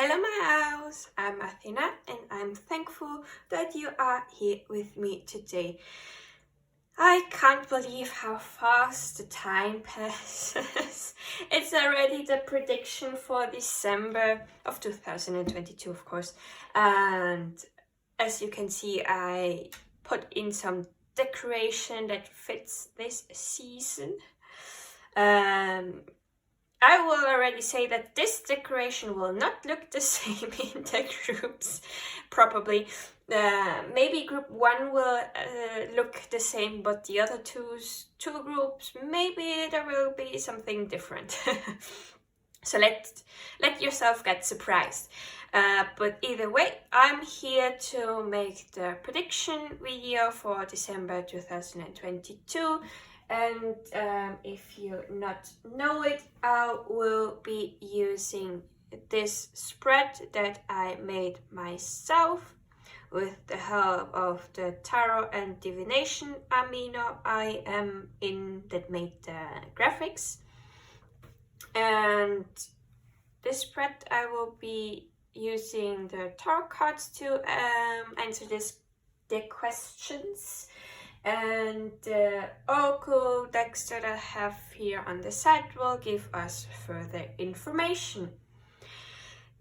Hello my house, I'm Athina and I'm thankful that you are here with me today. I can't believe how fast the time passes. It's already the prediction for December of 2022, of course. And as you can see, I put in some decoration that fits this season. I will already say that this decoration will not look the same in the groups, probably. Maybe group 1 will look the same, but the other two groups, maybe there will be something different. So let yourself get surprised. But either way, I'm here to make the prediction video for December 2022. And if you not know it, I will be using this spread that I made myself with the help of the tarot and divination amino I am in that made the graphics. And this spread I will be using the tarot cards to answer the questions. And the oracle decks that I have here on the side will give us further information.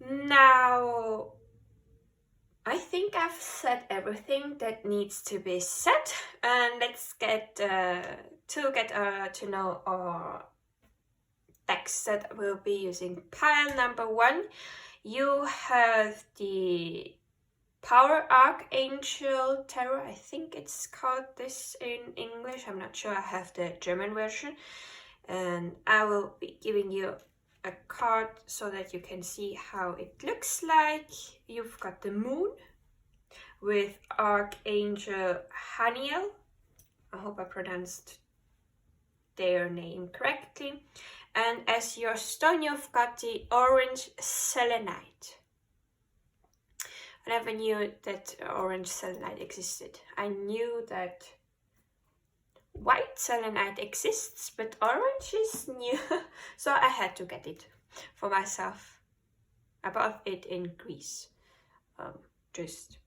Now, I think I've said everything that needs to be said, and let's get to know our decks that we'll be using. Pile number 1, you have the Power Archangel Tarot. I think it's called this in English. I'm not sure. I have the German version. And I will be giving you a card so that you can see how it looks like. You've got the Moon with Archangel Haniel. I hope I pronounced their name correctly. And as your stone, you've got the Orange Selenite. I never knew that orange selenite existed. I knew that white selenite exists, but orange is new. So I had to get it for myself. I bought it in Greece. Just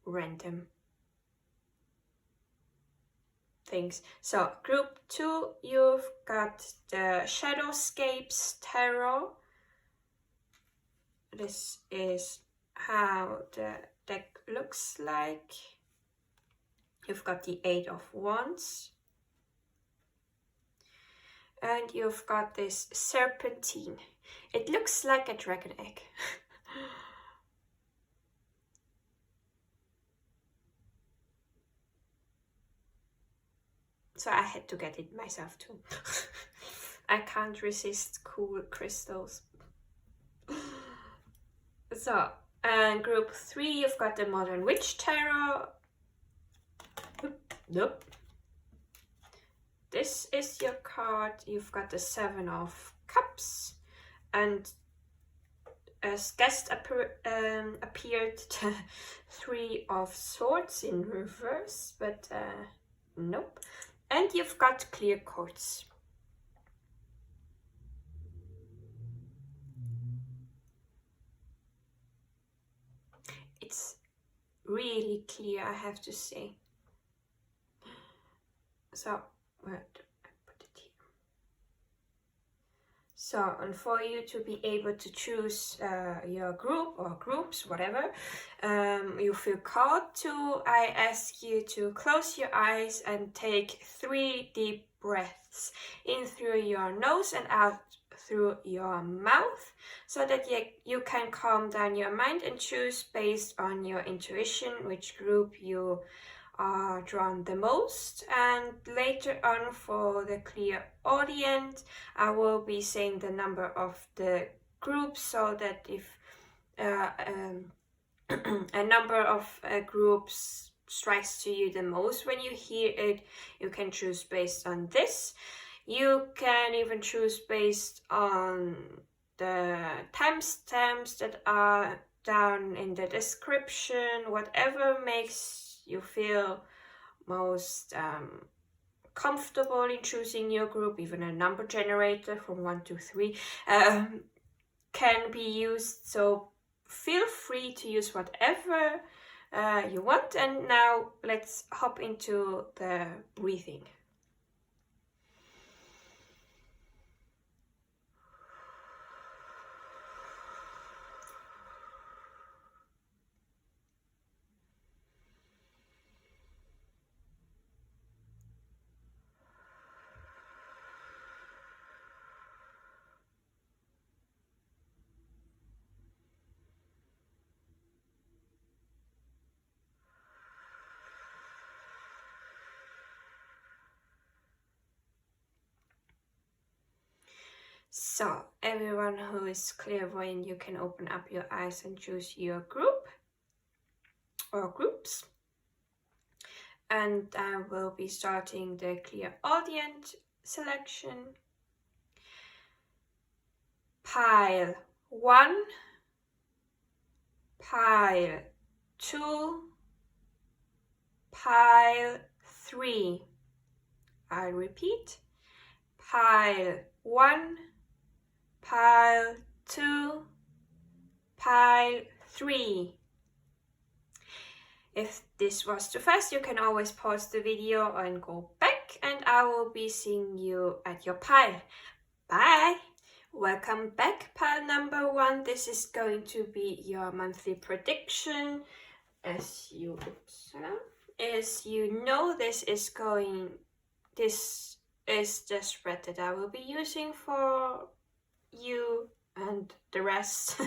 random things. So group 2, you've got the Shadowscapes Tarot. This is how the deck looks like. You've got the 8 of Wands. And you've got this Serpentine. It looks like a dragon egg. So I had to get it myself too. I can't resist cool crystals. So, and group 3, you've got the Modern Witch Tarot. Nope. This is your card. You've got the 7 of Cups. And as guest appeared the 3 of Swords in reverse, but nope. And you've got clear quartz. It's really clear, I have to say. So, where do I put it here? So, and for you to be able to choose your group or groups, whatever, you feel called to, I ask you to close your eyes and take 3 deep breaths in through your nose and out through your mouth, so that you can calm down your mind and choose based on your intuition which group you are drawn the most. And later on for the Clairaudiant, I will be saying the number of the groups, so that if a number of groups strikes to you the most when you hear it, you can choose based on this. You can even choose based on the timestamps that are down in the description, whatever makes you feel most comfortable in choosing your group, even a number generator from 1 to 3. can be used, so feel free to use whatever you want. And now let's hop into the breathing. So, everyone who is clairvoyant, you can open up your eyes and choose your group or groups. And I will be starting the Clairaudiant selection. Pile 1, pile 2, pile 3. I'll repeat. Pile 1, pile 2, pile 3. If this was too fast, you can always pause the video and go back, and I will be seeing you at your pile. Bye! Welcome back, pile number 1. This is going to be your monthly prediction. As you know, this is the spread that I will be using for you and the rest.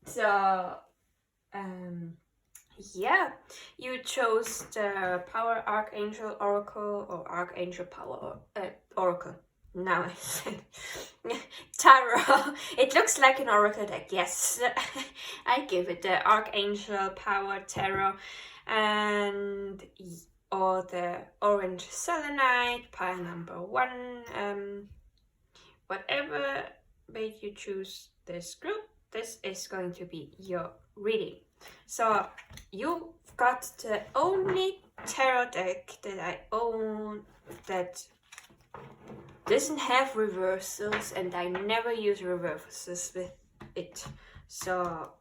So yeah, you chose the Power Archangel Oracle or Archangel Power Oracle. Now I said Tarot. It looks like an Oracle deck, yes. I give it the Archangel Power Tarot, and or the Orange Selenite, pile number 1. Whatever made you choose this group, this is going to be your reading. So you got the only tarot deck that I own that doesn't have reversals, and I never use reversals with it. So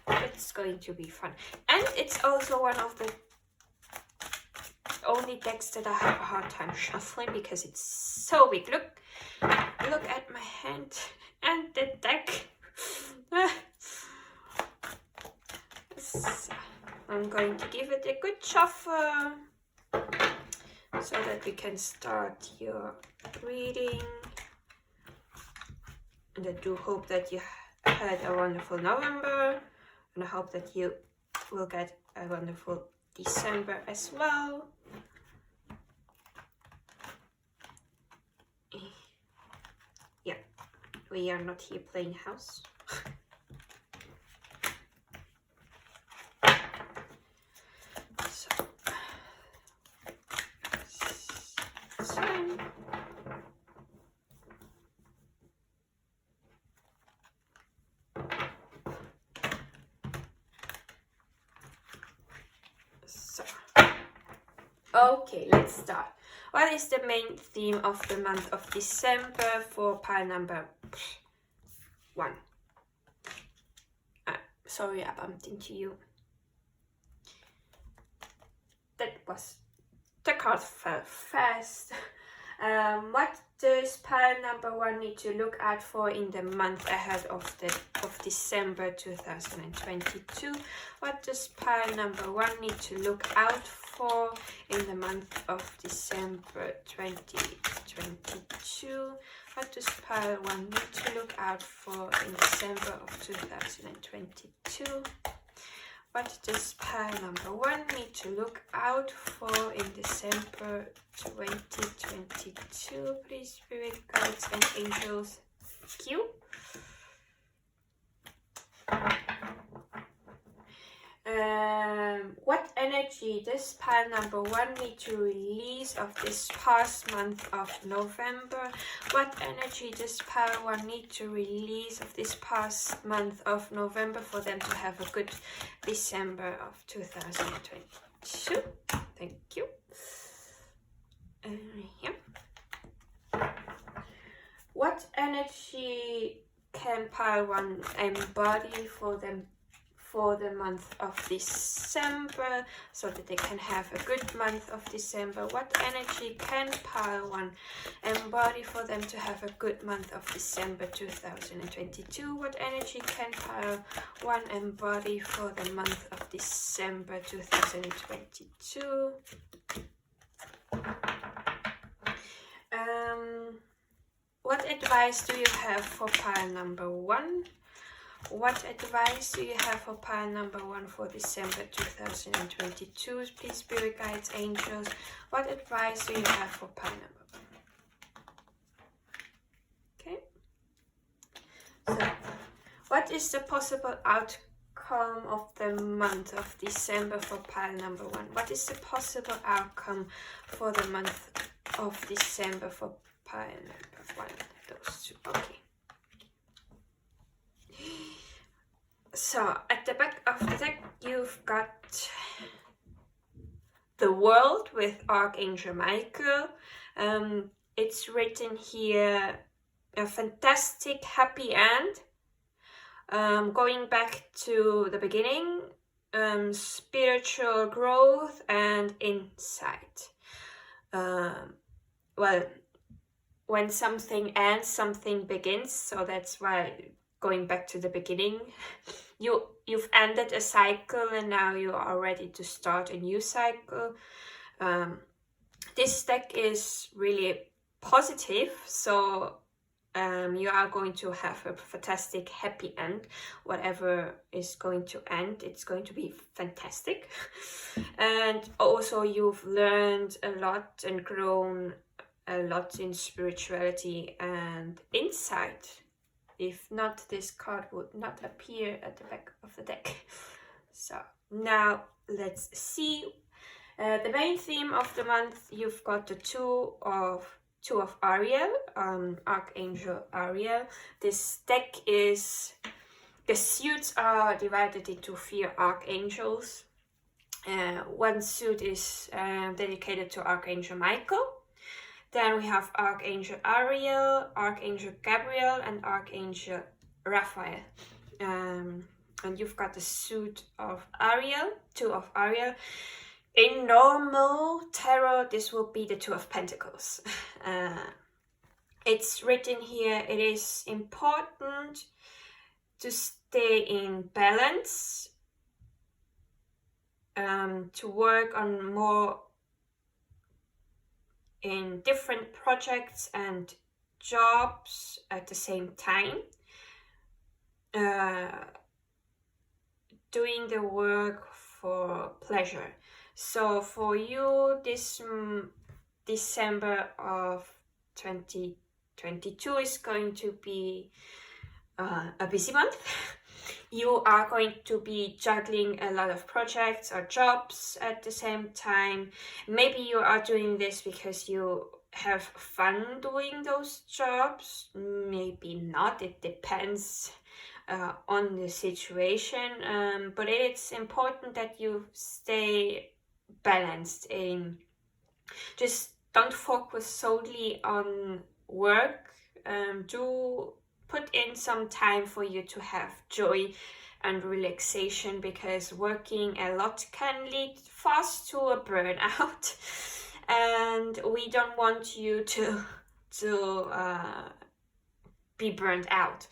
it's going to be fun. And it's also one of the only decks that I have a hard time shuffling because it's so big. Look at my hand and the deck. So I'm going to give it a good shuffle so that we can start your reading. And I do hope that you had a wonderful November, and I hope that you will get a wonderful December as well. Yeah, we are not here playing house. Okay, let's start. What is the main theme of the month of December for pile number 1? Sorry, I bumped into you. The card fell fast. What does pile number 1 need to look out for in the month ahead of December 2022? What does pile number 1 need to look out for in the month of December 2022? What does pile 1 need to look out for in December of 2022? What does pile number 1 need to look out for in December 2022? Please, spirit guides and angels. Thank you. What energy does pile number 1 need to release of this past month of November? What energy does pile 1 need to release of this past month of November for them to have a good December of 2022? Thank you. Yeah. What energy can pile 1 embody for them for the month of December, so that they can have a good month of December? What energy can pile 1 embody for them to have a good month of December 2022? What energy can pile 1 embody for the month of December 2022? What advice do you have for pile number 1? What advice do you have for pile number 1 for December 2022? Please, spirit guides, angels, what advice do you have for pile number 1? Okay. So, what is the possible outcome of the month of December for pile number 1? What is the possible outcome for the month of December for pile number 1? Those two. Okay. So, at the back of the deck, you've got the World with Archangel Michael. It's written here, a fantastic happy end. Going back to the beginning, spiritual growth and insight. Well, when something ends, something begins. So that's why, going back to the beginning, you've ended a cycle and now you are ready to start a new cycle. This deck is really positive, so you are going to have a fantastic happy end. Whatever is going to end, it's going to be fantastic. And also you've learned a lot and grown a lot in spirituality and insight. If not, this card would not appear at the back of the deck. So now let's see. The main theme of the month, you've got the two of Ariel, Archangel Ariel. This deck is, the suits are divided into 4 archangels. One suit is dedicated to Archangel Michael. Then we have Archangel Ariel, Archangel Gabriel, and Archangel Raphael. And you've got the suit of Ariel, 2 of Ariel. In normal tarot, this will be the 2 of Pentacles. It's written here, it is important to stay in balance, to work on more in different projects and jobs at the same time. Doing the work for pleasure. So for you, this December of 2022 is going to be a busy month. You are going to be juggling a lot of projects or jobs at the same time. Maybe you are doing this because you have fun doing those jobs. Maybe not. It depends on the situation. But it's important that you stay balanced in. Just don't focus solely on work. Do put in some time for you to have joy and relaxation, because working a lot can lead fast to a burnout, and we don't want you to be burned out.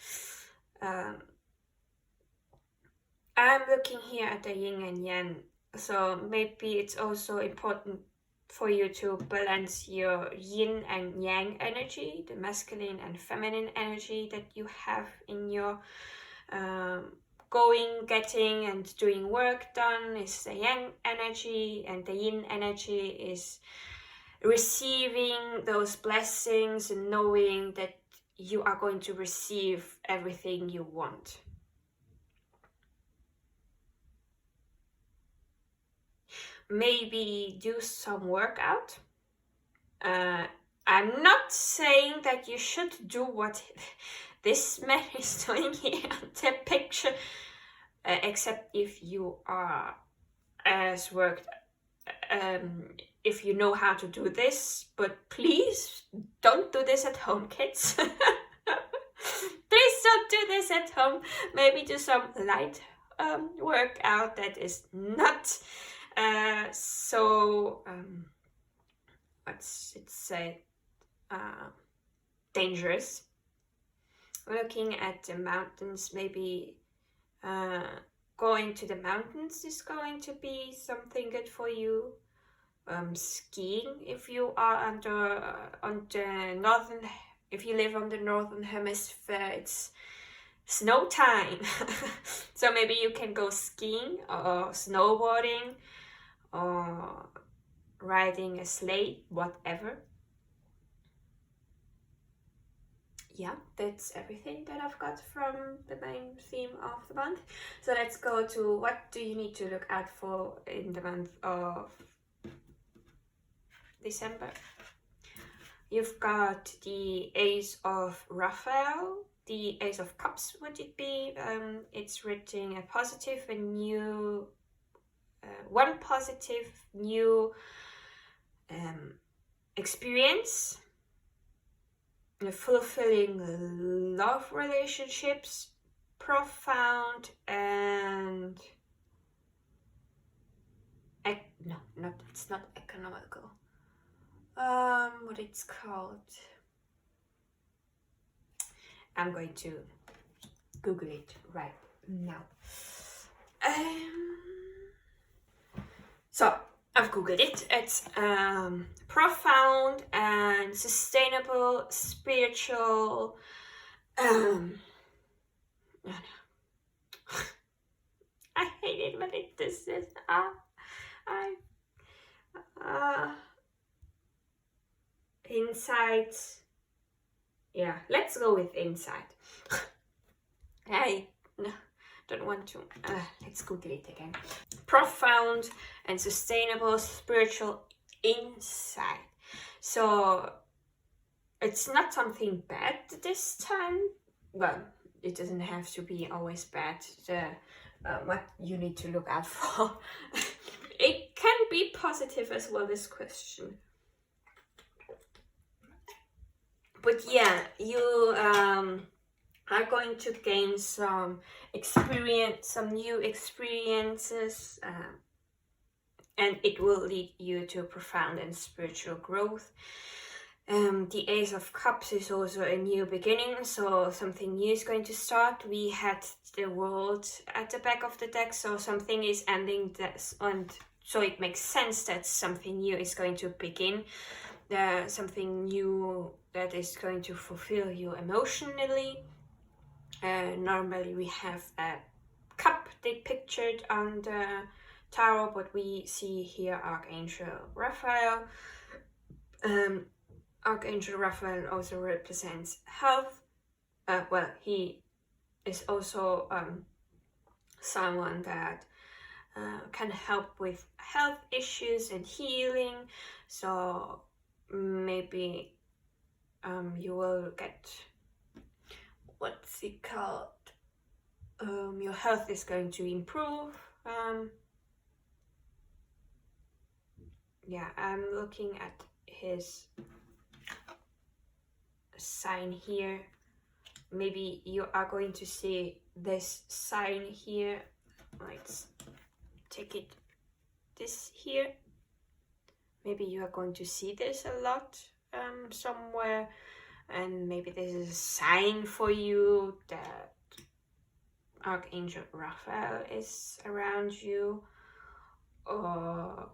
I'm looking here at the yin and yang, so maybe it's also important for you to balance your yin and yang energy, the masculine and feminine energy that you have in your going, getting and doing work done is the yang energy, and the yin energy is receiving those blessings and knowing that you are going to receive everything you want. Maybe do some workout. I'm not saying that you should do what this man is doing here on the picture, except if you are as worked if you know how to do this, but please don't do this at home, kids. Please don't do this at home. Maybe do some light workout that is not so what's it say, dangerous. Looking at the mountains, maybe going to the mountains is going to be something good for you. Skiing, if you are on the northern, if you live on the northern hemisphere, it's snow time. So maybe you can go skiing or snowboarding or riding a sleigh, whatever. Yeah, that's everything that I've got from the main theme of the month. So let's go to what do you need to look out for in the month of December. You've got the Ace of Raphael, the Ace of Cups would it be. It's written a positive, a new, one positive new experience, fulfilling love relationships, profound and no, it's not economical. What it's called? I'm going to Google it right now. So I've Googled it. It's profound and sustainable spiritual. I hate it when it does this. Insight. Yeah, let's go with insight. I don't want to. Let's Google it again. Profound and sustainable spiritual insight. So it's not something bad this time. Well, it doesn't have to be always bad. What you need to look out for. It can be positive as well, this question. But yeah, you are going to gain some experience, some new experiences, and it will lead you to profound and spiritual growth. The Ace of Cups is also a new beginning, so something new is going to start. We had the World at the back of the deck, so something is ending this, and so it makes sense that something new is going to begin. Something new that is going to fulfill you emotionally. Normally we have a cup depicted on the tarot, but we see here Archangel Raphael. Archangel Raphael also represents health. Well, he is also someone that can help with health issues and healing. So maybe you will get, what's it called? Your health is going to improve. Yeah, I'm looking at his sign here. Maybe you are going to see this sign here. Let's take it, this here. Maybe you are going to see this a lot somewhere, and maybe this is a sign for you that Archangel Raphael is around you, or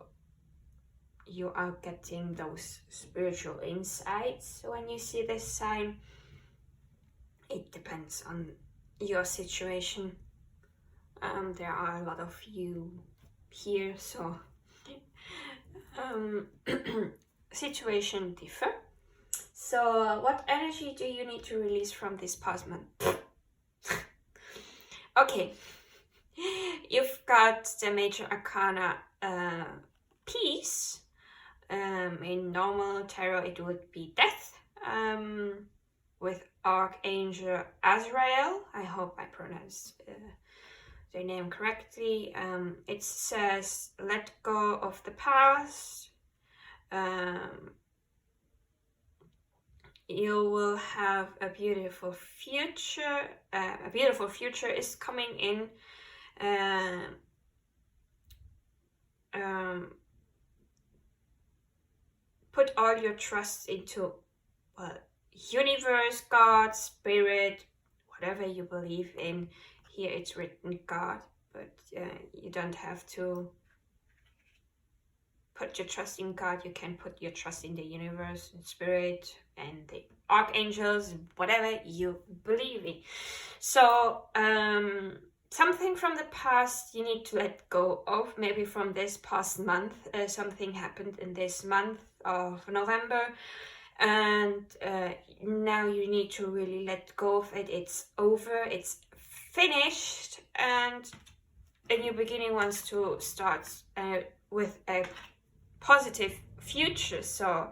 you are getting those spiritual insights when you see this sign. It depends on your situation. There are a lot of you here, so situation differ. So what energy do you need to release from this past month? Okay, you've got the major arcana Peace. In normal tarot it would be Death, with Archangel Azrael. I hope I pronounced their name correctly. It says let go of the past, You will have a beautiful future. A beautiful future is coming in. Put all your trust into universe, God, spirit, whatever you believe in. Here it's written God, but you don't have to put your trust in God. You can put your trust in the universe and spirit and the archangels, whatever you believe in. So something from the past you need to let go of. Maybe from this past month, something happened in this month of November, and now you need to really let go of it. It's over, it's finished, and a new beginning wants to start with a positive future. So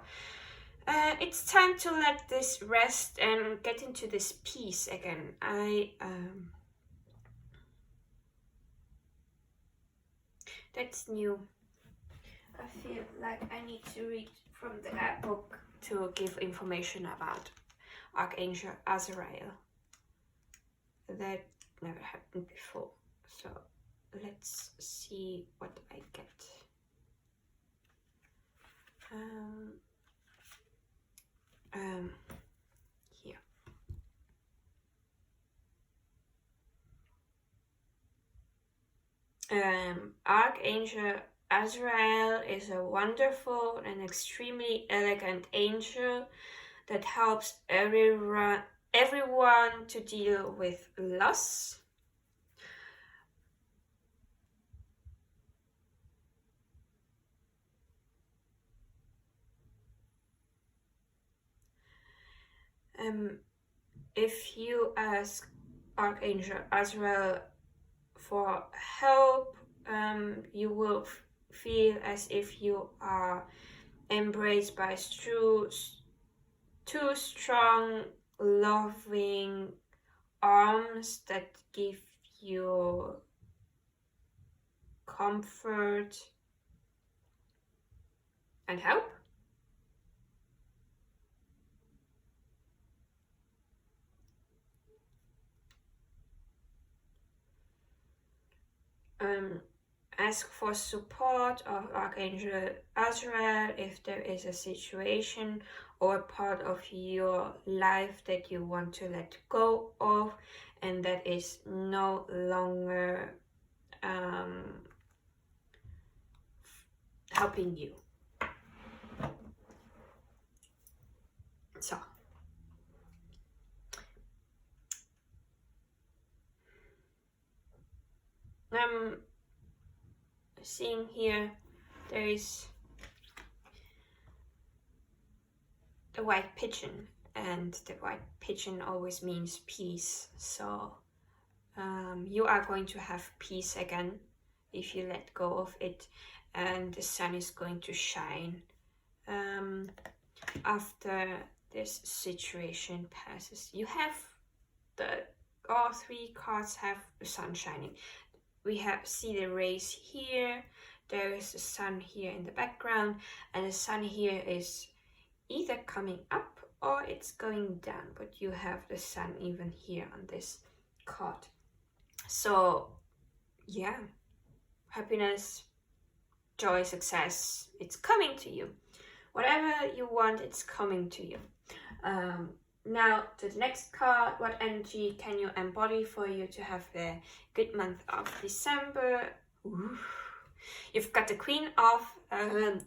it's time to let this rest and get into this peace again. That's new. I feel like I need to read from the book to give information about Archangel Azrael. That never happened before. So let's see what I get. Here. Archangel Azrael is a wonderful and extremely elegant angel that helps everyone to deal with loss. If you ask Archangel Azrael for help, you will feel as if you are embraced by two strong, loving arms that give you comfort and help. Ask for support of Archangel Azrael if there is a situation or a part of your life that you want to let go of and that is no longer helping you. So I'm seeing here there is the white pigeon, and the white pigeon always means peace. So you are going to have peace again if you let go of it, and the sun is going to shine after this situation passes. You have all three cards have the sun shining. We see the rays here, there is the sun here in the background, and the sun here is either coming up or it's going down, but you have the sun even here on this card. So yeah, happiness, joy, success, it's coming to you. Whatever you want, it's coming to you. Now to the next card, what energy can you embody for you to have a good month of December? Ooh. You've got the Queen of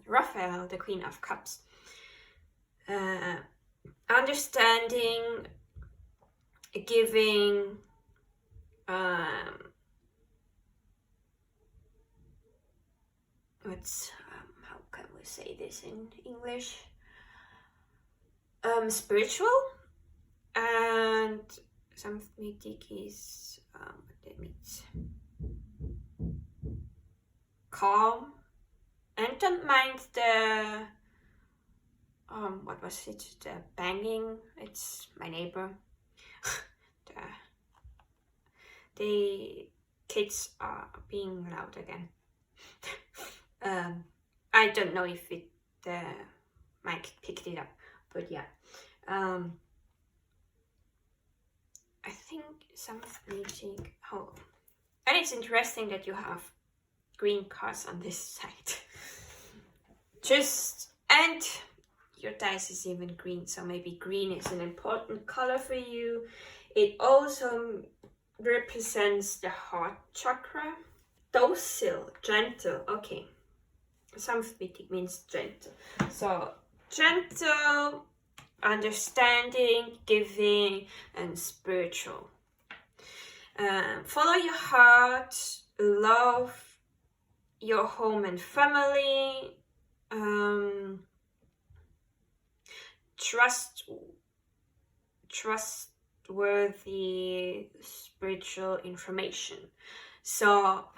Raphael, the Queen of Cups. Understanding, giving, how can we say this in English? Spiritual, and something is what that means. Calm, and don't mind the what was it? The banging. It's my neighbor. The kids are being loud again. I don't know if it the mic picked it up, but yeah. I think some music. Oh, and it's interesting that you have green cards on this side. And your dice is even green, so maybe green is an important color for you. It also represents the heart chakra. Docile, gentle, okay. Samviti means gentle. So gentle, understanding, giving, and spiritual. Follow your heart, love your home and family, trustworthy spiritual information. So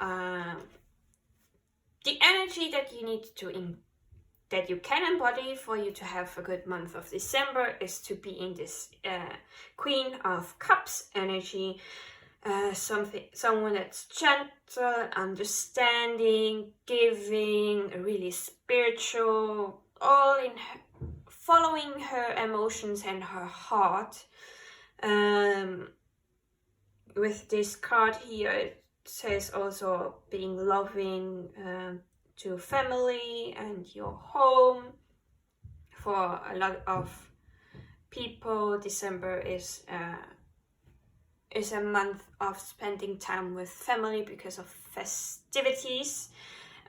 the energy that you need to that you can embody for you to have a good month of December is to be in this Queen of Cups energy. Someone that's gentle, understanding, giving, really spiritual, all in her, following her emotions and her heart. With this card here, it says also being loving to family and your home. For a lot of people, December is a month of spending time with family because of festivities.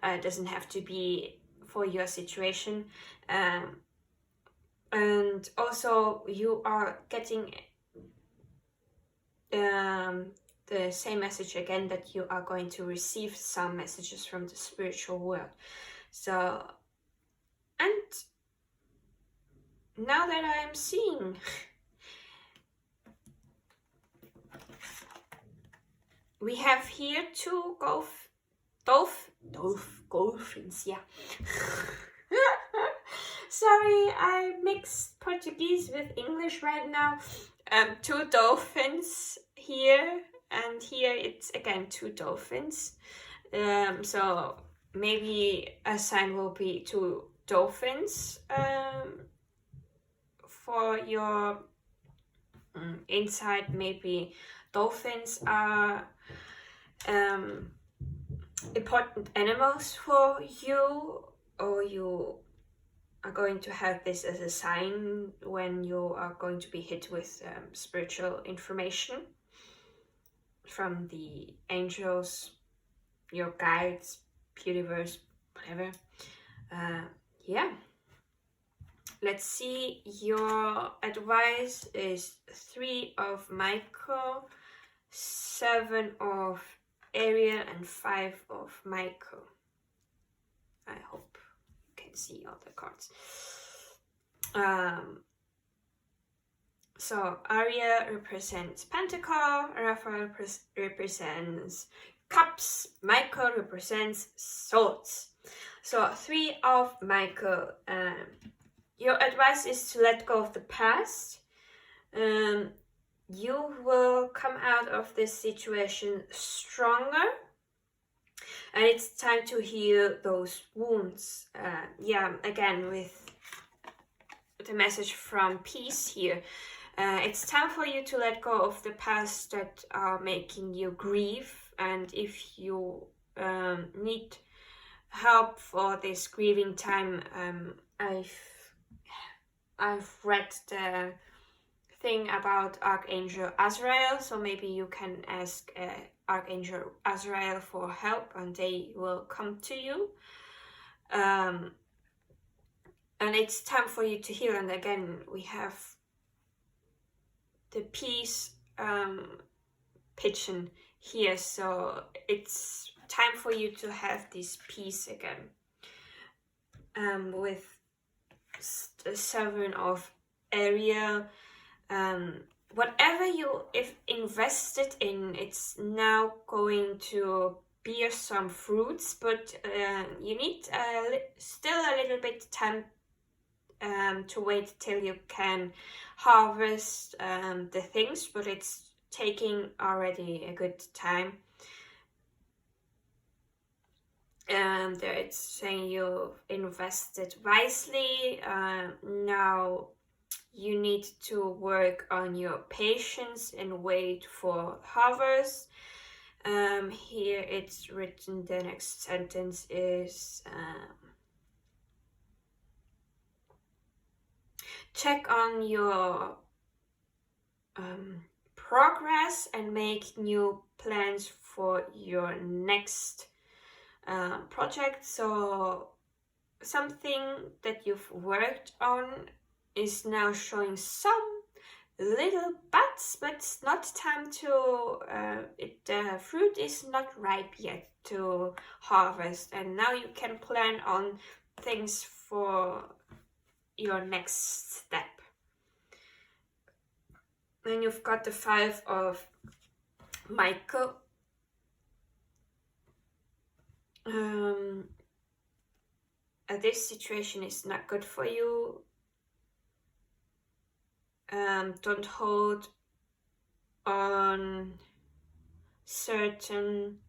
It doesn't have to be for your situation. And also you are getting the same message again, that you are going to receive some messages from the spiritual world. So, and now that I am seeing we have here two dolphins, yeah. Sorry, I mixed Portuguese with English right now. Two dolphins here, and here it's again two dolphins. So maybe a sign will be two dolphins for your insight. Maybe dolphins are important animals for you, or you are going to have this as a sign when you are going to be hit with spiritual information from the angels, your guides, universe, whatever. Yeah. Let's see, your advice is 3 of Michael, 7 of Ariel, and 5 of Michael. I hope you can see all the cards. So Ariel represents Pentacle, Raphael represents Cups, Michael represents Swords. So 3 of Michael. Your advice is to let go of the past. You will come out of this situation stronger, and it's time to heal those wounds. Yeah, again with the message from peace here. It's time for you to let go of the past that are making you grieve, and if you need help for this grieving time, I've read the thing about Archangel Azrael, so maybe you can ask Archangel Azrael for help and they will come to you. And it's time for you to heal. And again, we have the peace pigeon here, so it's time for you to have this peace again. With the 7 of Ariel, whatever you invested in, it's now going to bear some fruits, but you need still a little bit time to wait till you can harvest the things, but it's taking already a good time. There it's saying you've invested wisely. Now you need to work on your patience and wait for harvest. Here it's written, the next sentence is check on your progress and make new plans for your next project. So something that you've worked on is now showing some little buds, but it's not time to the fruit is not ripe yet to harvest, and now you can plan on things for your next step. Then you've got the 5 of Michael. This situation is not good for you. Don't hold on certain,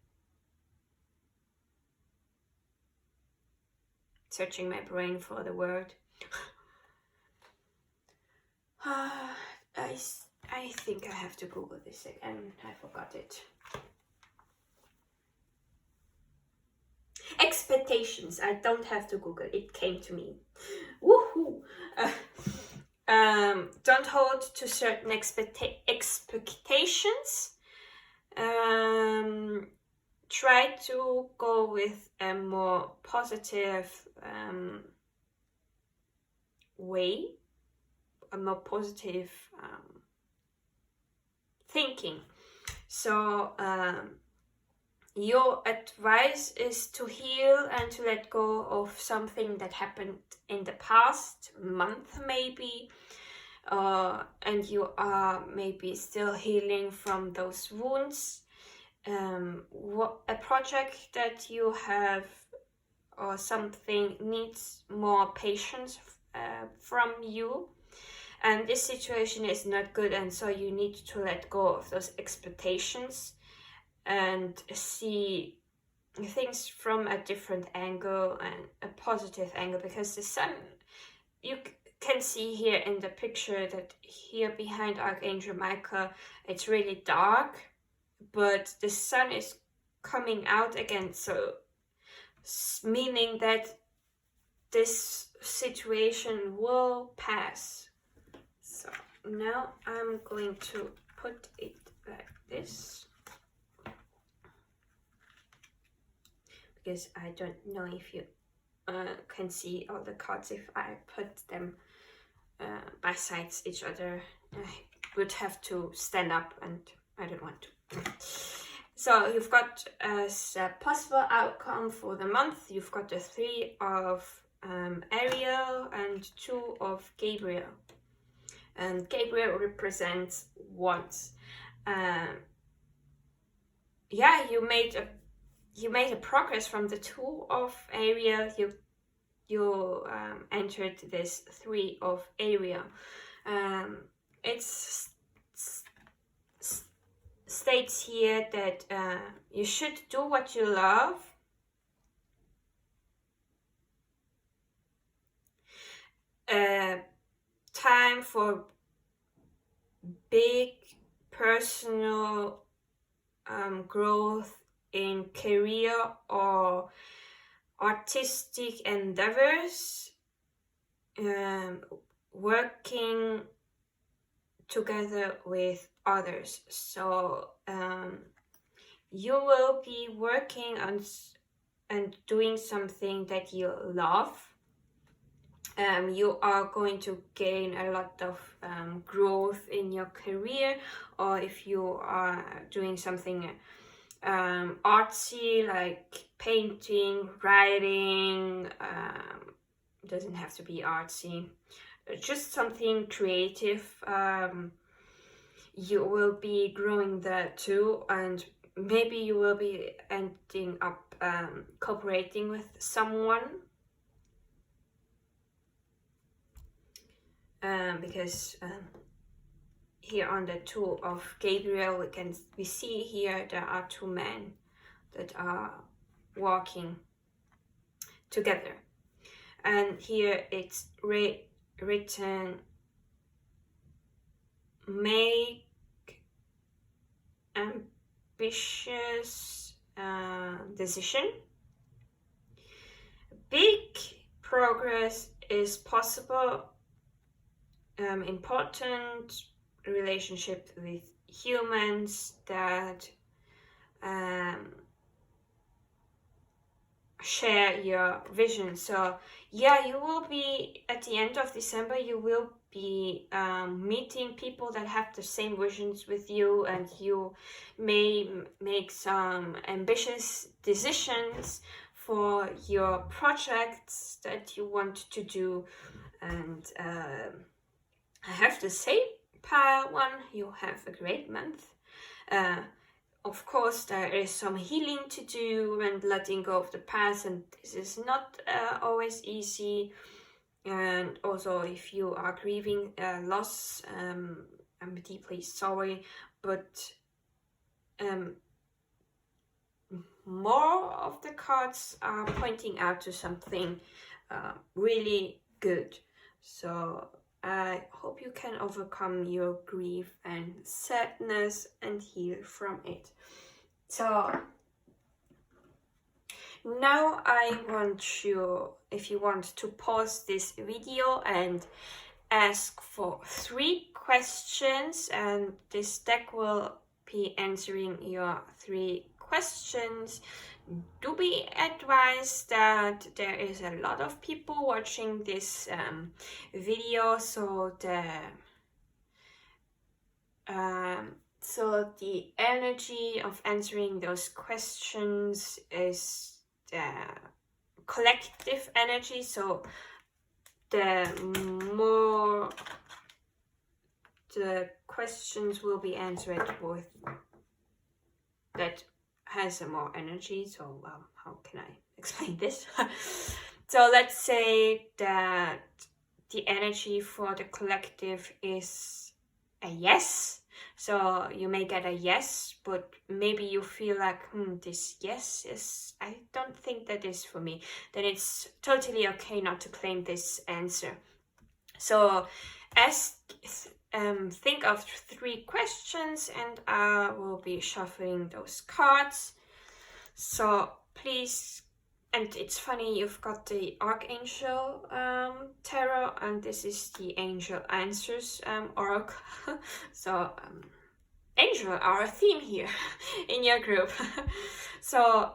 searching my brain for the word. I think I have to Google this again. I forgot it. Expectations. I don't have to Google. It came to me. Woohoo! Don't hold to certain expectations. Try to go with a more positive way, a more positive thinking. So your advice is to heal and to let go of something that happened in the past month maybe, and you are maybe still healing from those wounds. What a project that you have or something needs more patience from you, and this situation is not good, and so you need to let go of those expectations and see things from a different angle and a positive angle, because the sun, you can see here in the picture that here behind Archangel Michael, it's really dark, but the sun is coming out again, so meaning that this situation will pass. So now I'm going to put it like this, because I don't know if you can see all the cards. If I put them by sides each other, I would have to stand up, and I don't want to. So you've got as a possible outcome for the month, you've got the 3 of Ariel and 2 of Gabriel. And Gabriel represents wants. Yeah, you made a progress from the 2 of Ariel. You entered this 3 of Ariel. It's states here that you should do what you love. Time for big personal growth in career or artistic endeavors, working together with others. So you will be working on and doing something that you love. You are going to gain a lot of growth in your career, or if you are doing something artsy like painting, writing, doesn't have to be artsy, just something creative, you will be growing there too, and maybe you will be ending up cooperating with someone, because here on the 2 of Gabriel we see here there are 2 men that are walking together. And here it's written, make ambitious decision. Big progress is possible. Important relationship with humans that share your vision. So yeah, you will be at the end of December, you will be meeting people that have the same visions with you, and you may make some ambitious decisions for your projects that you want to do. And I have to say, Pile 1, you have a great month. Of course, there is some healing to do and letting go of the past, and this is not always easy. And also, if you are grieving loss, I'm deeply sorry, but more of the cards are pointing out to something really good. So I hope you can overcome your grief and sadness and heal from it. So now I want you, if you want, to pause this video and ask for 3 questions, and this deck will be answering your 3 questions. Do be advised that there is a lot of people watching this video, so the energy of answering those questions is the collective energy. So the more the questions will be answered with that has a more energy. So how can I explain this? So let's say that the energy for the collective is a yes. So you may get a yes, but maybe you feel like, this yes is, I don't think that is for me. Then it's totally okay not to claim this answer. So think of 3 questions, and I will be shuffling those cards. So please, and it's funny, you've got the Archangel tarot, and this is the Angel Answers oracle. So angel are a theme here in your group. So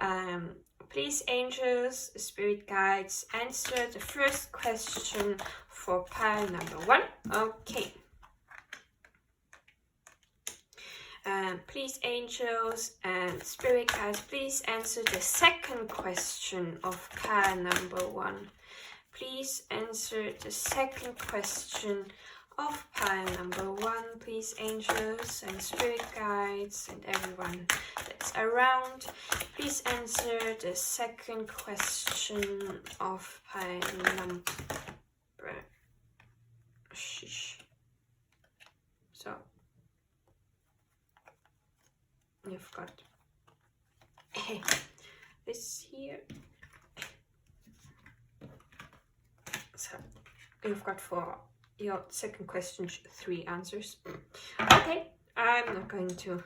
please, angels, spirit guides, answer the first question for pile number 1. Okay. Please, angels and spirit guides, please answer the second question of pile number 1. Please answer the second question of pile number 1. Please, angels and spirit guides and everyone that's around, please answer the second question of pile number. So you've got this here. So you've got for your second question 3 answers. Okay, I'm not going to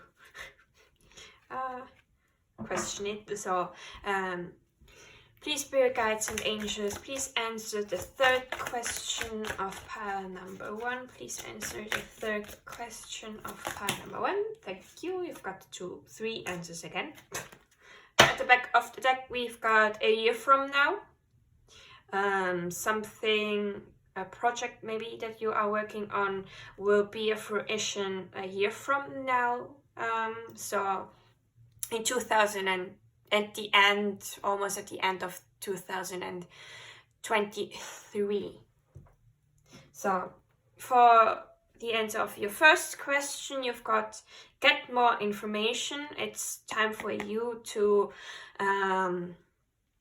question it. So please, spirit guides and angels, please answer the third question of pile number 1. Please answer the third question of pile number 1. Thank you. You've got 3 answers again. At the back of the deck, we've got a year from now. A project maybe that you are working on will be a fruition a year from now. So in 2000 and almost at the end of 2023. So for the answer of your first question, you've got get more information. It's time for you to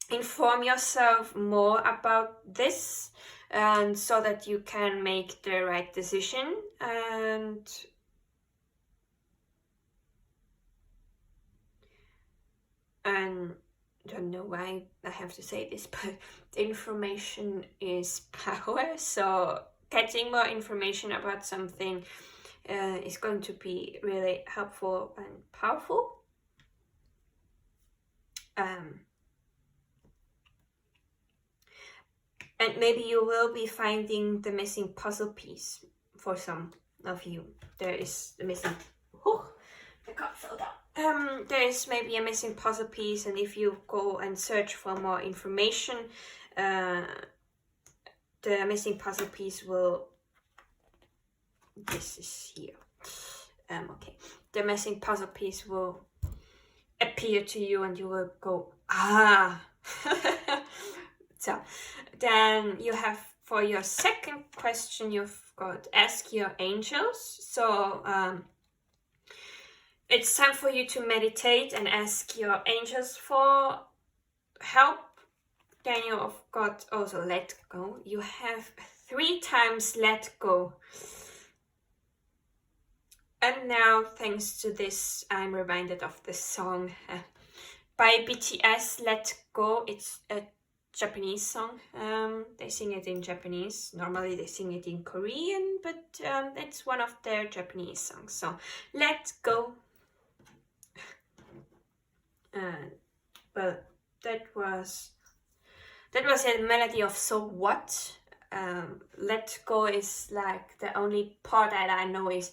inform yourself more about this, and so that you can make the right decision. And don't know why I have to say this, but information is power. So getting more information about something is going to be really helpful and powerful. And maybe you will be finding the missing puzzle piece for some of you. There is the missing... I got filled up. There is maybe a missing puzzle piece, and if you go and search for more information, the missing puzzle piece will... This is here. Okay. The missing puzzle piece will appear to you, and you will go, ah! So, then you have, for your second question, you've got ask your angels. So, it's time for you to meditate and ask your angels for help. Then you've got also let go. You have 3 times let go. And now, thanks to this, I'm reminded of the song by BTS, Let Go. It's a Japanese song. They sing it in Japanese. Normally they sing it in Korean, but it's one of their Japanese songs. So, let go. Well, that was a melody of So What. Let go is like the only part that I know is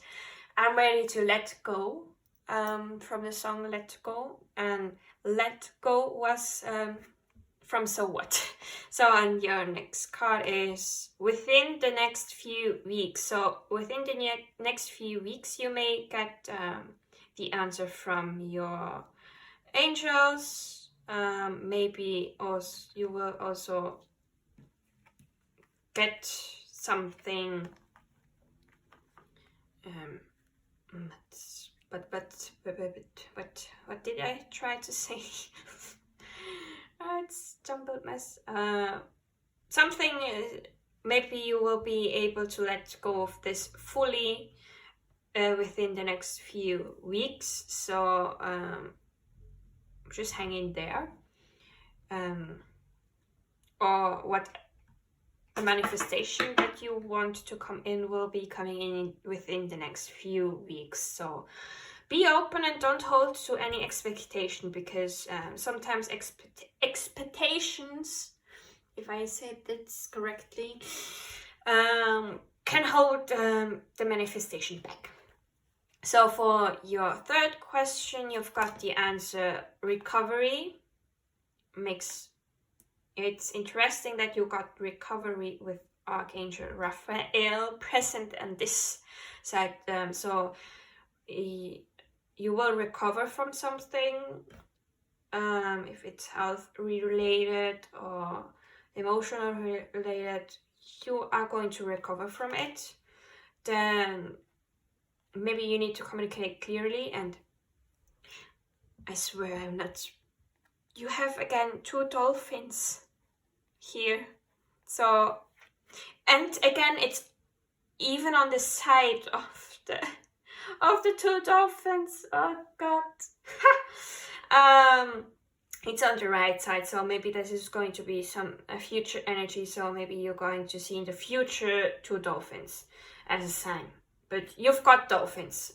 I'm ready to let go, from the song Let Go, and let go was from So What. So, and your next card is within the next few weeks. So within the next few weeks you may get the answer from your angels. Maybe also you will also get something but what did I try to say? It's jumbled mess. Something maybe you will be able to let go of this fully within the next few weeks. So just hang in there. Or what a manifestation that you want to come in will be coming in within the next few weeks. So be open and don't hold to any expectation, because sometimes expectations, if I said this correctly, can hold the manifestation back. So for your third question, you've got the answer recovery. It's interesting that you got recovery with Archangel Raphael present on this side. So you will recover from something, if it's health related or emotional related, you are going to recover from it. Then maybe you need to communicate clearly, and I swear I'm not... You have again 2 dolphins here. So, and again, it's even on the side of the 2 dolphins. Oh god. It's on the right side, so maybe this is going to be a future energy. So maybe you're going to see in the future 2 dolphins as a sign, but you've got dolphins.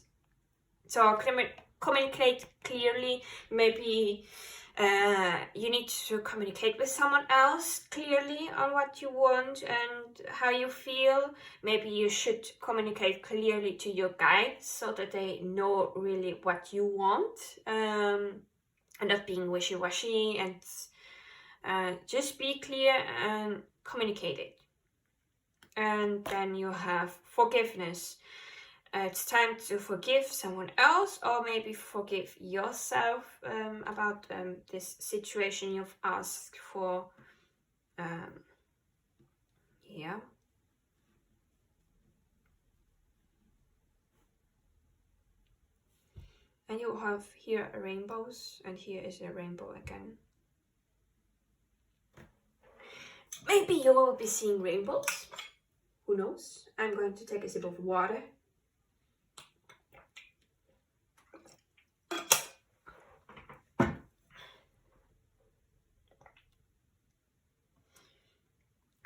So communicate clearly. Maybe you need to communicate with someone else clearly on what you want and how you feel. Maybe you should communicate clearly to your guides so that they know really what you want, and not being wishy-washy, and just be clear and communicate it. And then you have forgiveness. It's time to forgive someone else, or maybe forgive yourself about this situation you've asked for. Yeah. And you have here rainbows, and here is a rainbow again. Maybe you will be seeing rainbows. Who knows? I'm going to take a sip of water.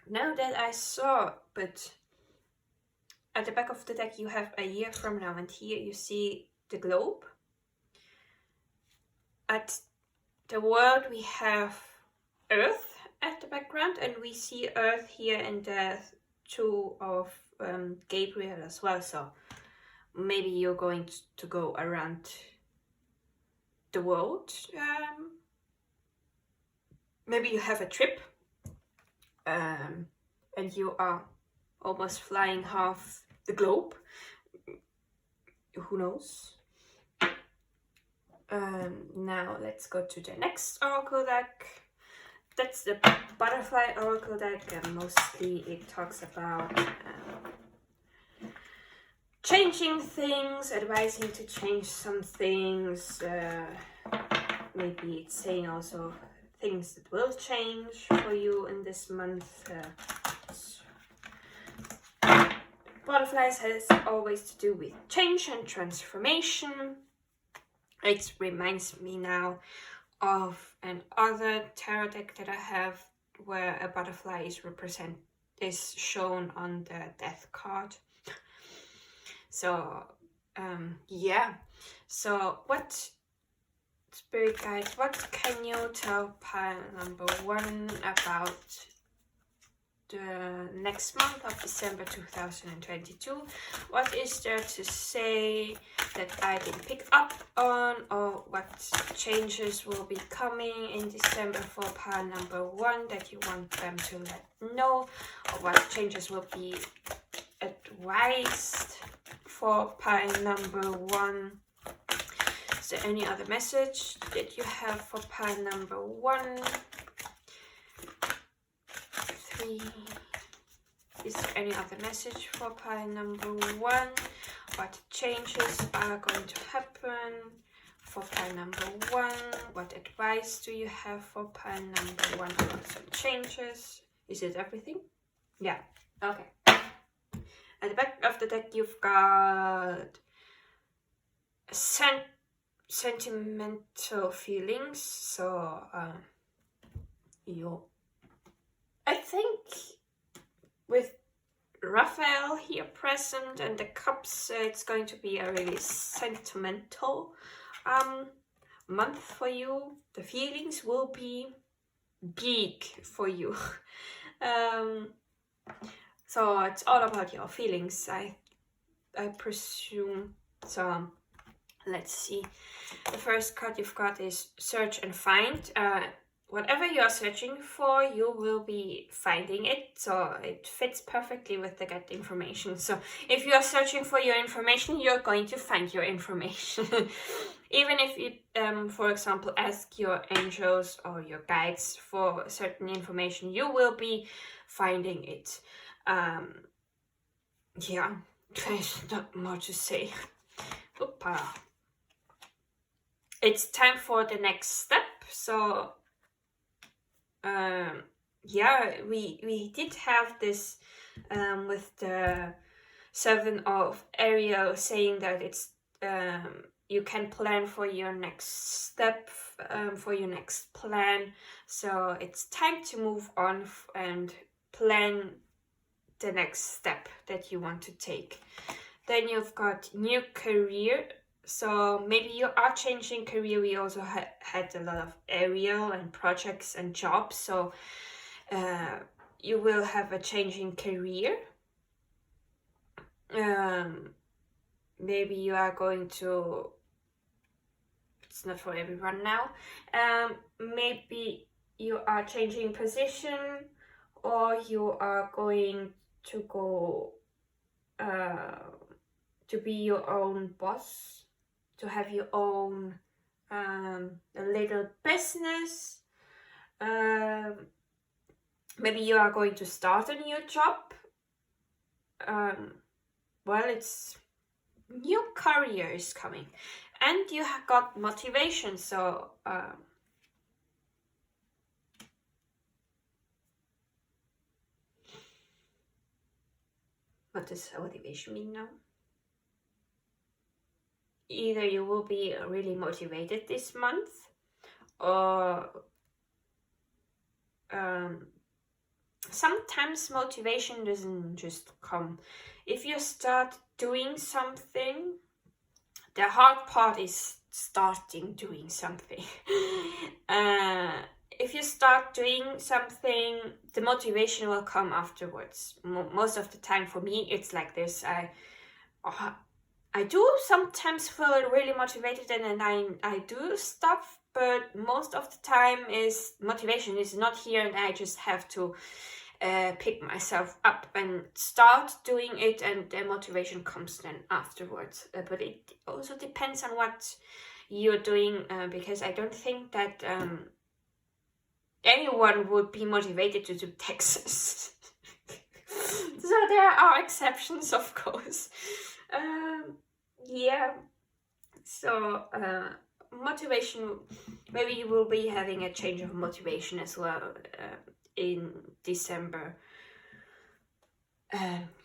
Now that I saw, but at the back of the deck you have a year from now, and here you see the globe. At the world we have Earth at the background, and we see Earth here in the two of Gabriel as well. So maybe you're going to go around the world. Maybe you have a trip, and you are almost flying half the globe. Who knows? Now let's go to the next oracle deck. That's the butterfly oracle deck, and mostly it talks about changing things, advising to change some things. Maybe it's saying also things that will change for you in this month. Butterflies has always to do with change and transformation. It reminds me now of another tarot deck that I have, where a butterfly is shown on the death card. So yeah. So what, spirit guide, what can you tell pile number 1 about the next month of December 2022? What is there to say that I didn't pick up on, or what changes will be coming in December for pile number 1 that you want them to let know, or what changes will be advised for pile number 1? Is there any other message that you have for pile number 1? 3. Is there any other message for pile number 1? What changes are going to happen for pile number 1? What advice do you have for pile number 1 about some changes? Is it everything? Yeah, okay. At the back of the deck you've got sentimental feelings. So I think with Raphael here present and the cups, it's going to be a really sentimental month for you. The feelings will be big for you. So it's all about your feelings, I presume. So let's see. The first card you've got is search and find. Whatever you are searching for, you will be finding it. So it fits perfectly with the get information. So if you are searching for your information, you're going to find your information. Even if you, for example, ask your angels or your guides for certain information, you will be finding it. Yeah, there's not more to say. Oopa. It's time for the next step. So yeah, we did have this with the 7 of Ariel saying that it's you can plan for your next step, for your next plan. So it's time to move on and plan the next step that you want to take. Then you've got new career. So maybe you are changing career. We also had a lot of Ariel and projects and jobs. So you will have a change in career. Maybe you are going to, it's not for everyone now. Maybe you are changing position, or you are going to go to be your own boss, to have your own a little business. Maybe you are going to start a new job. Well, it's new career is coming, and you have got motivation. So what does motivation mean now? Either you will be really motivated this month, or sometimes motivation doesn't just come. If you start doing something, the hard part is starting doing something. If you start doing something, the motivation will come afterwards. Most of the time for me, it's like this. I do sometimes feel really motivated, and then I do stuff, but most of the time is motivation is not here, and I just have to pick myself up and start doing it, and the motivation comes then afterwards. But it also depends on what you're doing, because I don't think that anyone would be motivated to do taxes. So there are exceptions, of course. Yeah, so motivation, maybe you will be having a change of motivation as well in December.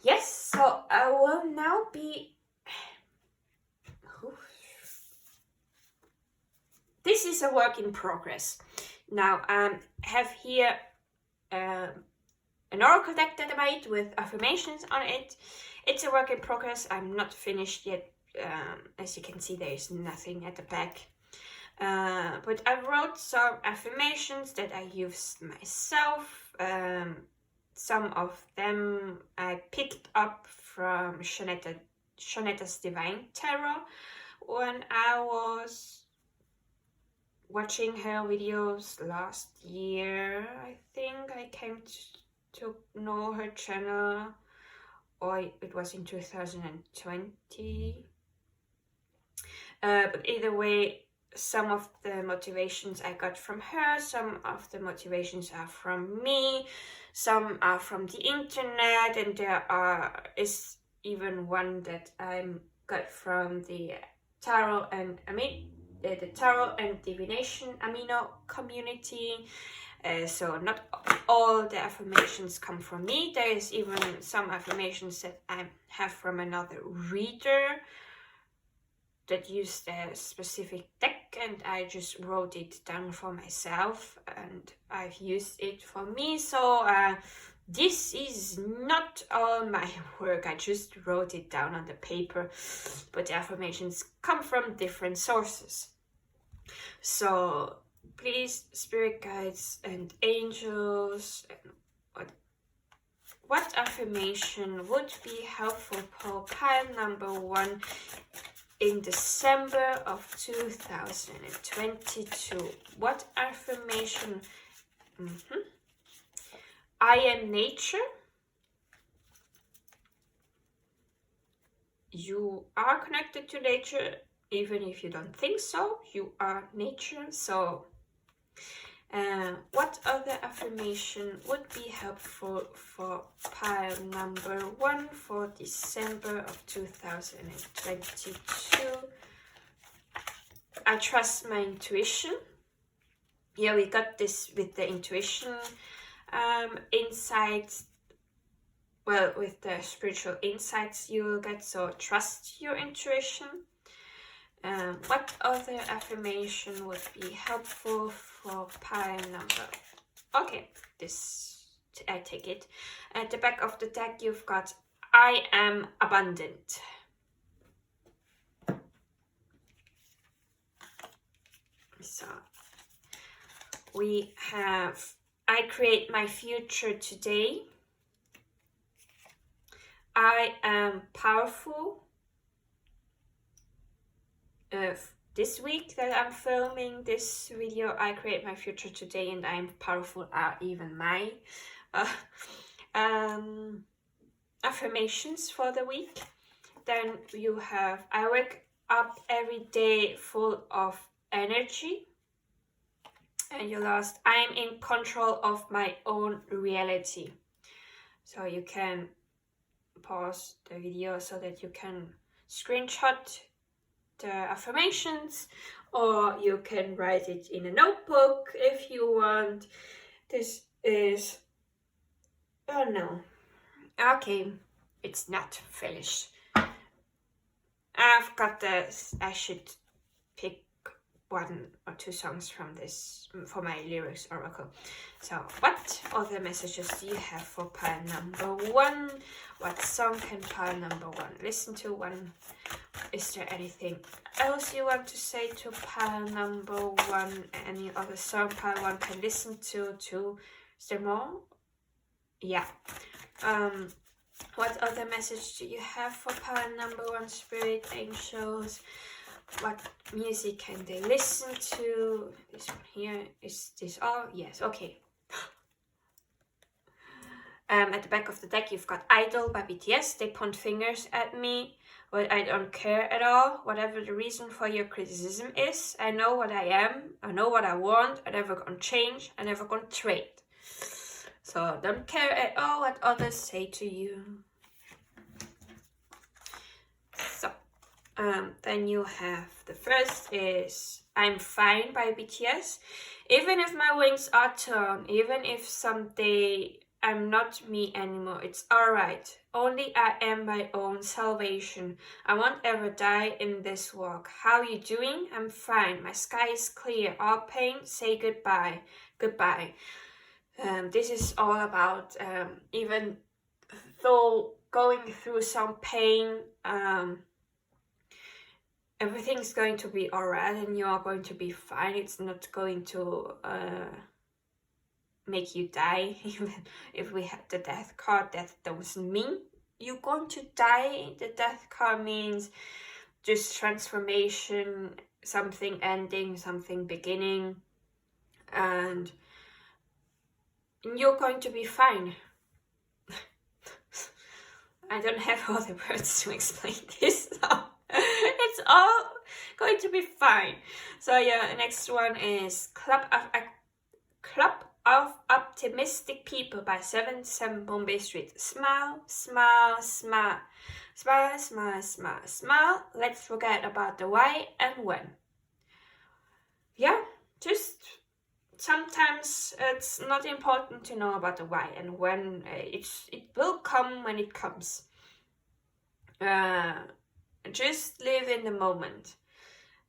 Yes, so I will now be... This is a work in progress. Now I have here an oracle deck that I made with affirmations on it. It's a work in progress. I'm not finished yet. As you can see, there is nothing at the back. But I wrote some affirmations that I used myself. Some of them I picked up from Shanetta's Divine Tarot when I was watching her videos last year. I think I came to know her channel, or it was in 2020. But either way, some of the motivations I got from her, some of the motivations are from me, some are from the internet, and there is even one that I got from the Tarot and the Tarot and Divination Amino community. So not all the affirmations come from me. There is even some affirmations that I have from another reader that used a specific deck, and I just wrote it down for myself, and I've used it for me. So this is not all my work. I just wrote it down on the paper, but the affirmations come from different sources. So please, spirit guides and angels, what affirmation would be helpful for pile number 1 in December of 2022? What affirmation? I am nature. You are connected to nature, even if you don't think so. You are nature. So what other affirmation would be helpful for pile number 1 for December of 2022? I trust my intuition. Yeah, we got this with the intuition insights. Well, with the spiritual insights you will get, so trust your intuition. What other affirmation would be helpful for pile number? Okay, this I take it. At the back of the deck you've got I am abundant. So we have I create my future today. I am powerful. This week that I'm filming this video, I create my future today, and I am powerful are even my affirmations for the week. Then you have I wake up every day full of energy. And your last, I am in control of my own reality. So you can pause the video so that you can screenshot the affirmations, or you can write it in a notebook if you want. This is, oh no, okay, it's not finished. I've got this. I should pick 1 or 2 songs from this, for my lyrics oracle. So what other messages do you have for pile number 1? What song can pile number 1 listen to? Is there anything else you want to say to pile number 1? Any other song pile 1 can listen to too? Is there more? Yeah. What other message do you have for pile number 1, spirit, angels? What music can they listen to? This one here, is this all? Yes, okay. At the back of the deck you've got Idol by BTS. They point fingers at me, but I don't care at all. Whatever the reason for your criticism is, I know what I am, I know what I want, I'm never gonna change, I'm never gonna trade. So don't care at all what others say to you. So then you have the first is I'm Fine by BTS. Even if my wings are torn, even if someday I'm not me anymore, it's alright. Only I am my own salvation. I won't ever die in this walk. How you doing? I'm fine. My sky is clear. All pain, say goodbye. Goodbye. This is all about even though going through some pain, everything's going to be alright and you are going to be fine. It's not going to make you die. Even if we had the death card, that doesn't mean you're going to die. The death card means just transformation, something ending, something beginning, and you're going to be fine. I don't have all the words to explain this, so it's all going to be fine. So yeah, the next one is Club of Optimistic People by 77 Bombay Street. Smile, smile, smile. Smile, smile, smile, smile. Let's forget about the why and when. Yeah, just sometimes it's not important to know about the why and when. It will come when it comes. Just live in the moment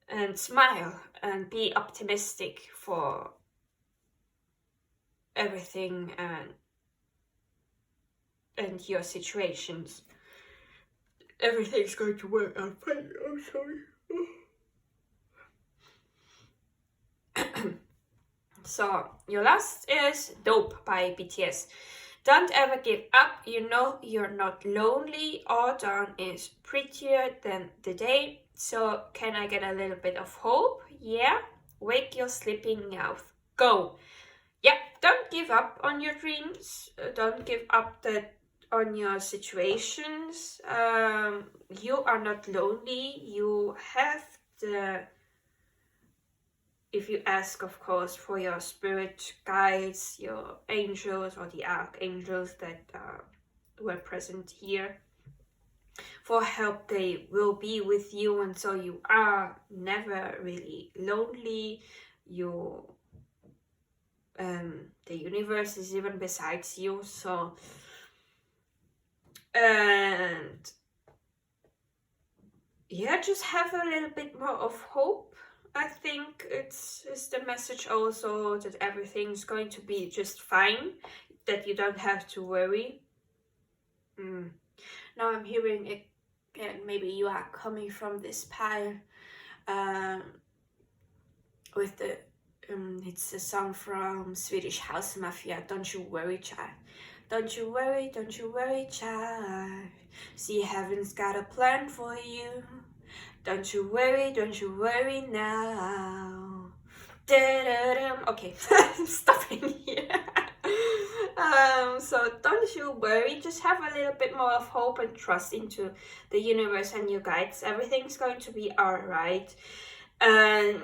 and smile and be optimistic for everything and your situations. Everything's going to work out fine. I'm sorry. So your last is Dope by BTS. Don't ever give up. You know you're not lonely. All dawn is prettier than the day. So can I get a little bit of hope? Yeah. Wake your sleeping mouth. Go. Yeah. Don't give up on your dreams. Don't give up on your situations. You are not lonely. You have the... If you ask, of course, for your spirit guides, your angels or the archangels that were present here for help, they will be with you, and so you are never really lonely. You, the universe is even besides you. So, and yeah, just have a little bit more of hope. I think it's the message also that everything's going to be just fine, that you don't have to worry. Now I'm hearing again, maybe you are coming from this pile with the, it's a song from Swedish House Mafia, Don't You Worry Child. Don't you worry child, see heaven's got a plan for you. Don't you worry now. Da-da-dum. Okay, I'm stopping here. So don't you worry, just have a little bit more of hope and trust into the universe and your guides. Everything's going to be alright. And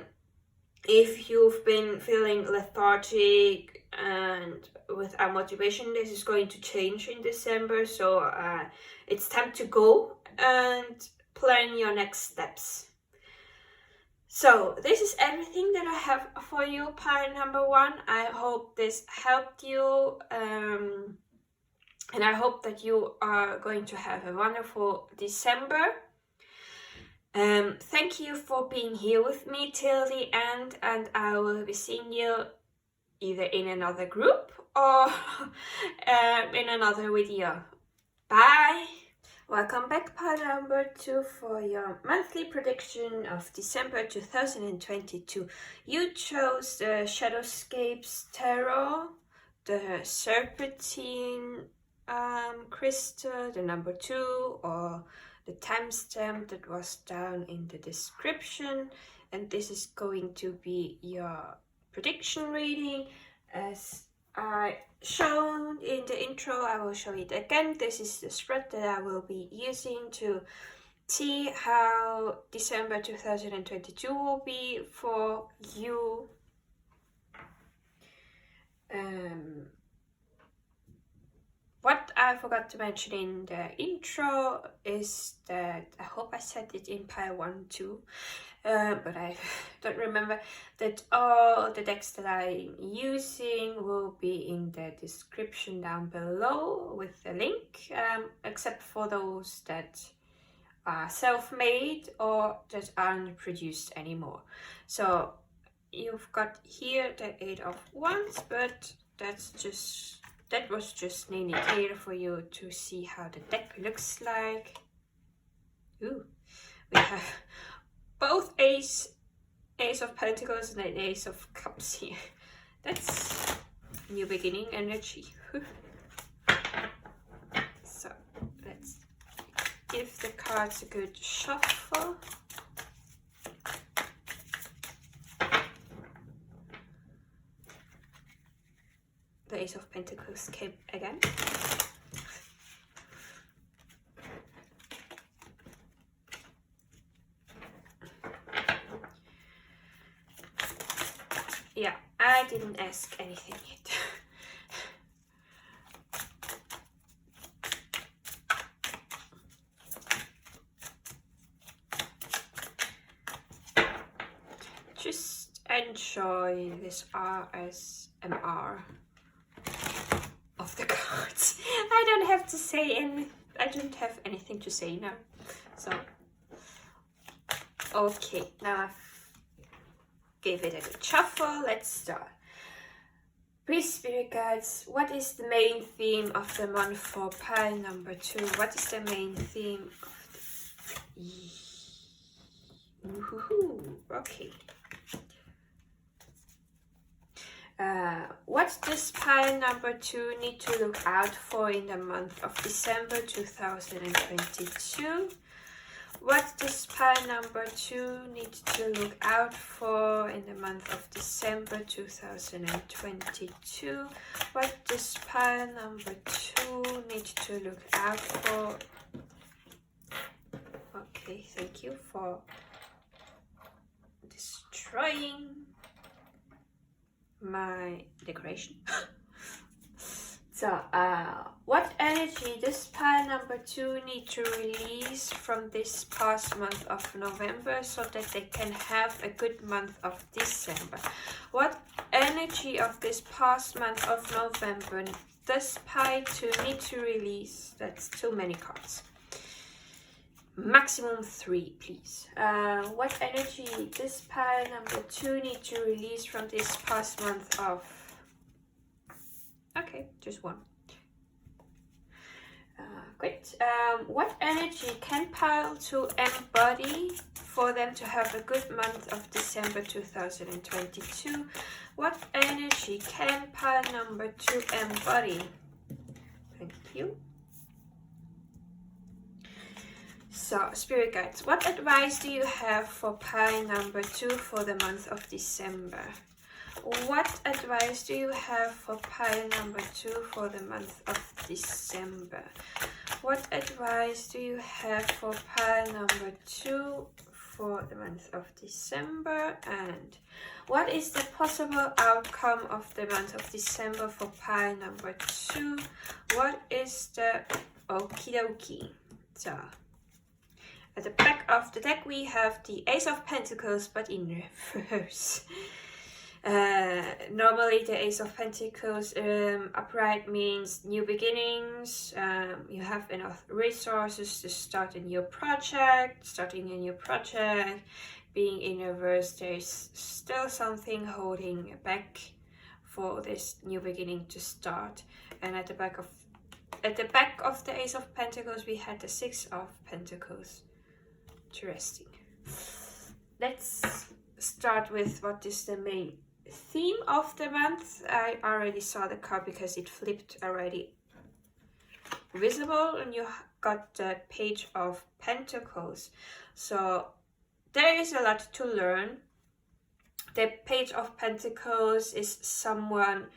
if you've been feeling lethargic and without motivation, this is going to change in December. So it's time to go and plan your next steps. So this is everything that I have for you, pile number 1. I hope this helped you, and I hope that you are going to have a wonderful December. Thank you for being here with me till the end, and I will be seeing you either in another group or in another video. Bye! Welcome back, pile number 2, for your monthly prediction of December 2022. You chose the Shadowscapes Tarot, the Serpentine crystal, the number 2, or the timestamp that was down in the description, and this is going to be your prediction reading. As I shown in the intro, I will show it again. This is the spread that I will be using to see how December 2022 will be for you. What I forgot to mention in the intro is that, I hope I said it in pile 1 too, but I don't remember, that all the decks that I'm using will be in the description down below with the link, except for those that are self-made or that aren't produced anymore. So you've got here the 8 of Wands, but that was just an indicator for you to see how the deck looks like. Ooh, we have both Ace of Pentacles and an Ace of Cups here. That's new beginning energy. So let's give the cards a good shuffle. The Ace of Pentacles came again. Yeah, I didn't ask anything yet. Just enjoy this RSMR of the cards. I don't have to say I don't have anything to say now. So okay, now I've gave it a good shuffle. Let's start. Please, spirit guides, what is the main theme of the month for pile number 2? What is the main theme of the... Okay. What does pile number 2 need to look out for in the month of December 2022? What does pile number 2 need to look out for in the month of December 2022? What does pile number 2 need to look out for? Okay, thank you for destroying my decoration. So, what energy does pile number 2 need to release from this past month of November so that they can have a good month of December? What energy of this past month of November does pile 2 need to release? That's too many cards. Maximum 3, please. What energy does pile number 2 need to release from this past month of... Okay, just 1. Great. What energy can pile 2 embody for them to have a good month of December 2022? What energy can pile number 2 embody? Thank you. So, spirit guides, what advice do you have for pile number 2 for the month of December? What advice do you have for pile number 2 for the month of December? What advice do you have for pile number 2 for the month of December? And what is the possible outcome of the month of December for pile number 2? What is the... Okie dokie. So, at the back of the deck we have the Ace of Pentacles, but in reverse. Normally the Ace of Pentacles upright means new beginnings. You have enough resources to start a new project. Starting a new project, being in reverse, there's still something holding back for this new beginning to start. And at the back of the Ace of Pentacles, we had the Six of Pentacles. Interesting. Let's start with what is the main theme of the month. I already saw the card because it flipped already visible, and you got the Page of Pentacles. So there is a lot to learn. The Page of Pentacles is someone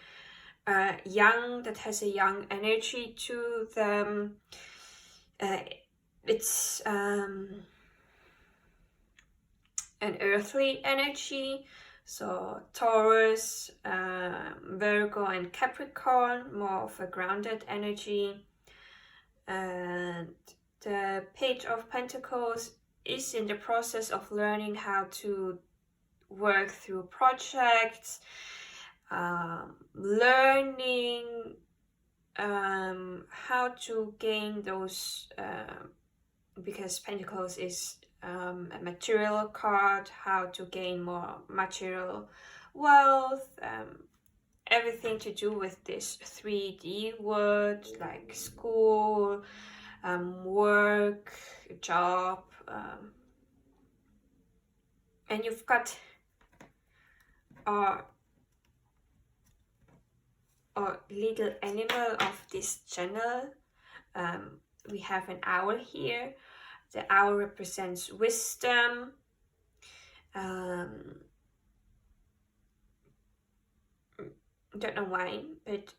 young, that has a young energy to them. It's an earthly energy, so Taurus, Virgo and Capricorn, more of a grounded energy. And the Page of Pentacles is in the process of learning how to work through projects, learning how to gain those, because Pentacles is a material card, how to gain more material wealth, everything to do with this 3D world, like school, work, job, and you've got our little animal of this channel. We have an owl here. The owl represents wisdom. Don't know why, but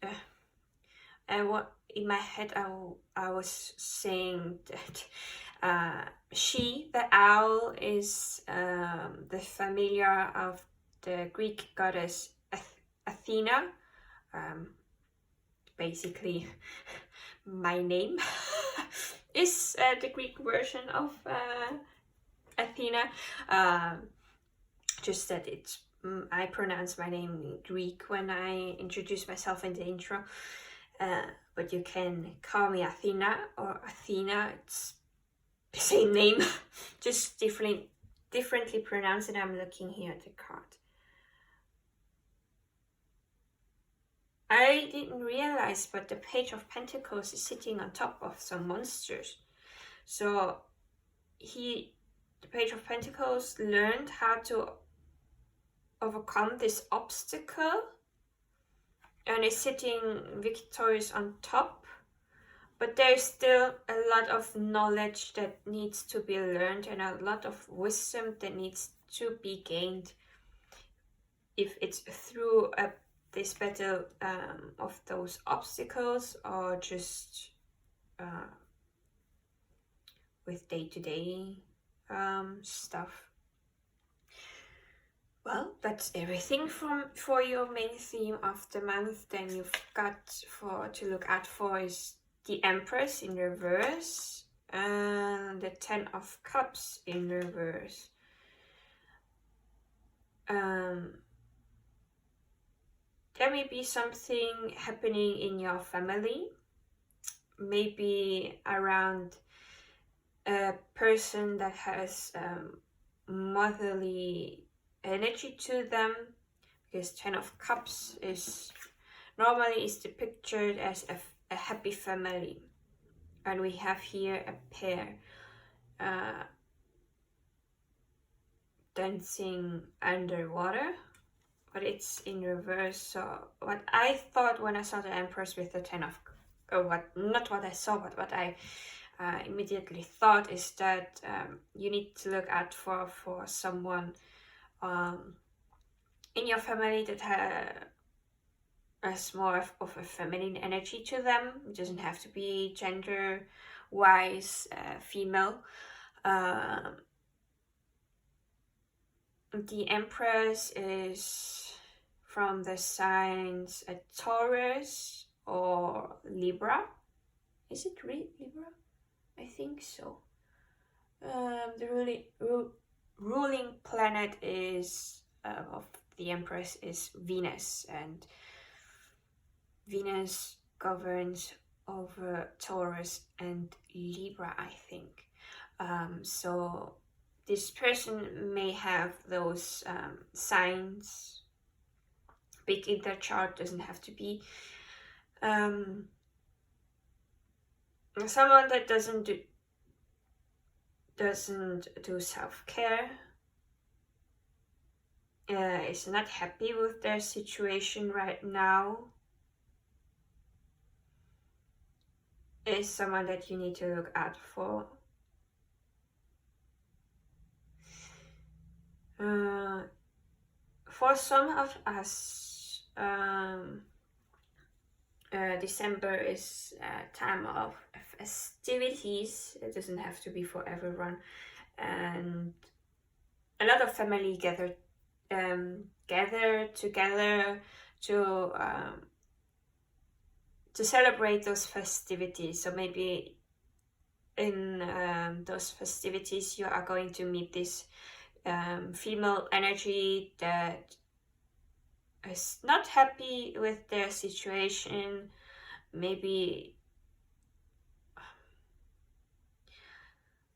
in my head I was saying that she, the owl, is the familiar of the Greek goddess Athina. Basically my name is the Greek version of Athena, just that it's I pronounce my name in Greek when I introduce myself in the intro, but you can call me Athena or Athena. It's the same name, just differently pronounced, and I'm looking here at the card. I didn't realize, but the Page of Pentacles is sitting on top of some monsters. So the Page of Pentacles learned how to overcome this obstacle and is sitting victorious on top. But there's still a lot of knowledge that needs to be learned and a lot of wisdom that needs to be gained if it's through this battle of those obstacles, or just with day-to-day stuff. Well, that's everything for your main theme of the month. Then you've got to look out for is the Empress in reverse and the Ten of Cups in reverse. There may be something happening in your family, maybe around a person that has motherly energy to them, because Ten of Cups is normally depicted as a happy family, and we have here a pair dancing underwater, but it's in reverse. So what I thought when I saw the Empress with the Ten of, not what I saw, but what I immediately thought is that you need to look out for someone in your family that has more of a feminine energy to them. It doesn't have to be gender wise female. The Empress is from the signs Taurus or Libra. Is it Libra? I think so. The ruling planet is of the Empress is Venus, and Venus governs over Taurus and Libra, I think. So this person may have those signs big in their chart. Doesn't have to be someone that doesn't do self-care, is not happy with their situation right now, is someone that you need to look out for. For some of us, December is a time of festivities. It doesn't have to be for everyone, and a lot of family gather together to celebrate those festivities. So maybe in those festivities you are going to meet this female energy that is not happy with their situation. Maybe,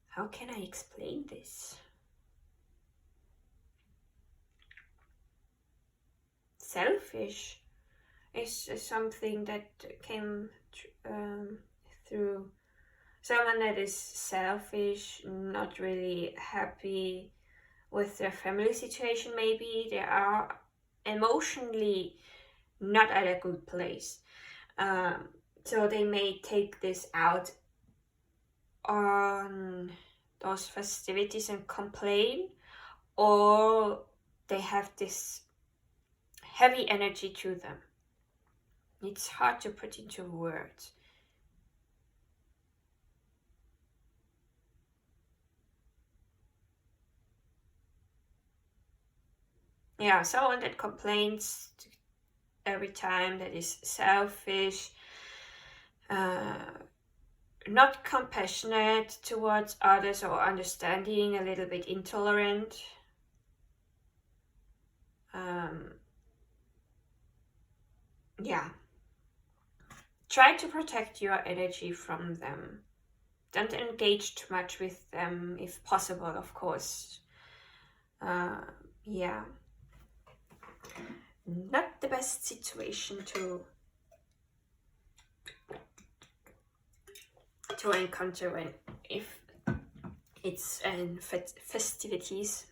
how can I explain this? Selfish is something that came through. Someone that is selfish, not really happy with their family situation. Maybe they are emotionally not at a good place, so they may take this out on those festivities and complain, or they have this heavy energy to them. It's hard to put into words. Yeah, someone that complains every time, that is selfish, not compassionate towards others or understanding, a little bit intolerant. Yeah. Try to protect your energy from them. Don't engage too much with them if possible, of course. Yeah. Not the best situation to encounter if it's in festivities.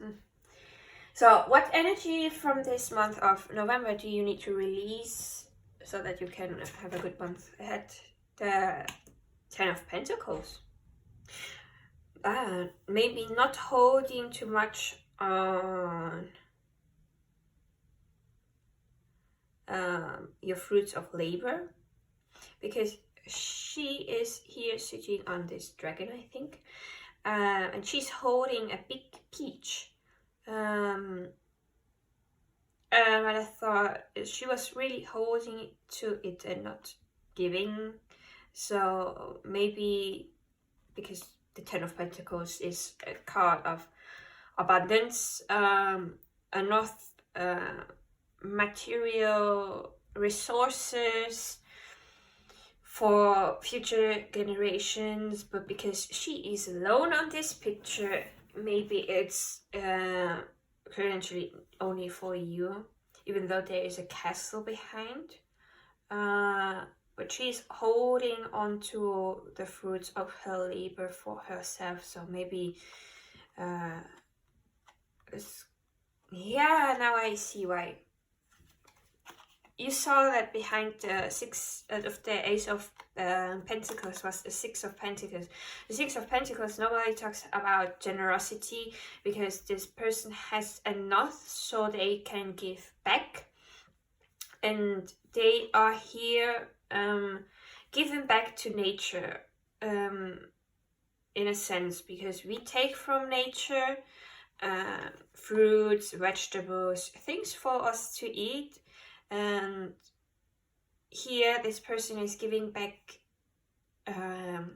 So what energy from this month of November do you need to release so that you can have a good month ahead? The Ten of Pentacles. Maybe not holding too much on your fruits of labor, because she is here sitting on this dragon, I think, and she's holding a big peach. And I thought she was really holding to it and not giving. So maybe because the Ten of Pentacles is a card of abundance, enough material resources for future generations, but because she is alone on this picture, maybe it's currently only for you, even though there is a castle behind. But she's holding on to the fruits of her labor for herself. So maybe yeah, now I see why. You saw that behind the Ace of Pentacles was the Six of Pentacles. The Six of Pentacles normally talks about generosity, because this person has enough so they can give back. And they are here giving back to nature, in a sense, because we take from nature fruits, vegetables, things for us to eat. And here this person is giving back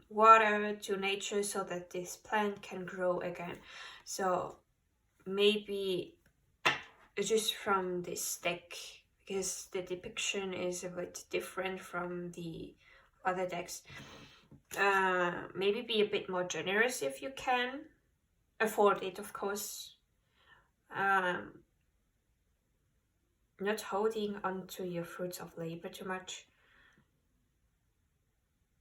water to nature so that this plant can grow again. So maybe just from this deck, because the depiction is a bit different from the other decks. Maybe be a bit more generous if you can afford it, of course. Not holding on to your fruits of labor too much.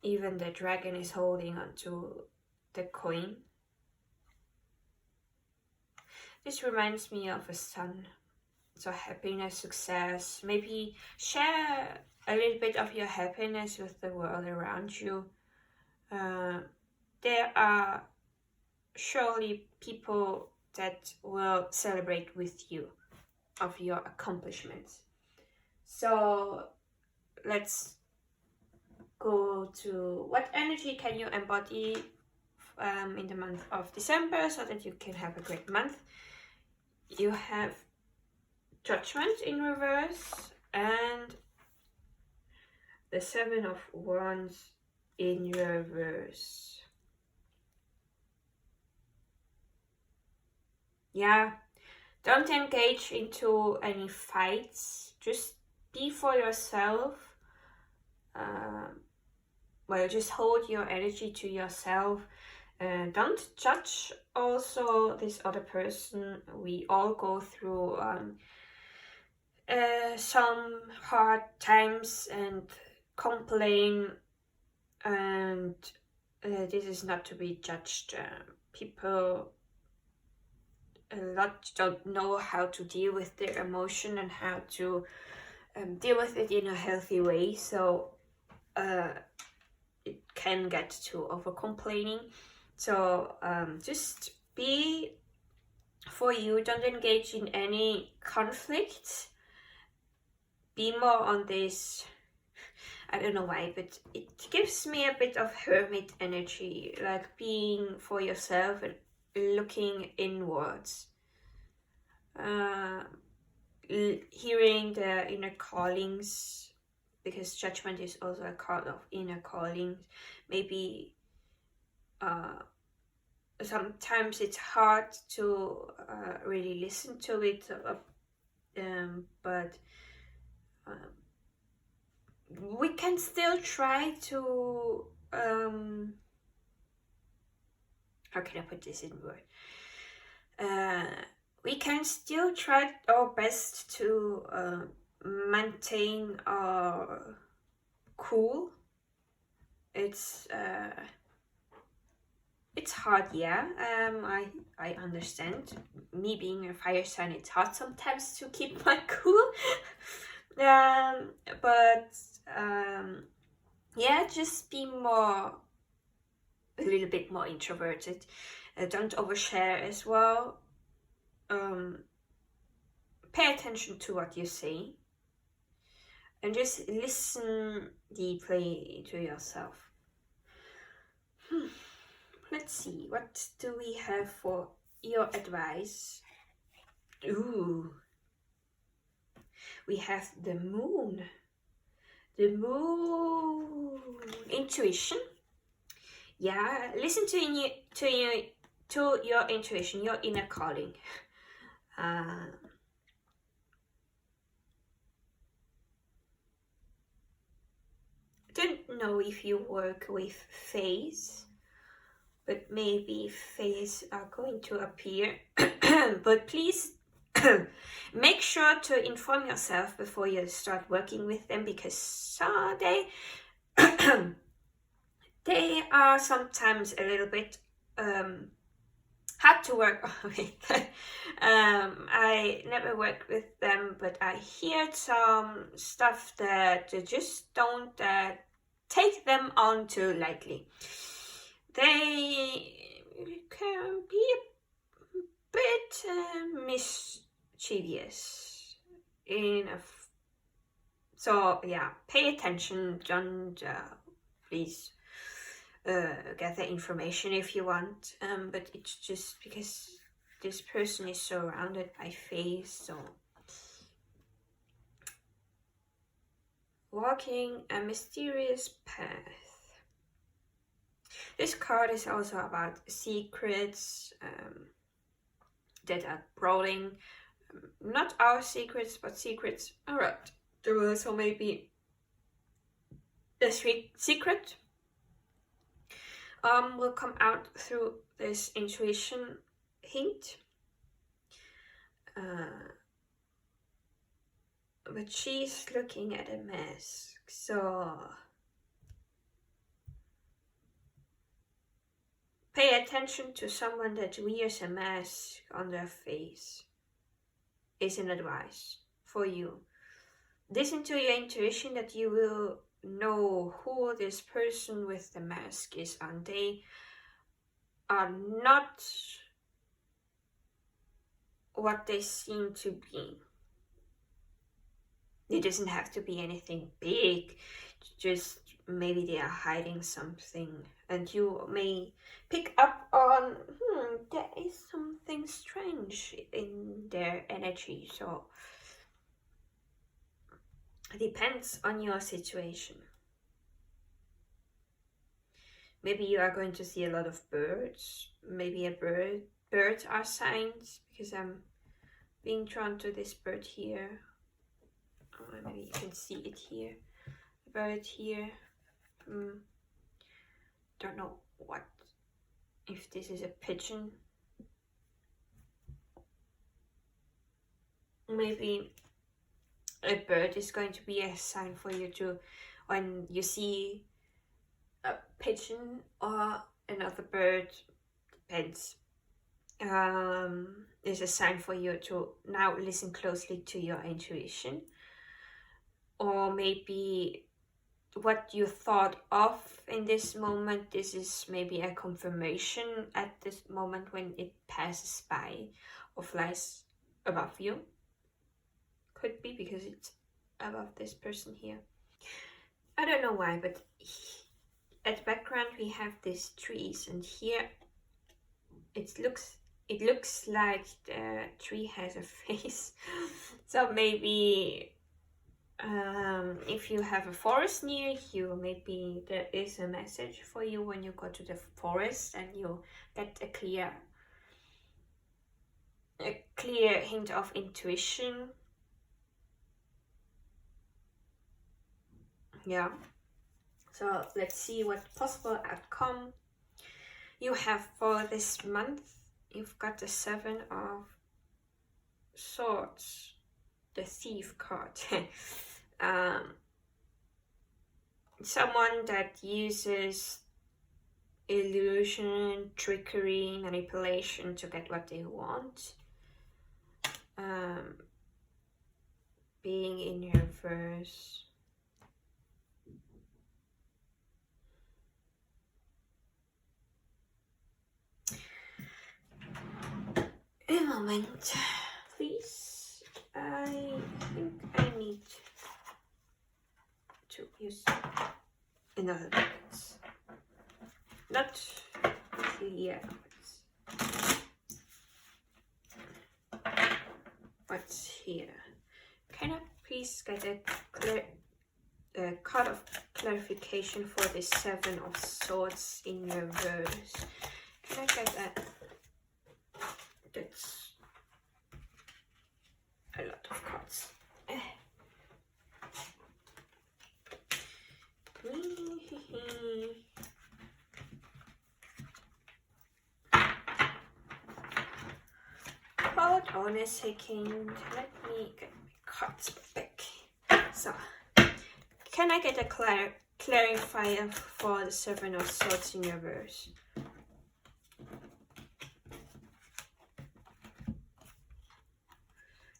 Even the dragon is holding on to the coin. This reminds me of a sun. So happiness, success. Maybe share a little bit of your happiness with the world around you. There are surely people that will celebrate with you of your accomplishments. So let's go to what energy can you embody in the month of December so that you can have a great month. You have Judgment in reverse and the Seven of Wands in reverse. Yeah, don't engage into any fights. Just be for yourself. Well, just hold your energy to yourself. Don't judge also this other person. We all go through some hard times and complain, and this is not to be judged. People a lot don't know how to deal with their emotion and how to deal with it in a healthy way, so it can get to over complaining. So just be for you. Don't engage in any conflict. Be more on this, I don't know why, but it gives me a bit of hermit energy, like being for yourself and looking inwards. Hearing the inner callings, because Judgment is also a card of inner callings. Maybe sometimes it's hard to really listen to it, but we can still try to how can I put this in words? We can still try our best to maintain our cool. It's hard, yeah. I understand. Me being a fire sign, it's hard sometimes to keep my cool. But yeah, just be a little bit more introverted. Don't overshare as well. Pay attention to what you say and just listen deeply to yourself. Let's see, what do we have for your advice? Ooh, we have the moon. The moon. Intuition. Yeah, listen to your intuition, your inner calling. Don't know if you work with fays, but maybe fays are going to appear. But please make sure to inform yourself before you start working with them, because they are sometimes a little bit hard to work with. I never worked with them, but I heard some stuff that just don't take them on too lightly. They can be a bit mischievous so yeah, pay attention. Don't please gather information if you want, but it's just because this person is surrounded by fays. So walking a mysterious path. This card is also about secrets that are growing, not our secrets, but secrets around the world. So maybe the secret will come out through this intuition hint. But she's looking at a mask, so pay attention to someone that wears a mask on their face is an advice for you. Listen to your intuition that you will know who this person with the mask is, and they are not what they seem to be. It doesn't have to be anything big, just maybe they are hiding something, and you may pick up on, there is something strange in their energy. So it depends on your situation. Maybe you are going to see a lot of birds. Maybe birds are signs, because I'm being drawn to this bird here. Maybe you can see it here. A bird here. Don't know what, if this is a pigeon. Maybe a bird is going to be a sign for you to, when you see a pigeon or another bird, depends, is a sign for you to now listen closely to your intuition. Or maybe what you thought of in this moment, this is maybe a confirmation at this moment when it passes by or flies above you. Could be because it's above this person here. I don't know why, but at the background we have these trees, and here it looks like the tree has a face. So maybe if you have a forest near you, maybe there is a message for you when you go to the forest and you get a clear hint of intuition. Yeah. So let's see what possible outcome you have for this month. You've got the 7 of Swords, the Thief card. Someone that uses illusion, trickery, manipulation to get what they want. Being in reverse. A moment, please. I think I need to use another box. Not clear. What's here? Can I please get a card of clarification for the 7 of Swords in reverse? Can I get that? That's a lot of cards. Hold on a second. Let me get my cards back. So, can I get a clarifier for the 7 of Swords in reverse?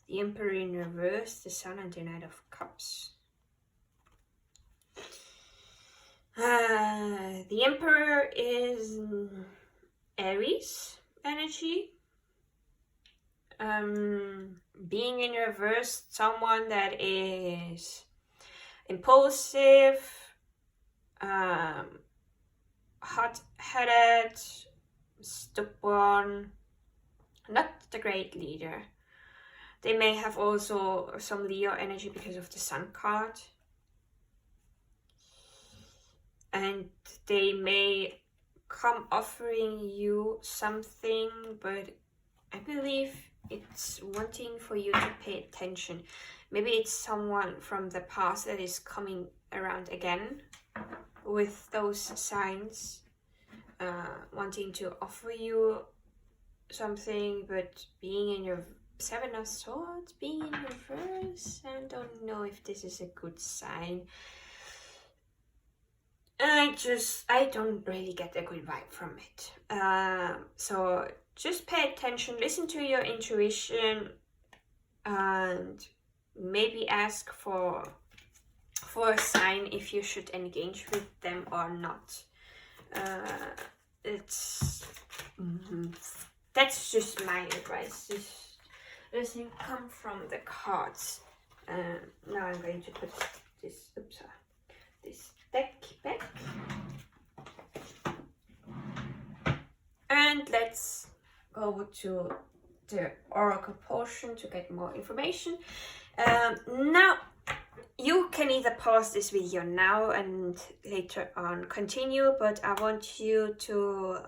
The Emperor in reverse, the Sun, and the Knight of Cups. The Emperor is Aries energy. Being in reverse, someone that is impulsive, hot-headed, stubborn, not the great leader. They may have also some Leo energy because of the Sun card. And they may come offering you something, but I believe it's wanting for you to pay attention. Maybe it's someone from the past that is coming around again with those signs, wanting to offer you something, but being in your Seven of Swords, being in reverse, I don't know if this is a good sign. I don't really get a good vibe from it. So just pay attention, listen to your intuition, and maybe ask for a sign if you should engage with them or not. That's just my advice. This doesn't come from the cards. Now I'm going to put this deck back. And let's go to the oracle portion to get more information. Now, you can either pause this video now and later on continue, but I want you to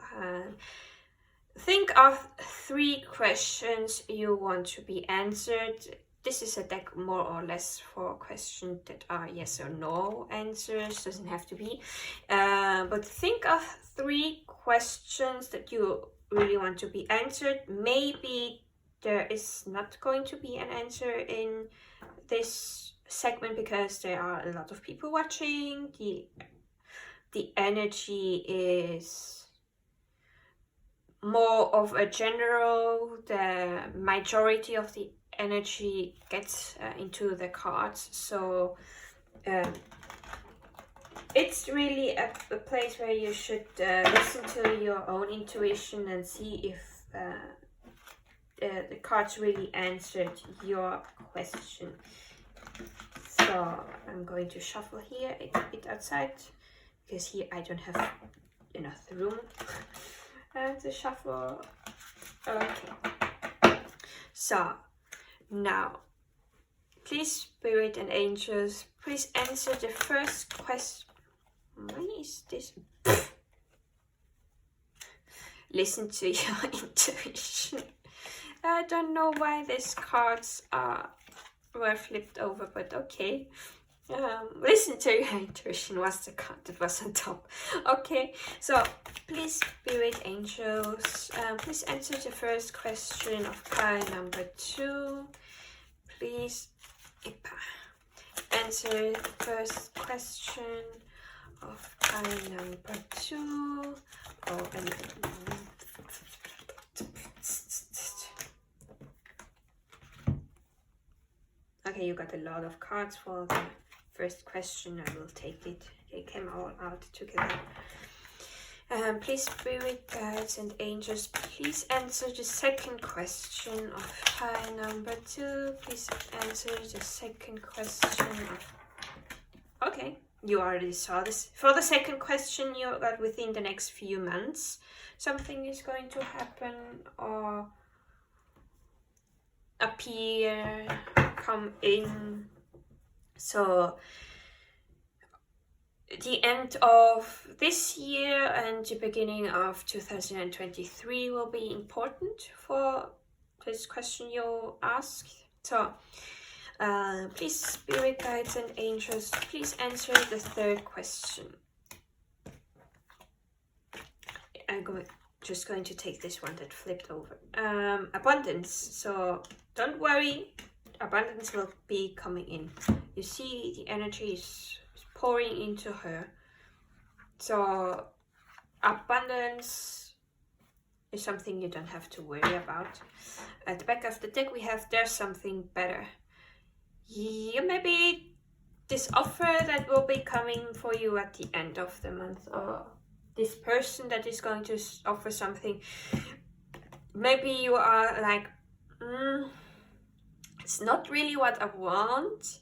think of 3 questions you want to be answered. This is a deck more or less for questions that are yes or no answers, doesn't have to be. But think of 3 questions that you really want to be answered. Maybe there is not going to be an answer in this segment because there are a lot of people watching. The energy is more of a general. The majority of the energy gets into the cards, so it's really a place where you should listen to your own intuition and see if the cards really answered your question. So I'm going to shuffle here a bit outside because here I don't have enough room to shuffle. Okay, so now please, spirit and angels, please answer the first question. Why is this? Listen to your intuition. I don't know why these cards were flipped over, but okay. Listen to your intuition was the card that was on top. Okay, so please, spirit angels, please answer the first question of pile number 2. Please, answer the first question of pile number 2. Okay, you got a lot of cards for the first question. I will take it. They came all out together. Please, spirit guides and angels, please answer the second question of pile number 2. Please answer the second question of... Okay, you already saw this. For the second question, you got within the next few months. Something is going to happen or appear, come in. So the end of this year and the beginning of 2023 will be important for this question you asked. So please, spirit guides and angels, please answer the third question. I'm just going to take this one that flipped over. Abundance. So don't worry, abundance will be coming in. You see the energy is pouring into her. So abundance is something you don't have to worry about. At the back of the deck we have there's something better. Yeah, maybe this offer that will be coming for you at the end of the month, or this person that is going to offer something. Maybe you are like, it's not really what I want,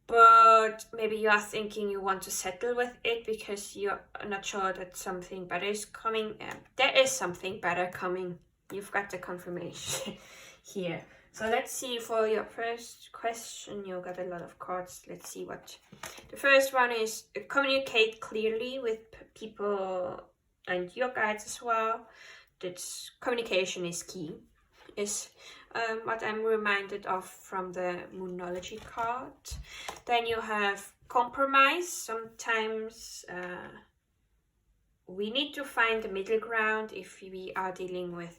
but maybe you are thinking you want to settle with it because you're not sure that something better is coming. There is something better coming. You've got the confirmation here. So let's see, for your first question, you got a lot of cards. Let's see what the first one is. Communicate clearly with people and your guides as well. That communication is key. is what I'm reminded of from the Moonology card. Then you have compromise. Sometimes we need to find the middle ground if we are dealing with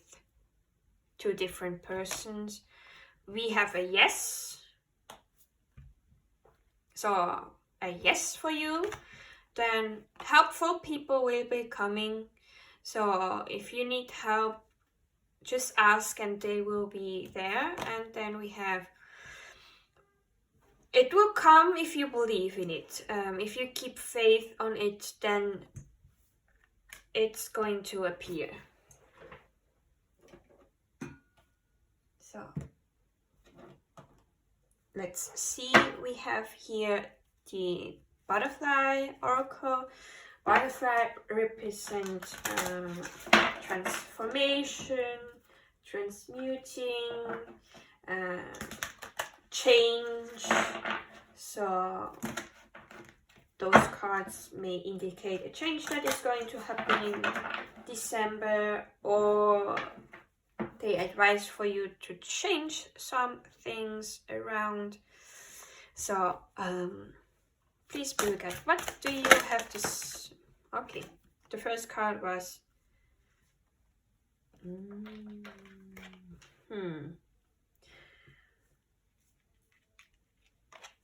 two different persons. We have a yes. So a yes for you. Then helpful people will be coming. So if you need help, just ask and they will be there. And then we have, it will come if you believe in it. If you keep faith on it, then it's going to appear. So let's see, we have here the butterfly oracle. Butterfly represents transformation, transmuting, change. So those cards may indicate a change that is going to happen in December, or they advise for you to change some things around. So please be good. What do you have to okay, the first card was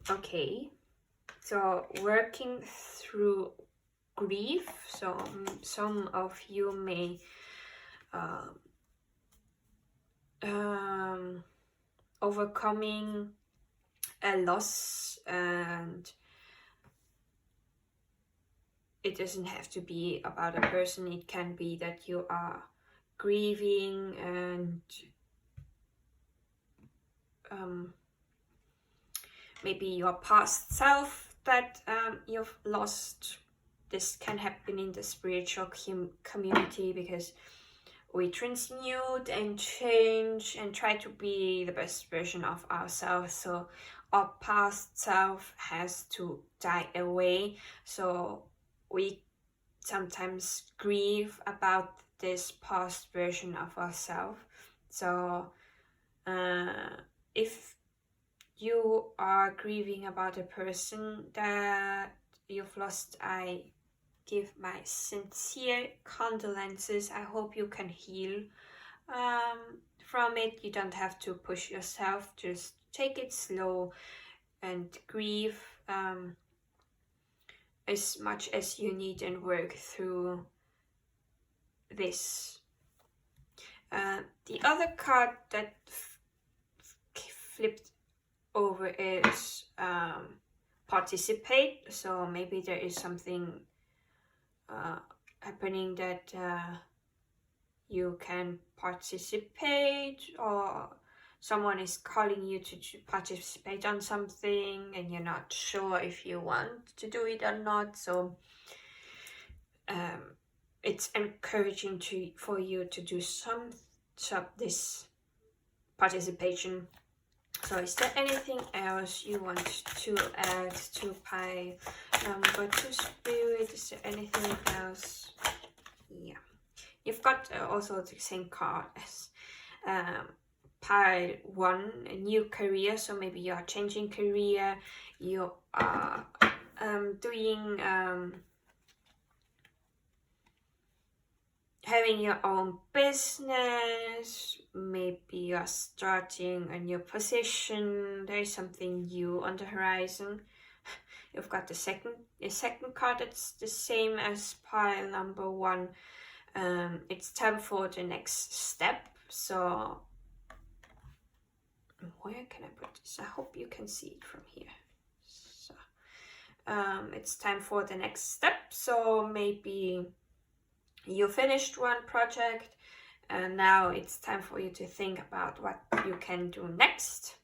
okay, so working through grief. So some of you may overcoming a loss, and it doesn't have to be about a person. It can be that you are grieving and maybe your past self that you've lost. This can happen in the spiritual community because we transmute and change and try to be the best version of ourselves. So our past self has to die away. So we sometimes grieve about this past version of ourselves. So if you are grieving about a person that you've lost, I give my sincere condolences. I hope you can heal from it. You don't have to push yourself, just take it slow and grieve as much as you need and work through this. The other card that flipped over is participate. So maybe there is something happening that you can participate, or someone is calling you to participate on something and you're not sure if you want to do it or not. So it's encouraging for you to do this participation. So is there anything else you want to add to pile number 2 spirit? Is there anything else? Yeah, you've got also the same card as pile 1, a new career. So maybe you are changing career, you are doing having your own business, maybe you are starting a new position, there is something new on the horizon. You've got the second card that's the same as pile number 1. It's time for the next step. So where can I put this? I hope you can see it from here. So it's time for the next step. So maybe you finished one project and now it's time for you to think about what you can do next.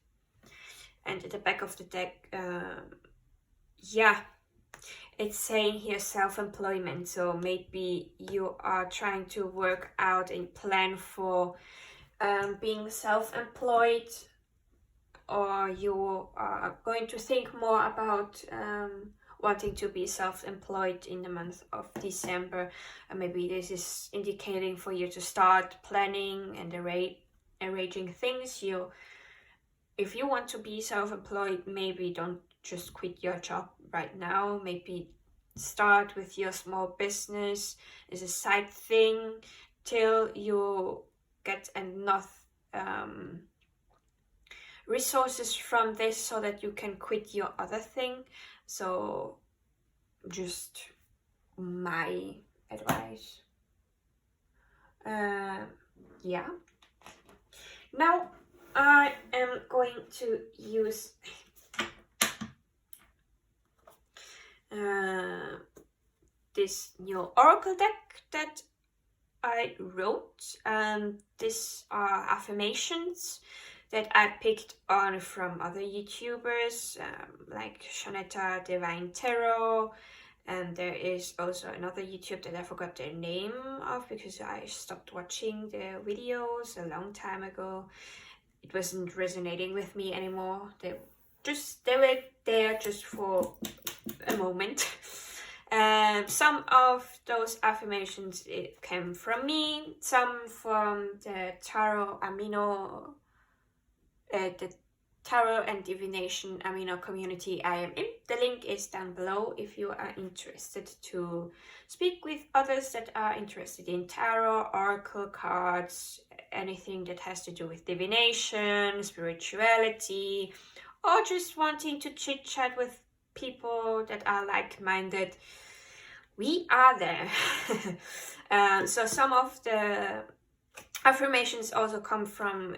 And at the back of the deck, yeah, it's saying here self-employment. So maybe you are trying to work out a plan for being self-employed, or you are going to think more about wanting to be self-employed in the month of December. And maybe this is indicating for you to start planning and arranging things. If you want to be self-employed, maybe don't just quit your job right now. Maybe start with your small business as a side thing till you get enough resources from this so that you can quit your other thing. So just my advice. Yeah. Now I am going to use this new oracle deck that I wrote. These are affirmations that I picked on from other YouTubers, like Shanetta Divine Tarot, and there is also another YouTube that I forgot the name of because I stopped watching the videos a long time ago. It wasn't resonating with me anymore. They were there just for a moment. Some of those affirmations it came from me, some from the Tarot the Tarot and Divination Amino community I am in. The link is down below if you are interested to speak with others that are interested in tarot, oracle cards, anything that has to do with divination, spirituality, or just wanting to chit chat with people that are like-minded. We are there. So some of the affirmations also come from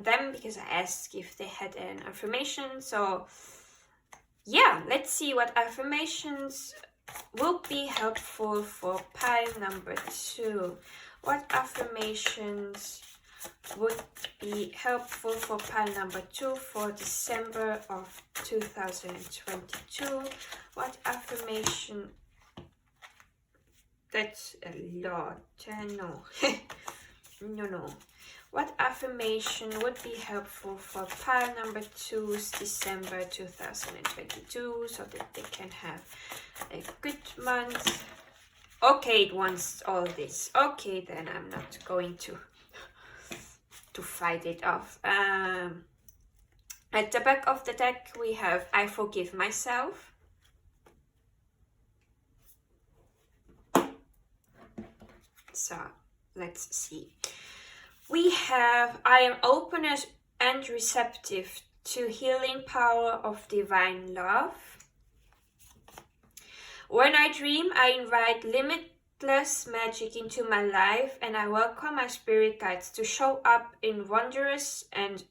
them because I asked if they had an affirmation. So yeah, let's see what affirmations will be helpful for pile number 2. What affirmations would be helpful for pile number 2 for December of 2022? What affirmation? That's a lot. No. No. What affirmation would be helpful for pile number 2's December 2022 so that they can have a good month? Okay, it wants all this. Okay, then I'm not going to fight it off. At the back of the deck we have I forgive myself. So let's see. We have I am open and receptive to healing power of divine love. When I dream, I invite limitless magic into my life and I welcome my spirit guides to show up in wondrous and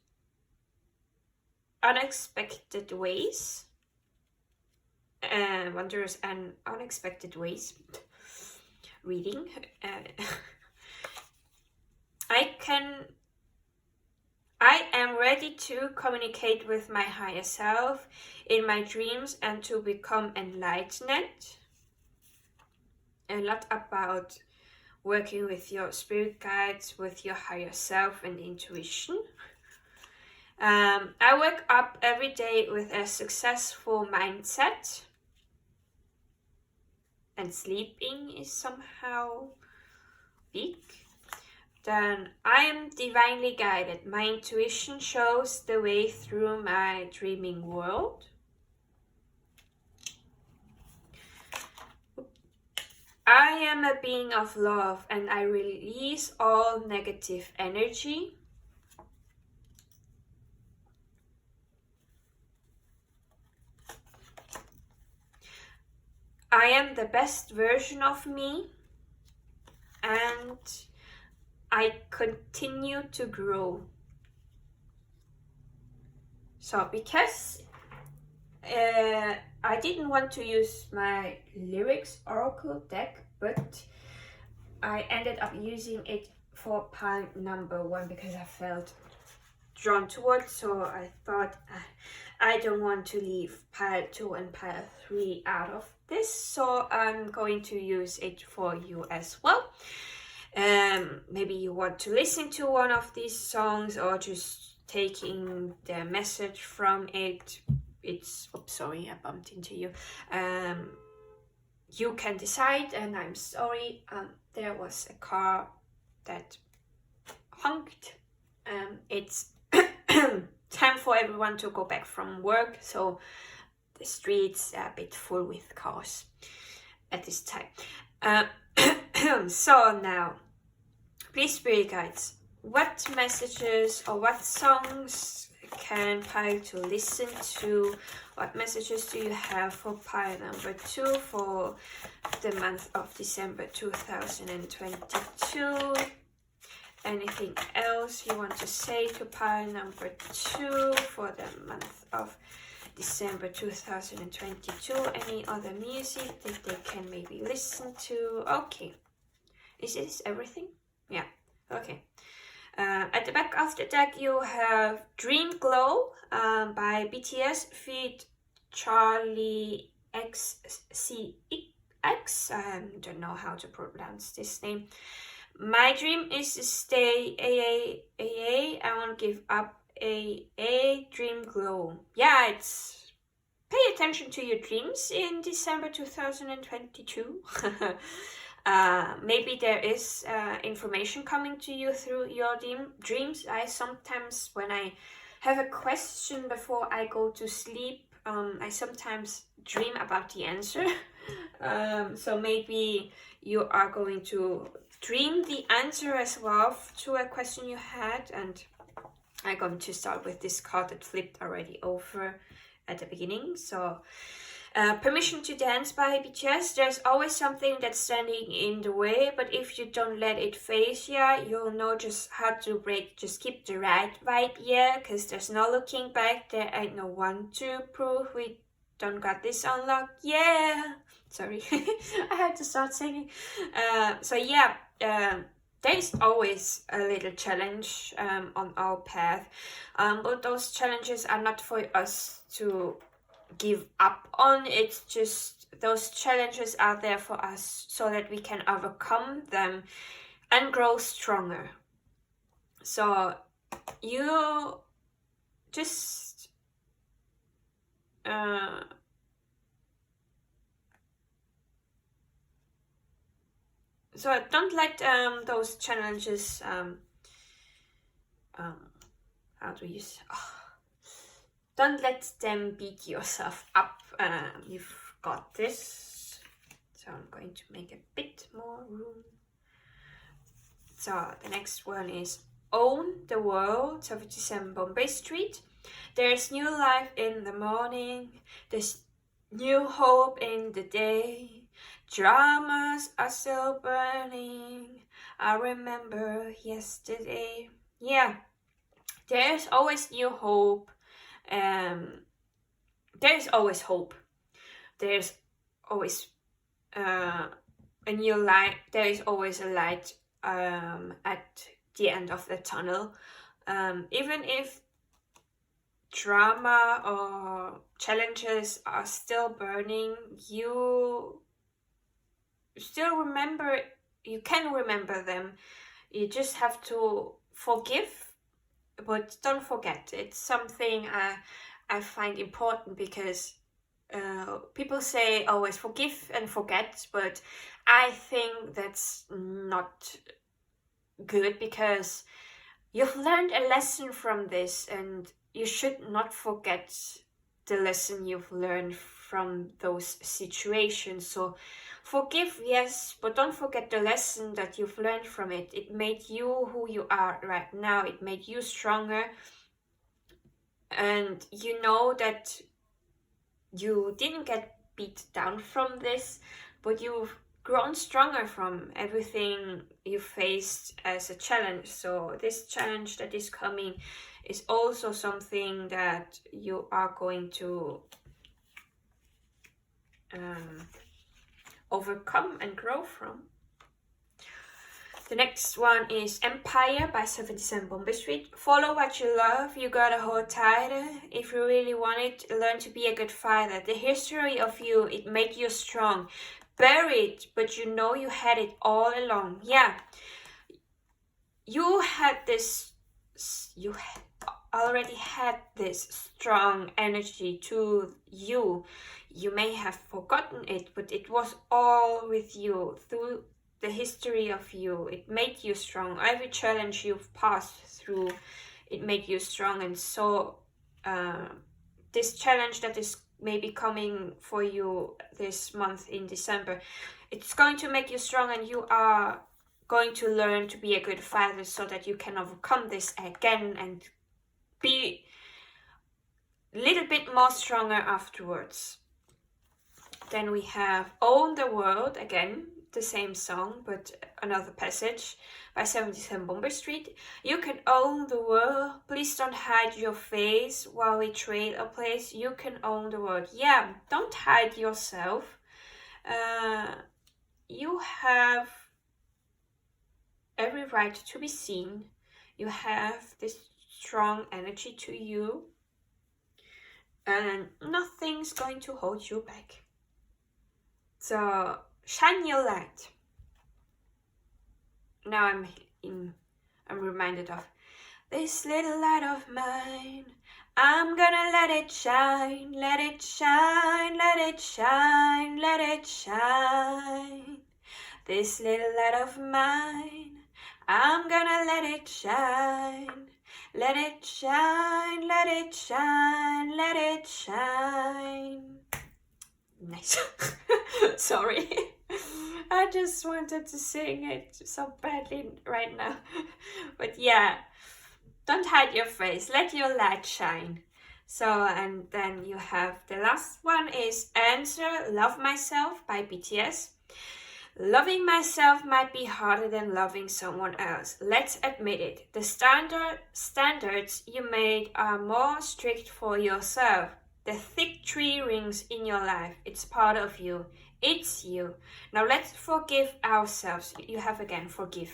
unexpected ways. Wondrous and unexpected ways. Reading. I am ready to communicate with my higher self in my dreams and to become enlightened. A lot about working with your spirit guides, with your higher self and intuition. I wake up every day with a successful mindset. And sleeping is somehow big. Then I am divinely guided. My intuition shows the way through my dreaming world. I am a being of love and I release all negative energy. I am the best version of me and I continue to grow. So because I didn't want to use my lyrics oracle deck, but I ended up using it for pile number 1 because I felt drawn towards, so I thought I don't want to leave pile 2 and pile 3 out of this, so I'm going to use it for you as well. Maybe you want to listen to one of these songs or just taking the message from it. It's, oops, sorry, I bumped into you. You can decide, and I'm sorry, there was a car that honked It's time for everyone to go back from work, so the streets are a bit full with cars at this time. So now, please, spirit guides, what messages or what songs can pile to listen to? What messages do you have for pile number 2 for the month of December 2022? Anything else you want to say to pile number 2 for the month of December 2022? Any other music that they can maybe listen to? Okay. Is this everything? Yeah. Okay. At the back of the deck you have Dream Glow by BTS feat. Charlie XCX. I don't know how to pronounce this name. My dream is to stay AA. I won't give up AA. Dream Glow. Yeah, it's pay attention to your dreams in December 2022. Maybe there is information coming to you through your dreams. I sometimes, when I have a question before I go to sleep, I sometimes dream about the answer. So maybe you are going to dream the answer as well to a question you had, and I'm going to start with this card that flipped already over at the beginning. So Permission to Dance by BTS. There's always something that's standing in the way, but if you don't let it phase you, you'll know just how to break. Just keep the right vibe, yeah, because there's no looking back. There ain't no one to prove we don't got this unlocked, yeah. Sorry, I had to start singing. So yeah, there's always a little challenge on our path, but those challenges are not for us to give up on. It's just those challenges are there for us so that we can overcome them and grow stronger. So you just so don't let those challenges how do you say, don't let them beat yourself up. You've got this. So I'm going to make a bit more room. So the next one is Own the World, 77 Bombay Street. There's new life in the morning. There's new hope in the day. Dramas are still burning. I remember yesterday. Yeah, there's always new hope. There's always hope. There's always a new light. There is always a light at the end of the tunnel. Even if drama or challenges are still burning, you still remember. You can remember them. You just have to forgive. But don't forget, it's something I find important because people say always forgive and forget, but I think that's not good because you've learned a lesson from this and you should not forget the lesson you've learned from those situations. So forgive, yes, but don't forget the lesson that you've learned from it. It made you who you are right now. It made you stronger. And you know that you didn't get beat down from this, but you've grown stronger from everything you faced as a challenge. So this challenge that is coming is also something that you are going to overcome and grow from. The next one is Empire by 77 Bombay Street. Follow what you love, you gotta hold tighter. If you really want it, learn to be a good fighter. The history of you, it made you strong. Buried, but you know you had it all along. Yeah, you had this, you already had this strong energy to you. You may have forgotten it, but it was all with you the history of you. It made you strong. Every challenge you've passed through, it made you strong. And so this challenge that is maybe coming for you this month in December, it's going to make you strong, and you are going to learn to be a good father so that you can overcome this again and be a little bit more stronger afterwards. Then we have Own the World, again, the same song, but another passage by 77 Bomber Street. You can own the world, please don't hide your face while we trade a place. You can own the world. Yeah, don't hide yourself. You have every right to be seen. You have this strong energy to you, and nothing's going to hold you back. So shine your light. Now I'm reminded of this little light of mine. I'm gonna let it shine, let it shine, let it shine, let it shine. This little light of mine, I'm gonna let it shine, let it shine, let it shine, let it shine. Nice. Sorry. I just wanted to sing it so badly right now. But yeah, don't hide your face. Let your light shine. So, and then you have the last one is Answer, Love Myself by BTS. Loving myself might be harder than loving someone else. Let's admit it. The standards you made are more strict for yourself. The thick tree rings in your life. It's part of you. It's you. Now let's forgive ourselves. You have again, forgive.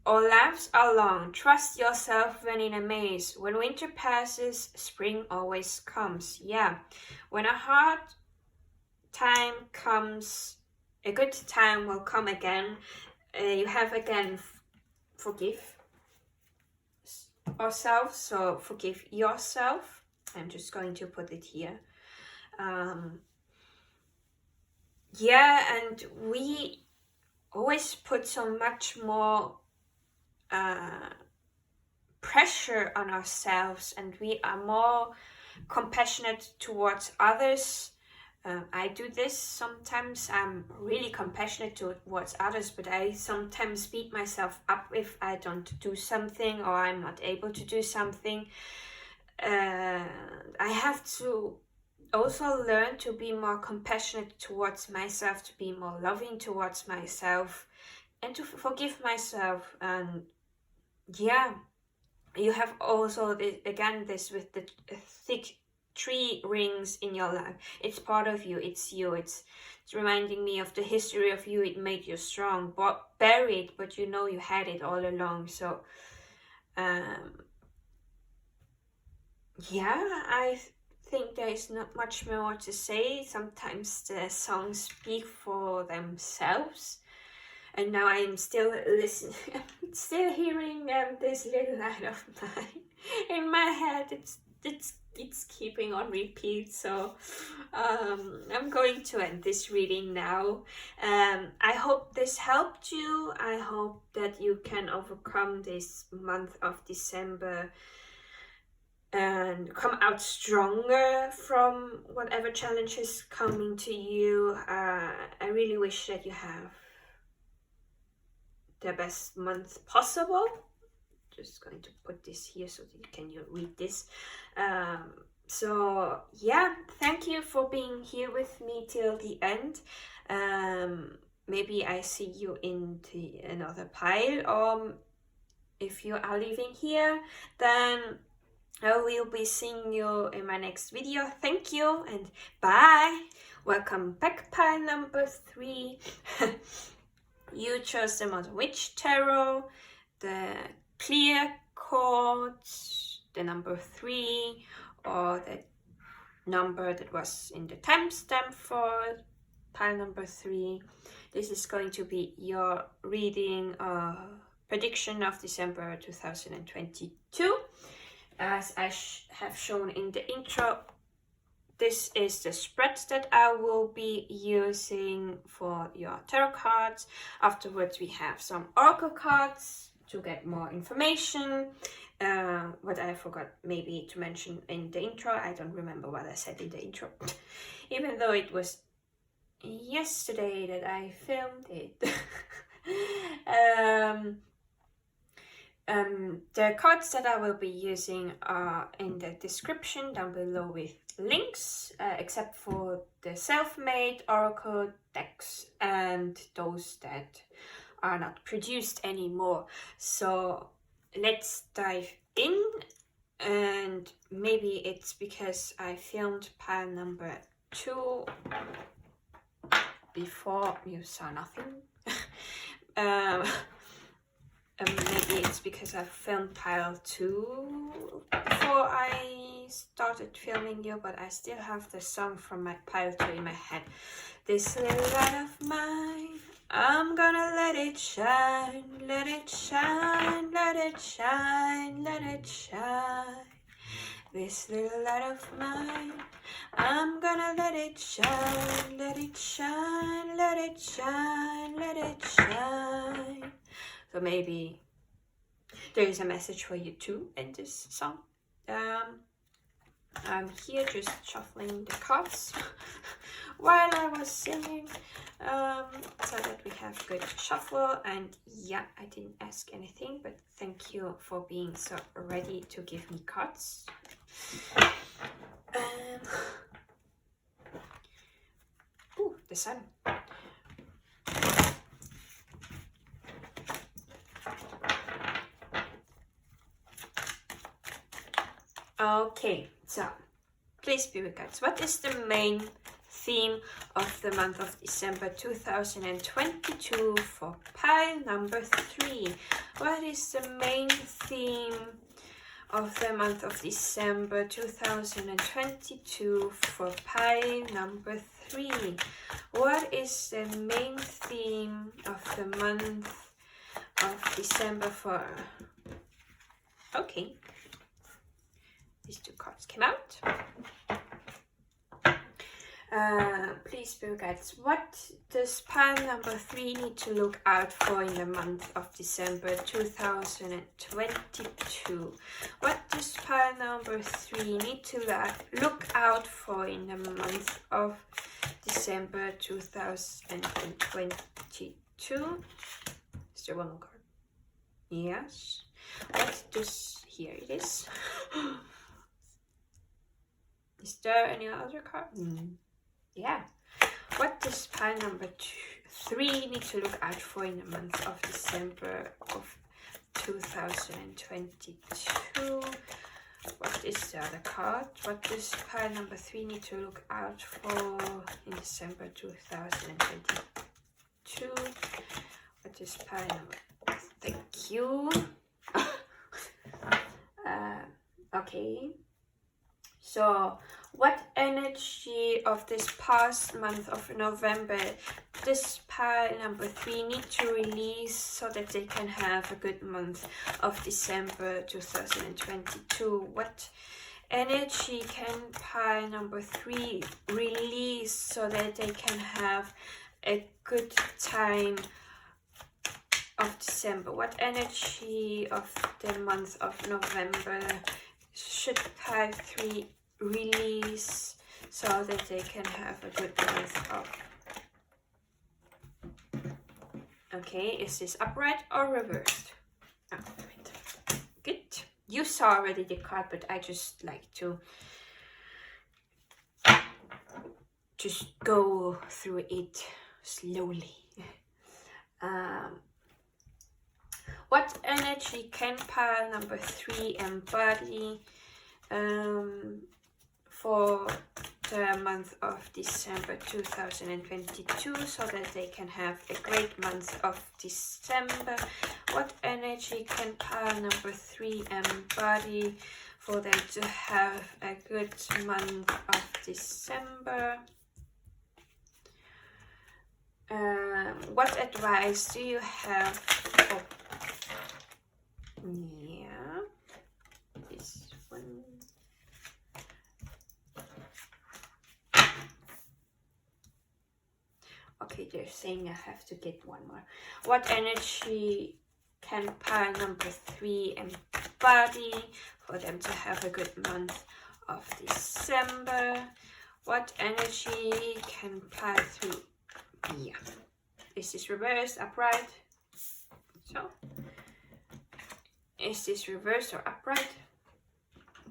Our lives are long. Trust yourself when in a maze. When winter passes, spring always comes. Yeah. When a hard time comes, a good time will come again. You have again, forgive ourselves. So forgive yourself. I'm just going to put it here. Yeah, and we always put so much more pressure on ourselves, and we are more compassionate towards others. I do this sometimes. I'm really compassionate towards others, but I sometimes beat myself up if I don't do something or I'm not able to do something. I have to also learn to be more compassionate towards myself, to be more loving towards myself, and to forgive myself. And yeah, you have also this with the thick tree rings in your life. It's part of you. It's you. It's reminding me of the history of you. It made you strong, but buried, but you know you had it all along. So yeah, I think there is not much more to say. Sometimes the songs speak for themselves. And now I'm still listening, still hearing this little light of mine in my head. It's keeping on repeat. So I'm going to end this reading now. I hope this helped you. I hope that you can overcome this month of December and come out stronger from whatever challenge is coming to you. I really wish that you have the best month possible. Just going to put this here so that you read this. So yeah, thank you for being here with me till the end. Maybe I see you in another pile, or if you are leaving here, then I will be seeing you in my next video. Thank you and bye. Welcome back, pile number 3. You chose the Modern Witch Tarot, the clear chords, the number 3, or the number that was in the timestamp for pile number 3. This is going to be your reading prediction of December 2022. As I have shown in the intro, this is the spread that I will be using for your tarot cards. Afterwards we have some oracle cards to get more information. What I forgot maybe to mention in the intro, I don't remember what I said in the intro, even though it was yesterday that I filmed it. The cards that I will be using are in the description down below with links, except for the self-made oracle decks and those that are not produced anymore. So let's dive in, and maybe it's because I filmed pile number 2 before you saw nothing. Maybe it's because I filmed pile 2 before I started filming you, but I still have the song from my pile 2 in my head. This little light of mine, I'm gonna let it shine, let it shine, let it shine, let it shine. This little light of mine, I'm gonna let it shine, let it shine, let it shine, let it shine. So maybe there is a message for you too in this song. I'm here just shuffling the cards while I was singing, so that we have good shuffle. And yeah, I didn't ask anything, but thank you for being so ready to give me cards. Ooh, the sun. Okay, so please, spirit guides, what is the main theme of the month of December 2022 for pile number 3? What is the main theme of the month of December 2022 for pile number 3? What is the main theme of the month of December for... Okay. These 2 cards came out. Please, spirit guides, what does pile number 3 need to look out for in the month of December 2022? What does pile number 3 need to look out for in the month of December 2022? Is there one more card? Yes. What does... Here it is. Is there any other card? Yeah. What does pile number 3 need to look out for in the month of December of 2022? What is the other card? What does pile number 3 need to look out for in December 2022? What is pile number... Thank you. Okay. So, what energy of this past month of November does pile number 3 need to release so that they can have a good month of December 2022? What energy can pile number 3 release so that they can have a good time of December? What energy of the month of November should pile 3 release so that they can have a good month of... Okay, is this upright or reversed? Oh, right. Good. You saw already the card, but I just like to just go through it slowly. What energy can pile number 3 embody for the month of December 2022 so that they can have a great month of December? What energy can pile number 3 embody for them to have a good month of December? What advice do you have for... Yeah, this one. Okay, they're saying I have to get one more. What energy can pile number 3 embody for them to have a good month of December? What energy can pile 3? Yeah. Is this reversed, upright? So, is this reversed or upright?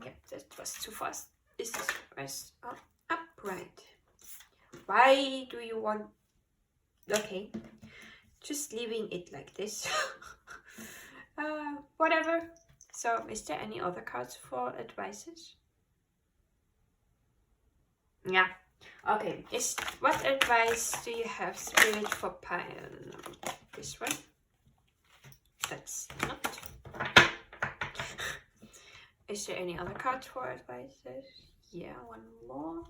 Yep, that was too fast. Is this reversed or upright? Why do you want... Okay, just leaving it like this. Whatever. So, is there any other cards for advices? Yeah. Okay. What advice do you have, Spirit, for pile? This one. That's not. Is there any other cards for advices? Yeah, one more.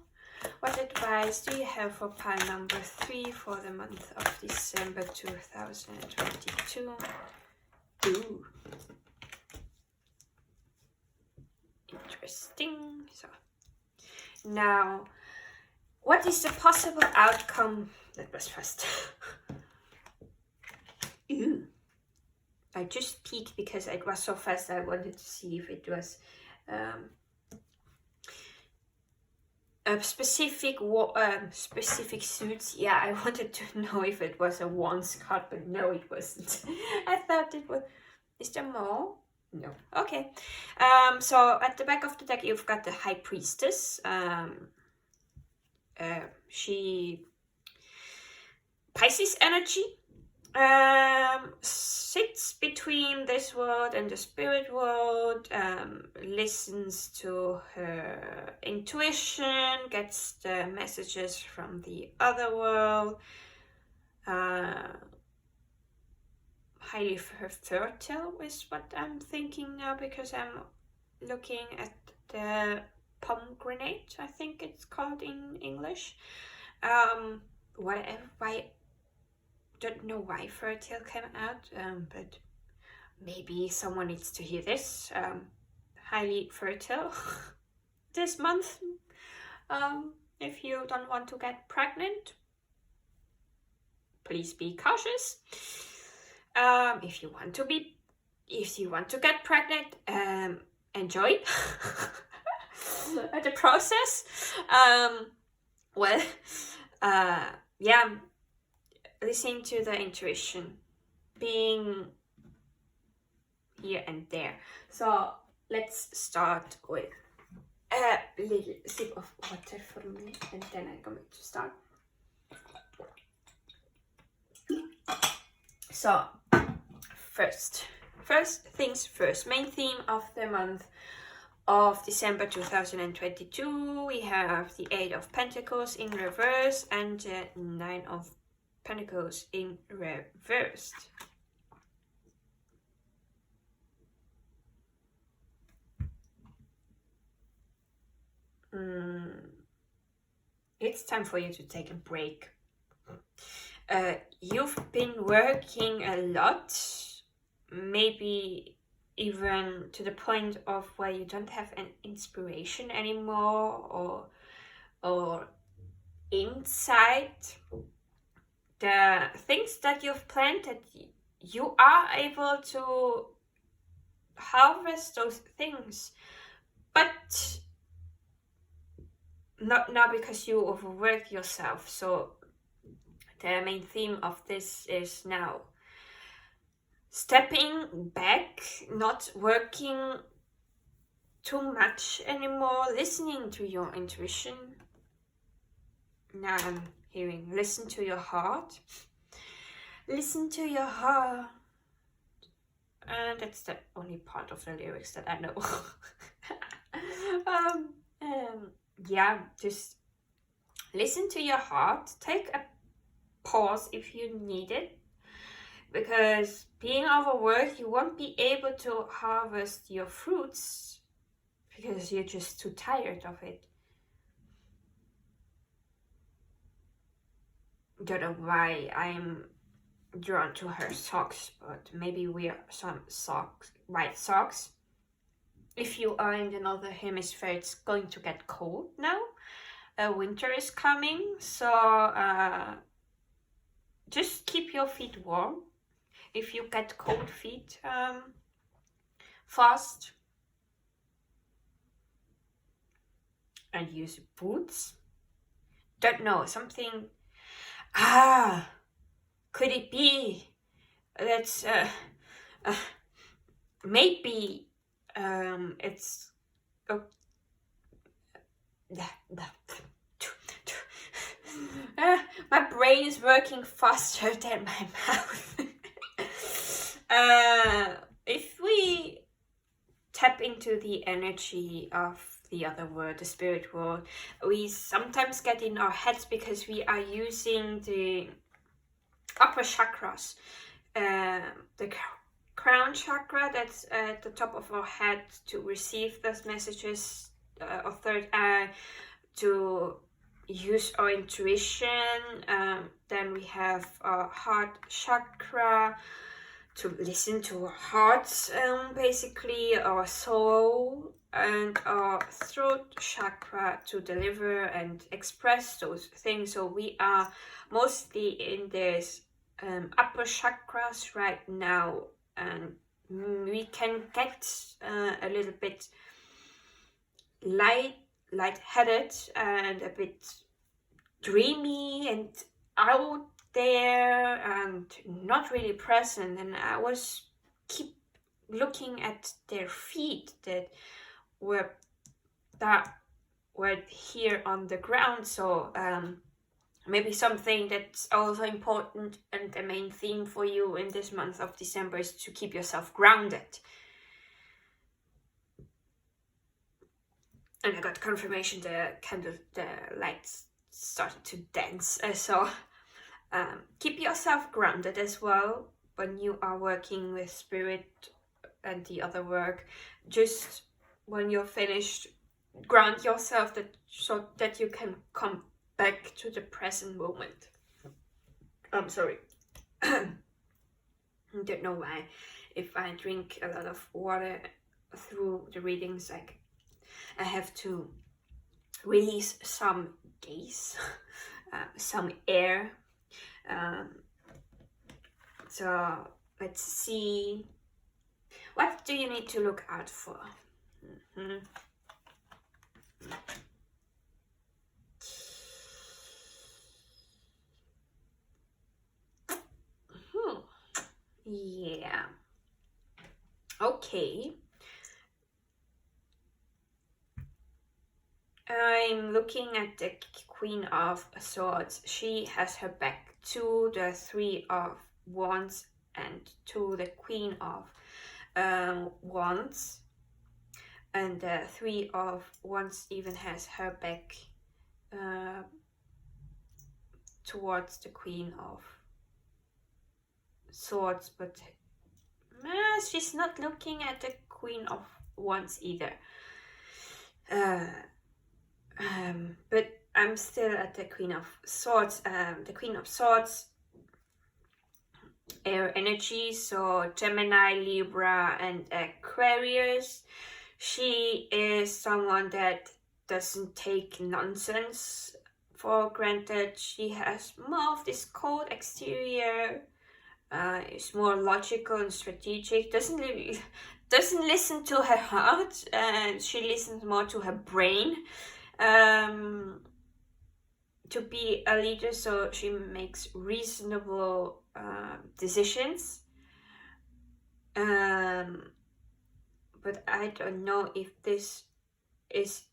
What advice do you have for pile number 3 for the month of December 2022? Ooh. Interesting. So, now, what is the possible outcome? That was fast. Ooh. I just peeked because it was so fast. I wanted to see if it was a specific suits. Yeah, I wanted to know if it was a wands card, but no, it wasn't. I thought it was. Is there more? No. Okay. So at the back of the deck, you've got the High Priestess. She Pisces energy. Sits between this world and the spirit world, listens to her intuition, gets the messages from the other world, highly fertile is what I'm thinking now, because I'm looking at the pomegranate, I think it's called in English. Why don't know why fertile came out, but maybe someone needs to hear this. Highly fertile this month. If you don't want to get pregnant, please be cautious. If you want to get pregnant, enjoy the process. Yeah. Listening to the intuition, being here and there. So let's start with a little sip of water for me, and then I'm going to start. So first things first, main theme of the month of December 2022, we have the 8 of Pentacles in reverse and the 9 of Pentacles in reversed. It's time for you to take a break. You've been working a lot, maybe even to the point of where you don't have an inspiration anymore, or insight. The things that you've planned, that you are able to harvest those things, but not now because you overwork yourself. So the main theme of this is now stepping back, not working too much anymore, listening to your intuition. Now I'm hearing, listen to your heart. Listen to your heart. And that's the only part of the lyrics that I know. Yeah, just listen to your heart. Take a pause if you need it. Because being overworked, you won't be able to harvest your fruits because you're just too tired of it. Don't know why I'm drawn to her socks, but maybe we are some socks, white socks. If you are in the northern hemisphere, it's going to get cold now. Winter is coming, so just keep your feet warm. If you get cold feet fast, and use boots. Don't know, something. Could it be that's maybe it's my brain is working faster than my mouth. If we tap into the energy of the other world, the spirit world, we sometimes get in our heads because we are using the upper chakras, the crown chakra that's at the top of our head to receive those messages, of third eye, to use our intuition. Then we have our heart chakra to listen to our hearts, basically our soul, and our throat chakra to deliver and express those things. So we are mostly in this upper chakras right now, and we can get a little bit lightheaded and a bit dreamy and out there and not really present. And I was keep looking at their feet that were here on the ground. So maybe something that's also important and the main theme for you in this month of December is to keep yourself grounded. And I got confirmation the lights started to dance. So keep yourself grounded as well when you are working with spirit and the other work. Just when you're finished, ground yourself so that you can come back to the present moment. I'm sorry. I don't know why. If I drink a lot of water through the readings, like I have to release some gas, some air. So let's see. What do you need to look out for? Yeah. Okay. I'm looking at the Queen of Swords. She has her back to the Three of Wands and to the Queen of Wands. And the Three of Wands even has her back towards the Queen of Swords, but she's not looking at the Queen of Wands either. But I'm still at the Queen of Swords. The Queen of Swords, air energy, so Gemini, Libra, and Aquarius. She is someone that doesn't take nonsense for granted. She has more of this cold exterior, is more logical and strategic, doesn't listen to her heart, and she listens more to her brain to be a leader. So she makes reasonable decisions, but I don't know if this is,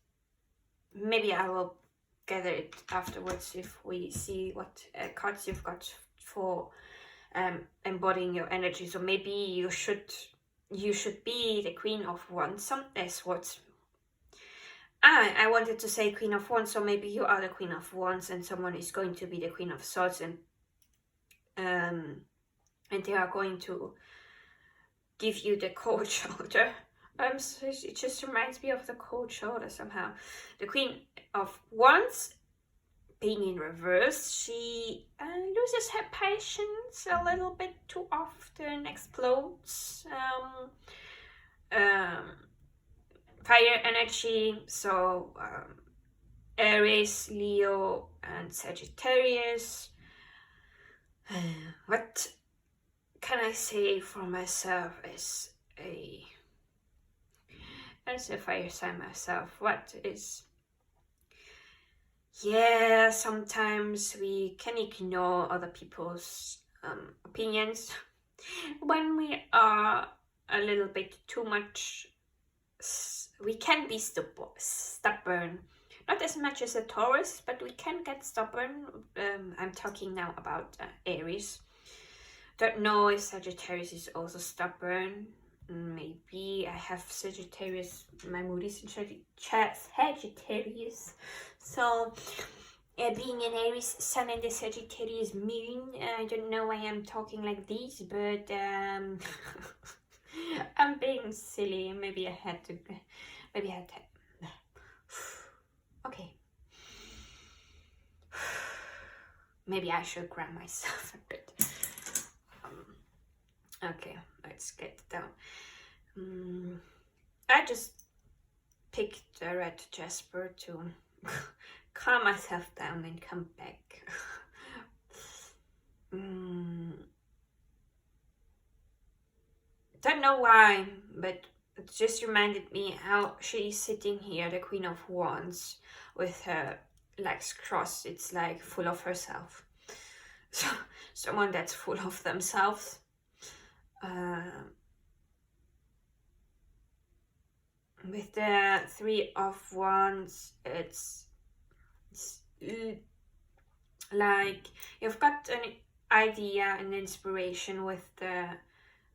maybe I will gather it afterwards if we see what cards you've got for embodying your energy. So maybe you should be the Queen of Wands. What I wanted to say Queen of Wands, so maybe you are the Queen of Wands and someone is going to be the Queen of Swords, and they are going to give you the cold shoulder. It just reminds me of the cold shoulder somehow. The Queen of Wands, being in reverse, she loses her patience a little bit too often, explodes. Fire energy, so Aries, Leo, and Sagittarius. What can I say for myself as a fire sign myself? What is, yeah, sometimes we can ignore other people's opinions when we are a little bit too much. We can be stubborn, not as much as a Taurus, but we can get stubborn. I'm talking now about Aries. Don't know if Sagittarius is also stubborn. Maybe I have Sagittarius, my mood is in Sagittarius. So being an Aries sun and the Sagittarius moon, I don't know why I'm talking like this, but I'm being silly. Maybe I had to. Okay. Maybe I should grab myself a bit. Okay, let's get down. I just picked a red jasper to calm myself down and come back. Don't know why, but it just reminded me how she's sitting here, the Queen of Wands, with her legs crossed. It's like full of herself. So someone that's full of themselves. With the Three of Wands, it's like you've got an idea and inspiration with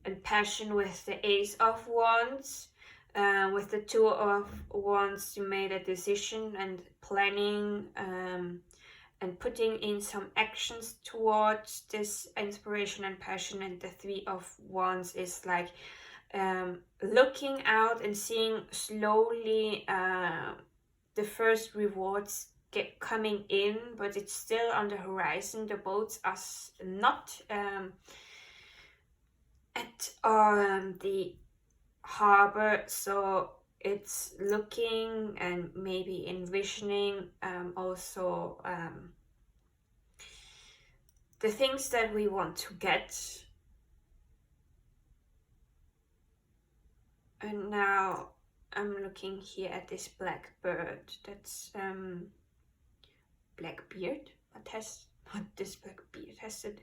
and passion with the Ace of Wands. With the Two of Wands, you made a decision and planning and putting in some actions towards this inspiration and passion. And the Three of Wands is like looking out and seeing slowly the first rewards coming in, but it's still on the horizon. The boats are not at the harbor, so it's looking and maybe envisioning also the things that we want to get. And now I'm looking here at this black bird. That's Blackbeard. What has what this Blackbeard has it?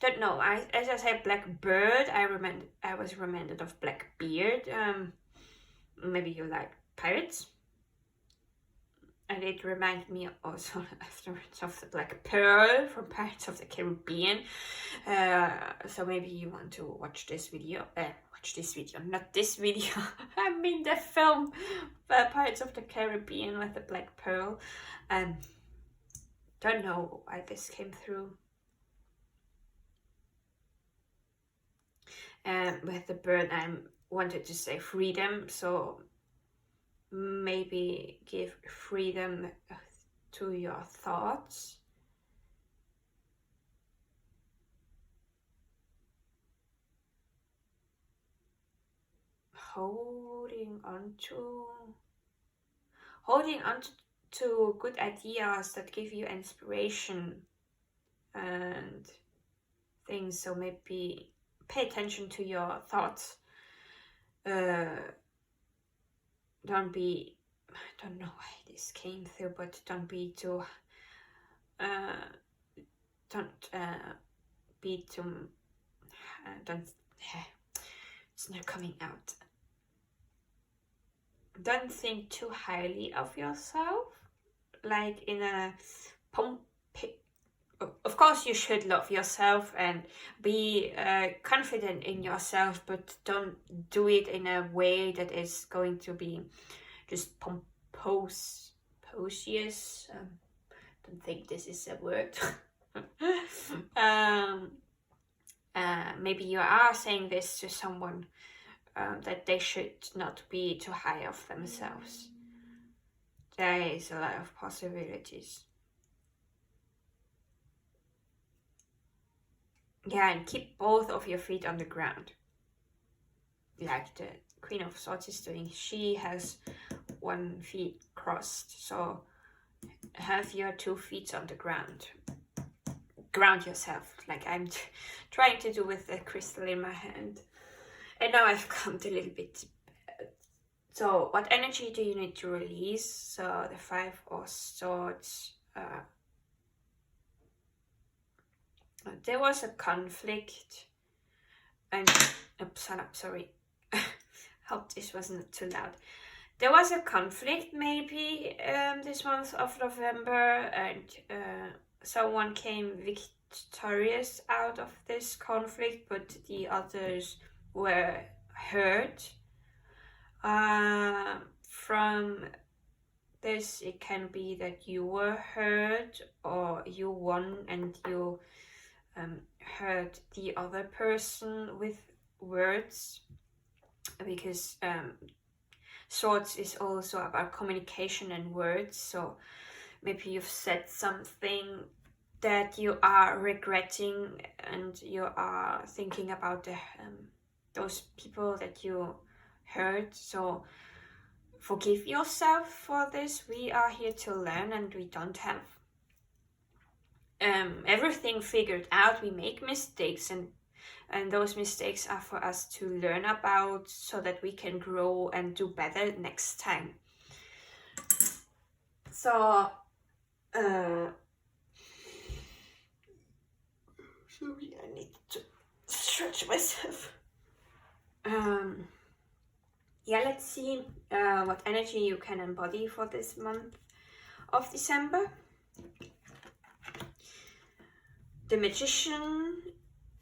Don't know. As I said Blackbird, I was reminded of Blackbeard. Maybe you like pirates. And it reminded me also afterwards of the Black Pearl from Pirates of the Caribbean. So maybe you want to watch this video. Not this video. I mean the film Pirates of the Caribbean with the Black Pearl. Don't know why this came through. And with the bird, I wanted to say freedom, so maybe give freedom to your thoughts. Holding on to good ideas that give you inspiration and things. So maybe pay attention to your thoughts. Don't be, I don't know why this came through, but don't be too it's not coming out. Don't think too highly of yourself, like in a of course you should love yourself and be confident in yourself, but don't do it in a way that is going to be just pompous. Don't think this is a word. Maybe you are saying this to someone, that they should not be too high of themselves. There is a lot of possibilities. Yeah, and keep both of your feet on the ground, like the Queen of Swords is doing. She has one feet crossed, so have your 2 feet on the ground. ground yourself, like I'm trying to do with the crystal in my hand. And now I've calmed a little bit. So what energy do you need to release? So the 5 of Swords. There was a conflict, and oops, sorry. Hope this wasn't too loud. There was a conflict maybe this month of November, and someone came victorious out of this conflict, but the others were hurt. From this, it can be that you were hurt, or you won and you hurt the other person with words, because Swords is also about communication and words. So maybe you've said something that you are regretting, and you are thinking about those people that you hurt. So forgive yourself for this. We are here to learn, and we don't have everything figured out. We make mistakes, and those mistakes are for us to learn about, so that we can grow and do better next time. So sorry, I need to stretch myself. Yeah, let's see what energy you can embody for this month of December. The Magician,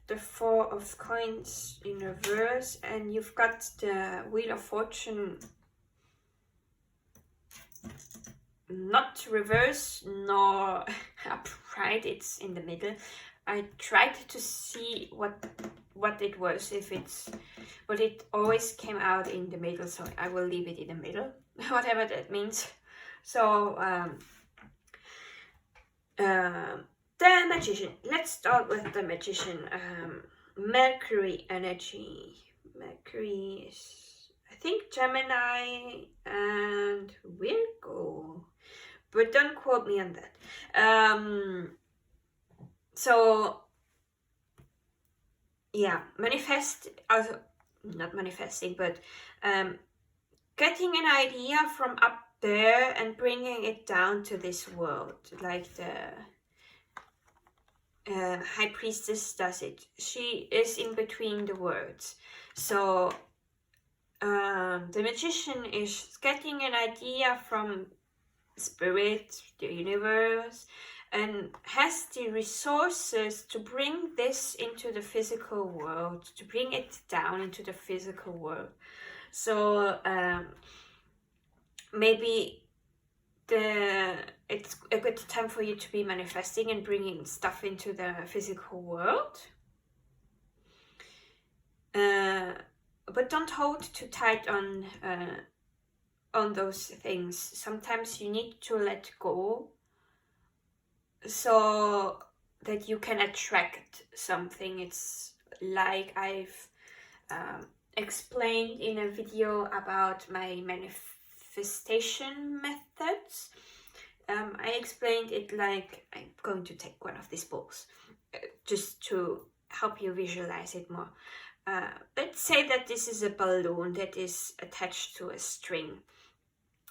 the 4 of Coins in reverse, and you've got the Wheel of Fortune not reverse nor upright, it's in the middle. I tried to see what it was, but it always came out in the middle, so I will leave it in the middle, whatever that means. So the Magician. Let's start with the Magician. Mercury energy. Mercury is, I think, Gemini and Virgo, but don't quote me on that. So yeah, not manifesting, but getting an idea from up there and bringing it down to this world, like the High Priestess does it. She is in between the words. So the Magician is getting an idea from Spirit, the universe, and has the resources to bring this into the physical world, to bring it down into the physical world. So maybe it's a good time for you to be manifesting and bringing stuff into the physical world. But don't hold too tight on those things. Sometimes you need to let go, so that you can attract something. It's like I've explained in a video about my manifestation methods. I explained it like, I'm going to take one of these books just to help you visualize it more. Let's say that this is a balloon that is attached to a string,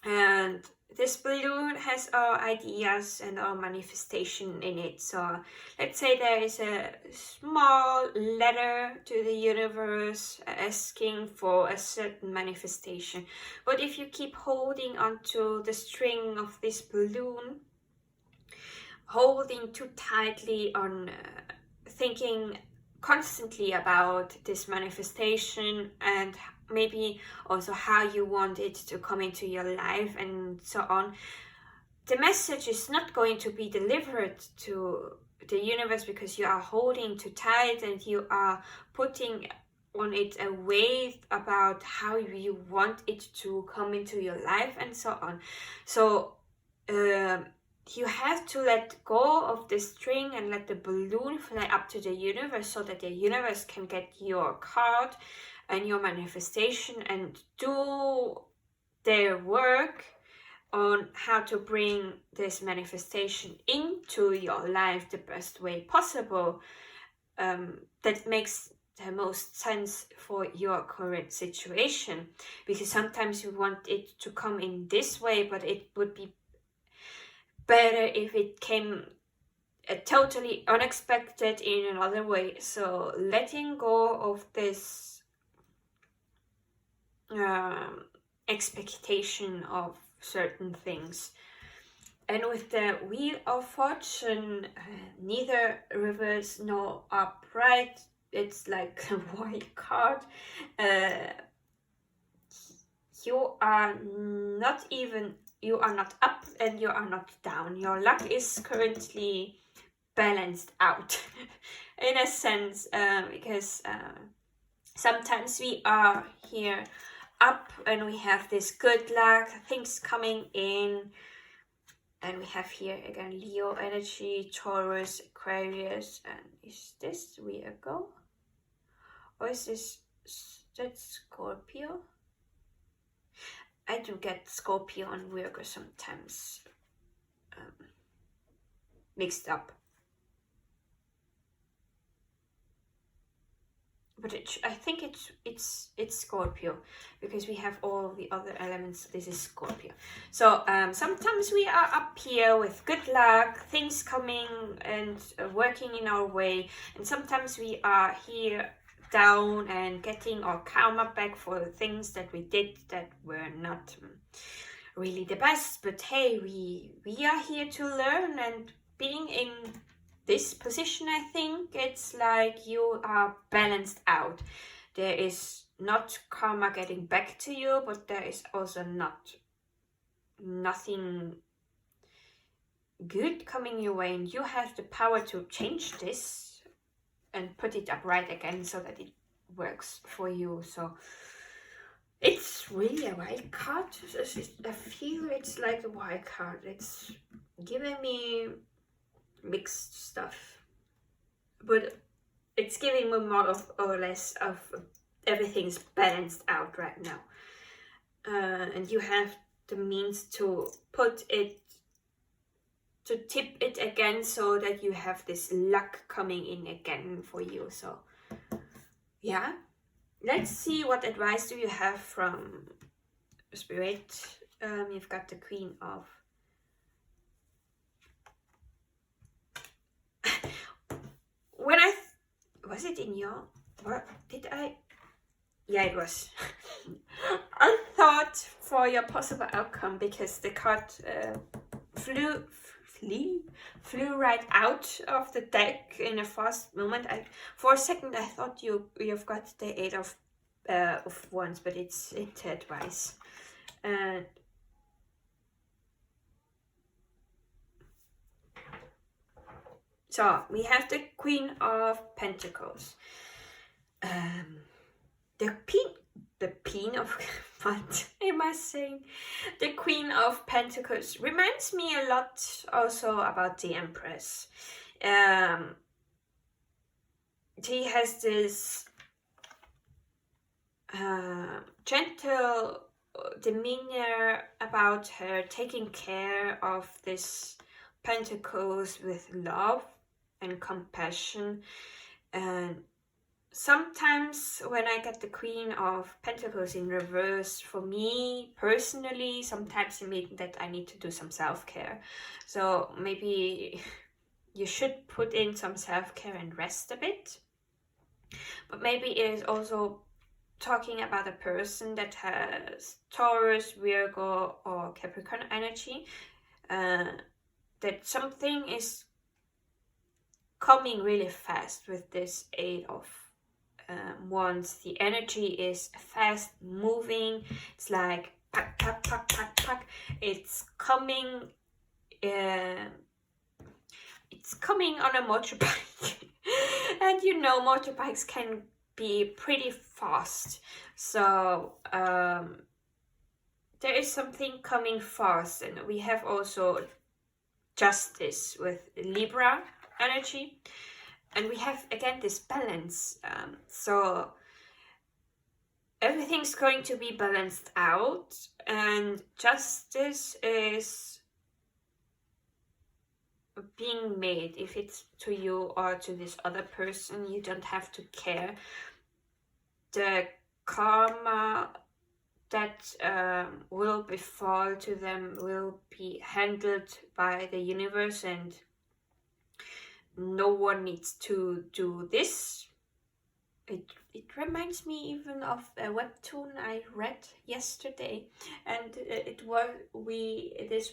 and this balloon has our ideas and our manifestation in it. So let's say there is a small letter to the universe asking for a certain manifestation. But if you keep holding onto the string of this balloon, holding too tightly on thinking constantly about this manifestation, and maybe also how you want it to come into your life and so on, the message is not going to be delivered to the universe, because you are holding too tight and you are putting on it a weight about how you want it to come into your life and so on. So you have to let go of the string and let the balloon fly up to the universe, so that the universe can get your card and your manifestation and do their work on how to bring this manifestation into your life the best way possible, that makes the most sense for your current situation. Because sometimes you want it to come in this way, but it would be better if it came totally unexpected in another way. So letting go of this expectation of certain things. And with the Wheel of Fortune, neither reverse nor upright, it's like a white card. You are not up and you are not down. Your luck is currently balanced out in a sense, because sometimes we are here up and we have this good luck, things coming in, and we have here again Leo energy, Taurus, Aquarius, and is this Virgo? Or is this that Scorpio? I do get Scorpio and Virgo sometimes mixed up. But I think it's Scorpio, because we have all the other elements. This is Scorpio. So sometimes we are up here with good luck, things coming and working in our way, and sometimes we are here down and getting our karma back for the things that we did that were not really the best. But hey, we are here to learn, and being in this position, I think it's like you are balanced out. There is not karma getting back to you, but there is also nothing good coming your way, and you have the power to change this and put it upright again so that it works for you. So it's really a wild card. I feel it's like a wild card. It's giving me mixed stuff, but it's giving me more of or less of everything's balanced out right now, and you have the means to tip it again so that you have this luck coming in again for you. So yeah, let's see what advice do you have from Spirit. You've got the Queen of when was it in your, what did I, yeah, it was. I thought for your possible outcome, because the card flew right out of the deck in a fast moment. For a second I thought you've got the Eight of Wands, but it's advice. And so we have the Queen of Pentacles. The Queen of what am I saying? The Queen of Pentacles reminds me a lot also about the Empress. She has this gentle demeanor about her, taking care of this Pentacles with love and compassion. And sometimes when I get the Queen of Pentacles in reverse, for me personally, sometimes it means that I need to do some self-care. So maybe you should put in some self-care and rest a bit. But maybe it is also talking about a person that has Taurus, Virgo, or Capricorn energy, that something is coming really fast with this Eight of Wands. The energy is fast moving. It's like pack, pack, pack, pack, pack. It's coming. It's coming on a motorbike, and you know motorbikes can be pretty fast. So there is something coming fast, and we have also Justice with Libra energy, and we have again this balance. So everything's going to be balanced out, and justice is being made. If it's to you or to this other person, you don't have to care. The karma that will befall to them will be handled by the universe, and no one needs to do this. It reminds me even of a webtoon I read yesterday, and this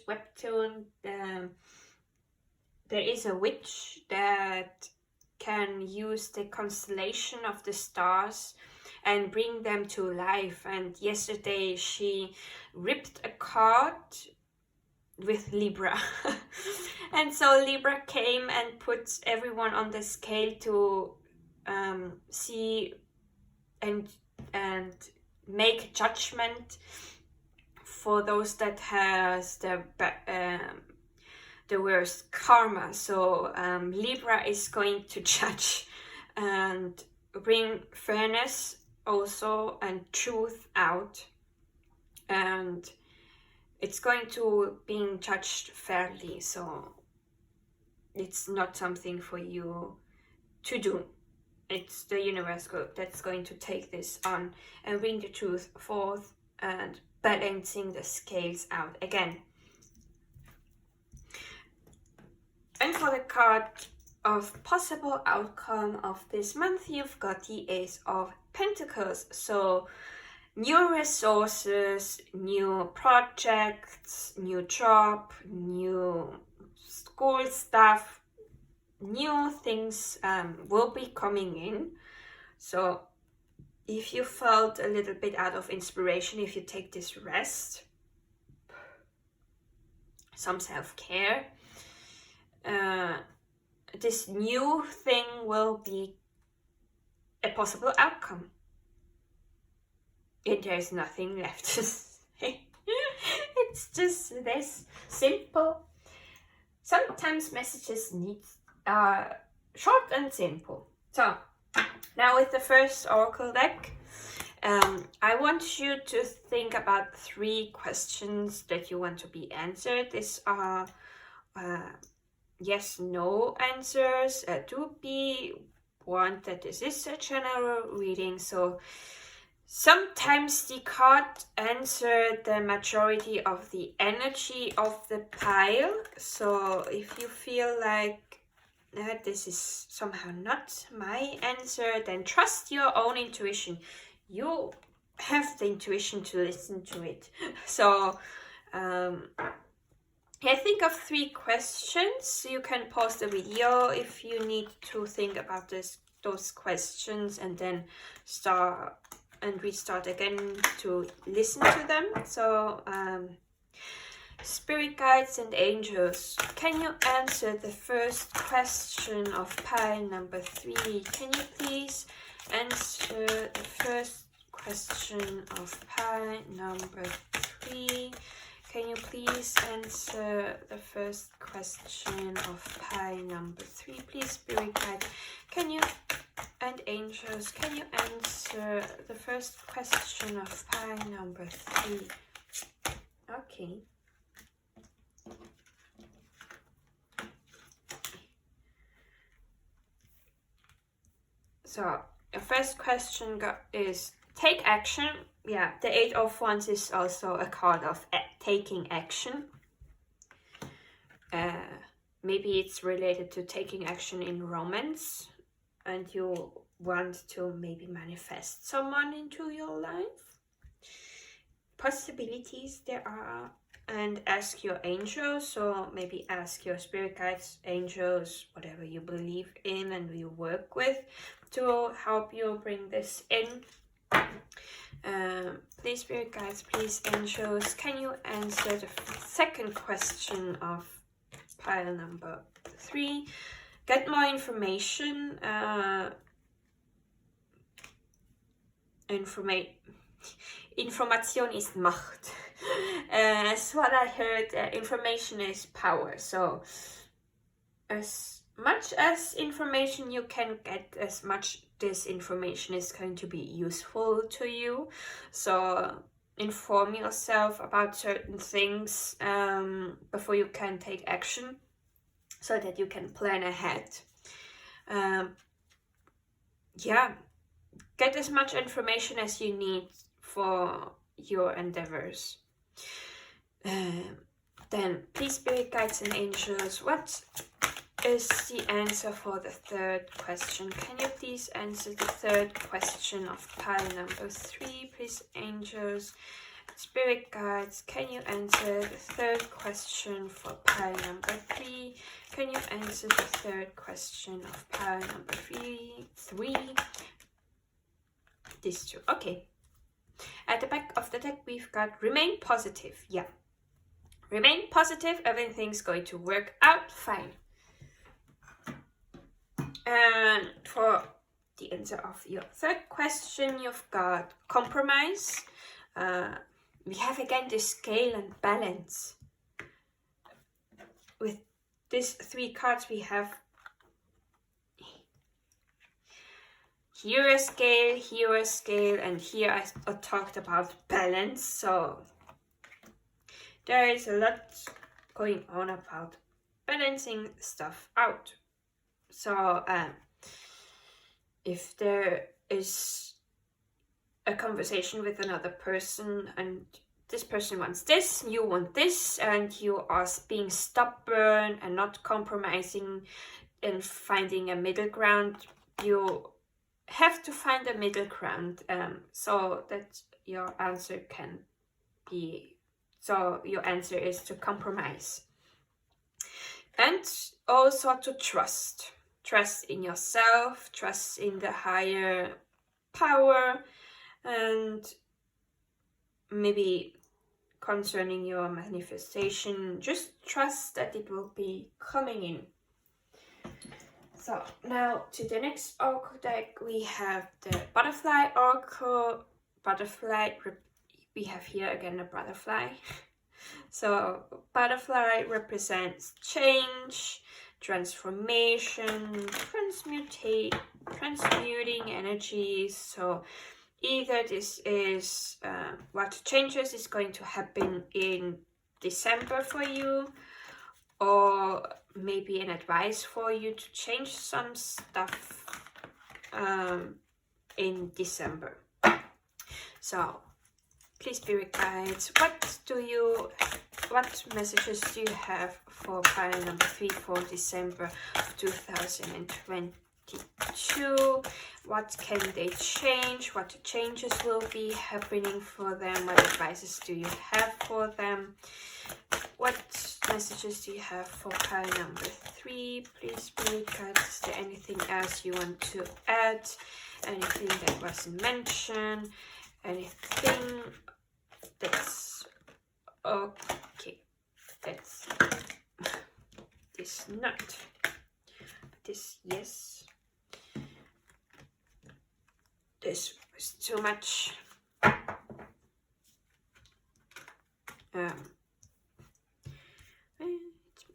webtoon, there is a witch that can use the constellation of the stars and bring them to life. And yesterday she ripped a card with Libra and so Libra came and put everyone on the scale to see and make judgment for those that has the worst karma. So Libra is going to judge and bring fairness also and truth out, and it's going to being judged fairly. So it's not something for you to do. It's the universe that's going to take this on and bring the truth forth and balancing the scales out again. And for the card of possible outcome of this month, you've got the Ace of Pentacles. So new resources, new projects, new job, new school stuff, new things will be coming in. So if you felt a little bit out of inspiration, if you take this rest, some self-care, this new thing will be a possible outcome. And there's nothing left to say. It's just this simple. Sometimes messages need short and simple. So now with the first oracle deck, I want you to think about 3 questions that you want to be answered. These are yes, no answers. Do be warned that this is a general reading, so sometimes the card answered the majority of the energy of the pile. So if you feel like this is somehow not my answer, then trust your own intuition. You have the intuition to listen to it. So I think of 3 questions. You can pause the video if you need to think about those questions, and then start and restart again to listen to them. So spirit guides and angels, can you answer the first question of pile number 3? Can you please answer the first question of pile number 3? Can you please answer the first question of pile number 3? Please, spirit guide, can you, and angels, can you answer the first question of pile number 3? Okay. So the first question is take action. Yeah, the 8 of Wands is also a card of taking action. Maybe it's related to taking action in romance, and you want to maybe manifest someone into your life. Possibilities there are. And ask your angels, so maybe ask your spirit guides, angels, whatever you believe in and you work with, to help you bring this in. Please, spirit guides, please, angels, can you answer the second question of pile number 3? Get more information. Information ist Macht. That's what I heard. Information is power. So as much as information you can get, as much this information is going to be useful to you. So inform yourself about certain things before you can take action, so that you can plan ahead. Yeah, get as much information as you need for your endeavors. Then, please, spirit guides and angels, what is the answer for the third question? Can you please answer the third question of pile number 3, please, angels? Spirit guides, can you answer the third question for pile number 3? Can you answer the third question of pile number 3? These two, okay. At the back of the deck, we've got remain positive. Yeah. Remain positive, everything's going to work out fine. And for the answer of your third question, you've got compromise. We have again the scale and balance. With these 3 cards, we have here a scale, and here I talked about balance. So there is a lot going on about balancing stuff out. So if there is a conversation with another person and this person wants this, you want this, and you are being stubborn and not compromising and finding a middle ground, you have to find a middle ground so that your answer can be, so your answer is to compromise. And also to trust in yourself, trust in the higher power, and maybe concerning your manifestation, just trust that it will be coming in. So now to the next oracle deck, we have the butterfly oracle. We have here again a butterfly. So butterfly represents change, transformation, transmuting energies. So either this is what changes is going to happen in December for you, or maybe an advice for you to change some stuff in December. So please, spirit guides, what messages do you have for pile number 3 for December of 2022? What can they change? What changes will be happening for them? What advices do you have for them? What messages do you have for pile number 3? Please, spirit guides, is there anything else you want to add? Anything that wasn't mentioned? Anything that's okay? That's this not, this yes. This was too much. It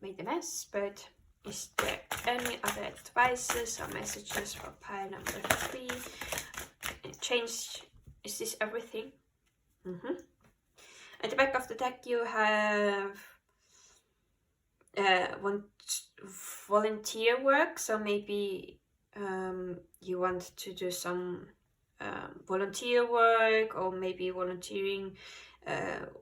made a mess, but is there any other advices or messages for pile number 3? Change, is this everything? At the back of the deck you have volunteer work, so maybe you want to do some volunteer work, or maybe volunteering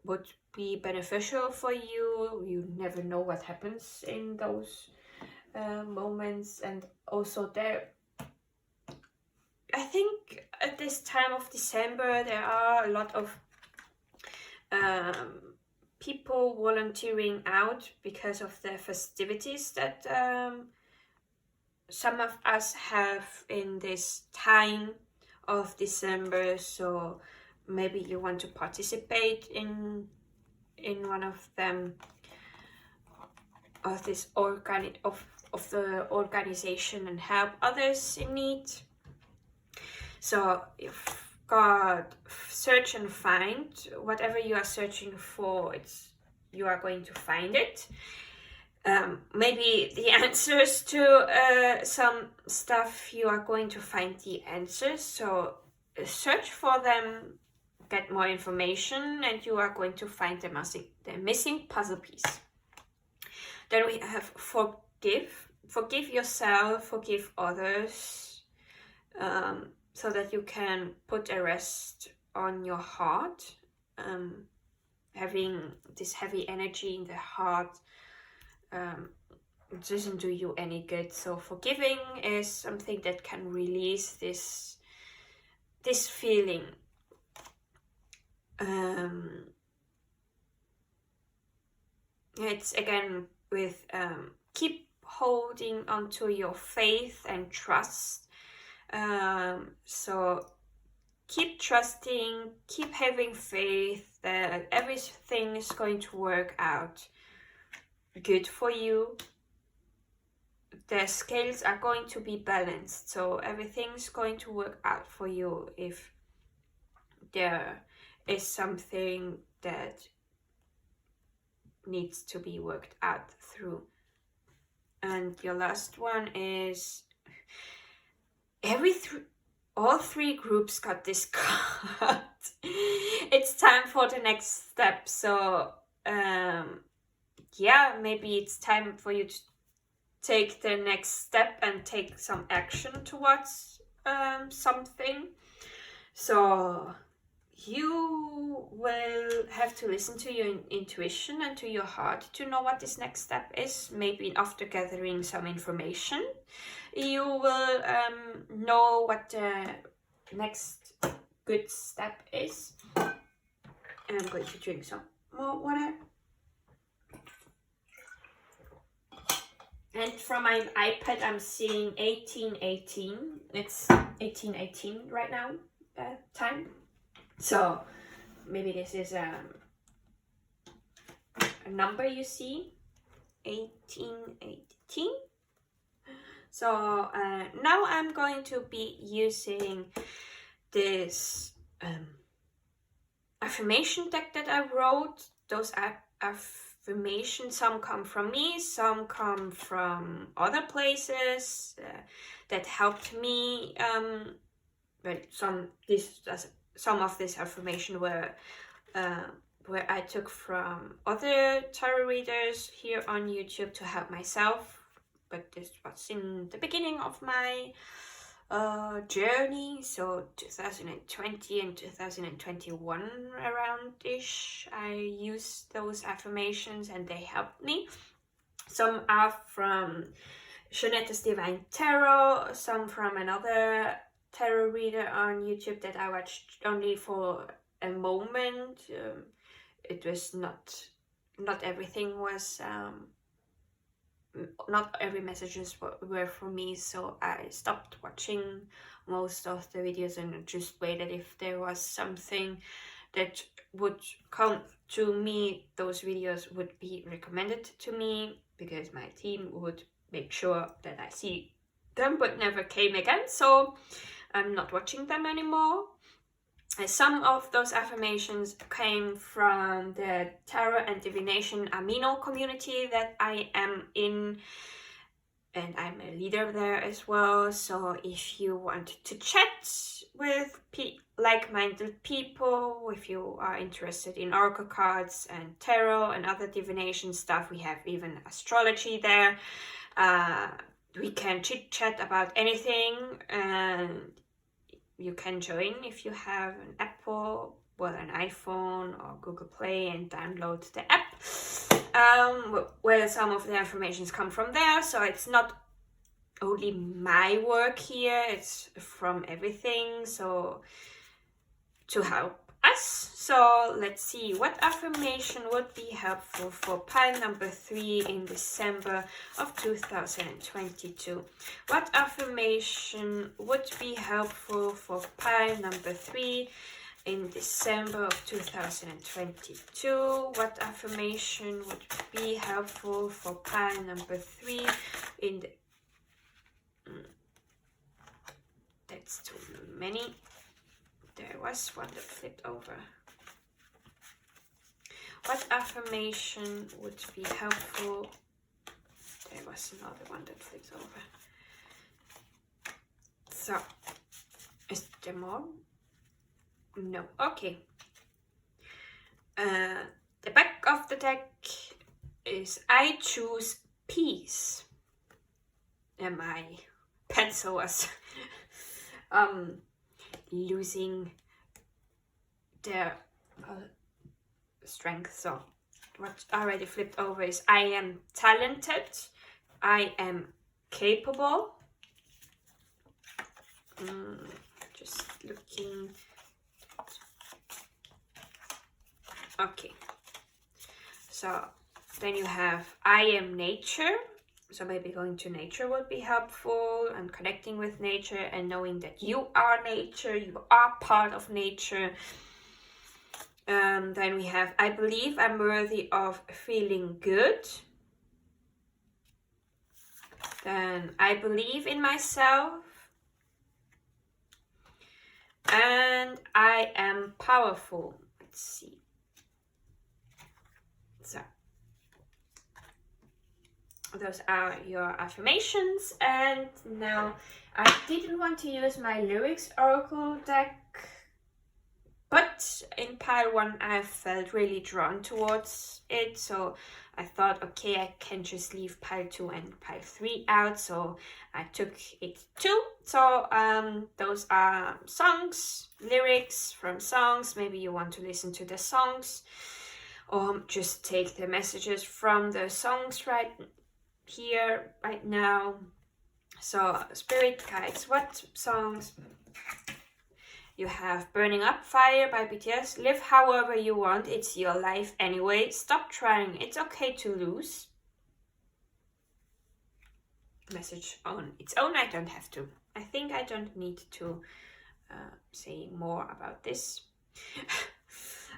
would be beneficial for you. You never know what happens in those moments. And also there, I think at this time of December there are a lot of people volunteering out because of the festivities that some of us have in this time of December. So maybe you want to participate in one of them, of this of the organization, and help others in need. So if God, search and find whatever you are searching for, you are going to find it. maybe the answers to some stuff, you are going to find the answers, so search for them, get more information, and you are going to find the missing puzzle piece. Then we have forgive yourself, forgive others, so that you can put a rest on your heart. Having this heavy energy in the heart doesn't do you any good. So forgiving is something that can release this feeling. It's again with keep holding onto your faith and trust. So keep trusting, keep having faith that everything is going to work out good for you. The scales are going to be balanced, so everything's going to work out for you if there is something that needs to be worked out through. And your last one is all three groups got this card. It's time for the next step. So yeah, maybe it's time for you to take the next step and take some action towards something. So you will have to listen to your intuition and to your heart to know what this next step is. Maybe after gathering some information, you will know what the next good step is. And I'm going to drink some more water. And from my iPad, I'm seeing 1818. It's 1818 right now, time. So maybe this is a number you see, 1818. So now I'm going to be using this affirmation deck that I wrote. Those affirmations, some come from me, some come from other places that helped me. But some of this affirmation were where I took from other tarot readers here on YouTube to help myself. But this was in the beginning of my journey, so 2020 and 2021 around-ish, I used those affirmations and they helped me. Some are from Jeanette's Divine Tarot, some from another tarot reader on YouTube that I watched only for a moment. It was not everything was not every messages were for me, so I stopped watching most of the videos and just waited. If there was something that would come to me, those videos would be recommended to me because my team would make sure that I see them, but never came again, so I'm not watching them anymore. Some of those affirmations came from the Tarot and Divination Amino community that I am in, and I'm a leader there as well. So if you want to chat with like-minded people, if you are interested in oracle cards and tarot and other divination stuff, we have even astrology there. We can chit-chat about anything, and you can join if you have an Apple, well, an iPhone or Google Play, and download the app. Well, some of the informations come from there, so it's not only my work here, it's from everything, so to help us. So let's see, what affirmation would be helpful for pile number 3 in December of 2022? What affirmation would be helpful for pile number 3 in December of 2022? What affirmation would be helpful for pile number 3 in the... That's too many. There was one that flipped over. What affirmation would be helpful there was another one that flips over. So, is there more? No. Okay. The back of the deck is I choose peace. And my pencil was losing their strength. So what already flipped over is I am talented, I am capable. Just looking. Okay. So then you have I am nature. So maybe going to nature would be helpful, and connecting with nature and knowing that you are nature, you are part of nature. Then we have I believe I'm worthy of feeling good. Then I believe in myself. And I am powerful. Let's see. So those are your affirmations. And now I didn't want to use my lyrics oracle deck, but in pile 1 I felt really drawn towards it, so I thought, okay, I can just leave pile 2 and pile 3 out, so I took it too. So those are songs, lyrics from songs. Maybe you want to listen to the songs, or just take the messages from the songs right here, right now. So spirit guides, what songs? You have Burning Up Fire by BTS. Live however you want, it's your life anyway. Stop trying, it's okay to lose. Message on its own, I don't have to. I think I don't need to say more about this.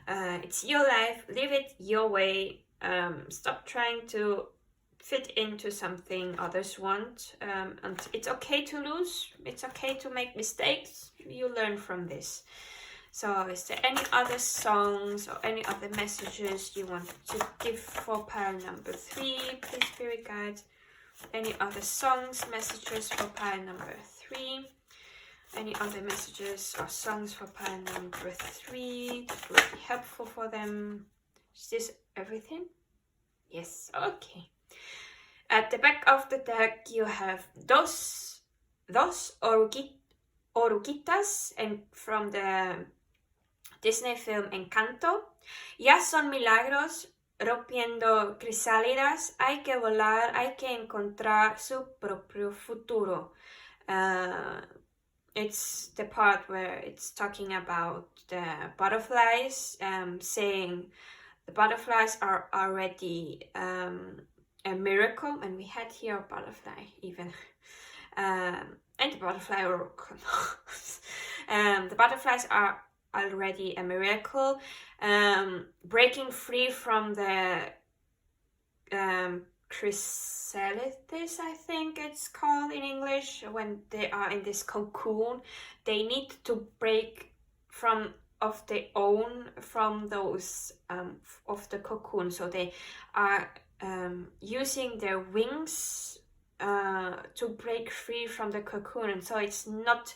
It's your life, live it your way. Stop trying to fit into something others want, and it's okay to lose, it's okay to make mistakes, you learn from this. So is there any other songs or any other messages you want to give for pile number 3, please spirit guide? Any other songs, messages for pile number 3? Any other messages or songs for pile number 3 that would be helpful for them? Is this everything? Yes, okay. At the back of the deck you have dos oruguitas, and from the Disney film Encanto. Ya son milagros, rompiendo crisálidas, hay que volar, hay que encontrar su propio futuro. It's the part where it's talking about the butterflies, saying the butterflies are already a miracle, and we had here a butterfly even, and the butterfly oracle. The butterflies are already a miracle, breaking free from the chrysalis, I think it's called in English, when they are in this cocoon. They need to break from of their own from those of the cocoon, so they are using their wings to break free from the cocoon, and so it's not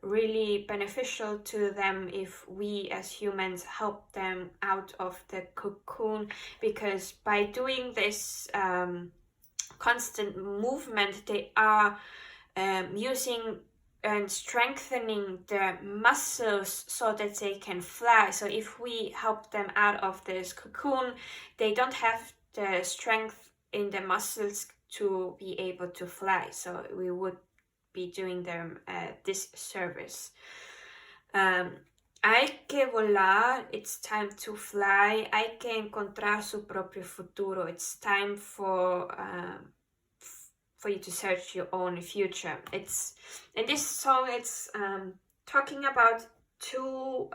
really beneficial to them if we as humans help them out of the cocoon, because by doing this constant movement they are using and strengthening their muscles so that they can fly. So if we help them out of this cocoon, they don't have the strength in the muscles to be able to fly, so we would be doing them this service. Hay que volar, it's time to fly. Hay que encontrar su propio futuro, it's time for you to search your own future. It's in this song, it's talking about two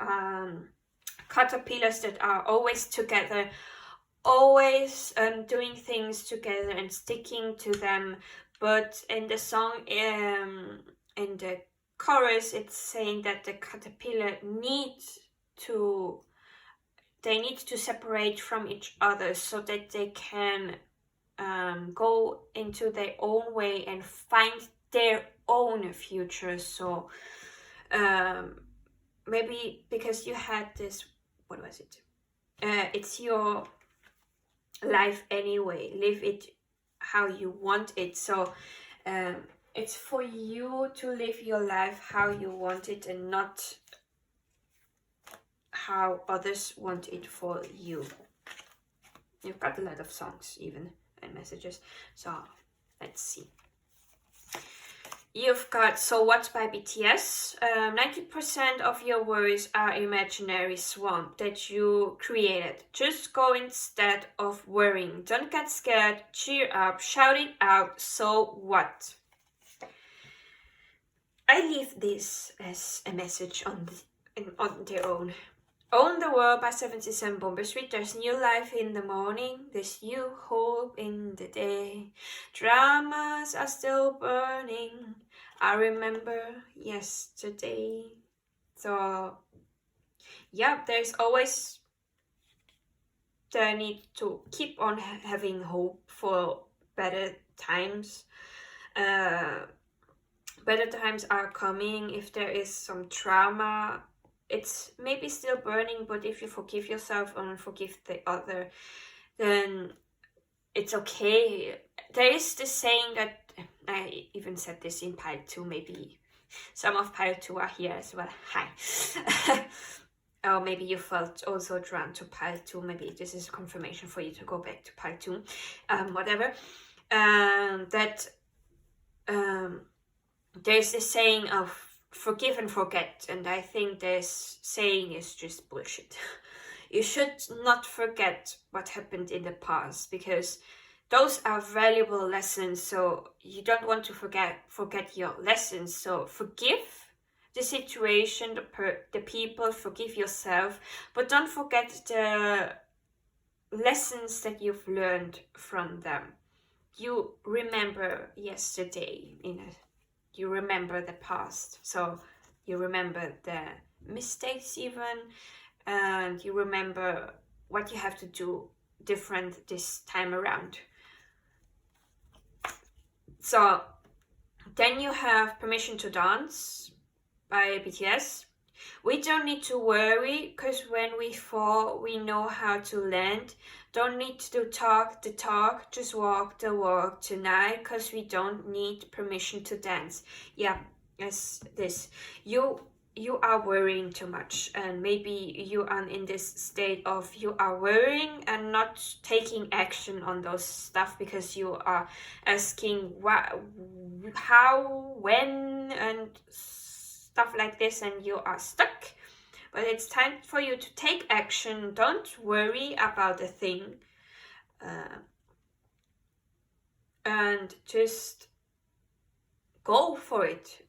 caterpillars that are always together, always doing things together and sticking to them. But in the song, in the chorus, it's saying that the caterpillar needs to separate from each other so that they can go into their own way and find their own future. So maybe because you had this, what was it? It's your life anyway. Live it how you want it. So it's for you to live your life how you want it and not how others want it for you. You've got a lot of songs even and messages. So let's see. You've got So What by BTS. 90% of your worries are imaginary swamp that you created. Just go instead of worrying. Don't get scared. Cheer up. Shout it out. So what? I leave this as a message on their own. Own the World by 77 Bomber Street. There's new life in the morning. There's new hope in the day. Dramas are still burning. I remember yesterday. So, yeah, there's always the need to keep on having hope for better times. Better times are coming. If there is some trauma, it's maybe still burning, but if you forgive yourself and forgive the other, then it's okay. There is this saying that, I even said this in pile 2, maybe some of pile 2 are here as well. Hi. Or maybe you felt also drawn to pile 2. Maybe this is a confirmation for you to go back to pile 2. Whatever. There's this saying of forgive and forget, and I think this saying is just bullshit. You should not forget what happened in the past, because those are valuable lessons. So you don't want to forget your lessons. So forgive the situation, the people, forgive yourself, but don't forget the lessons that you've learned from them. You remember yesterday you remember the past, so you remember the mistakes even, and you remember what you have to do different this time around. So then you have Permission to Dance by BTS. We don't need to worry, because when we fall, we know how to land. Don't need to talk the talk, just walk the walk tonight, because we don't need permission to dance. Yeah, yes, this. You are worrying too much, and maybe you are in this state of you are worrying and not taking action on those stuff, because you are asking what, how, when, and stuff like this, and you are stuck. But it's time for you to take action. Don't worry about a thing, and just go for it.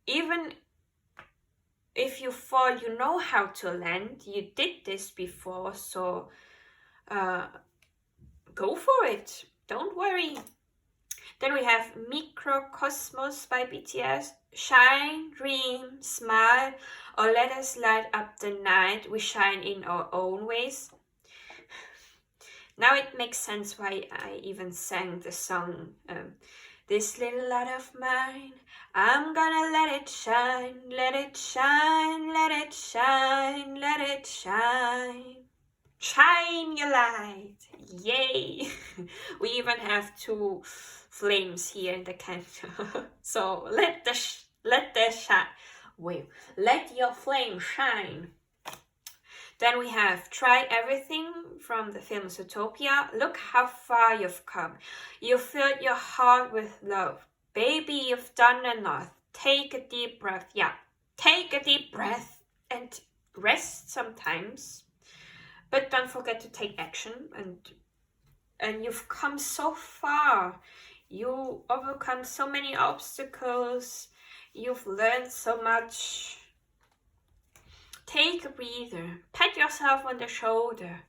Even if you fall, you know how to land. You did this before, so go for it. Don't worry. Then we have Microcosmos by BTS. Shine, dream, smile, or let us light up the night. We shine in our own ways. Now it makes sense why I even sang the song. This little light of mine, I'm gonna let it shine, let it shine, let it shine, let it shine. Shine your light, yay! We even have 2 flames here in the candle. So let your flame shine. Then we have Try Everything from the film Zootopia. Look how far you've come. You filled your heart with love. Baby, you've done enough. Take a deep breath. Yeah, take a deep breath and rest sometimes. But don't forget to take action, and you've come so far. You overcome so many obstacles. You've learned so much. Take a breather. Pat yourself on the shoulder.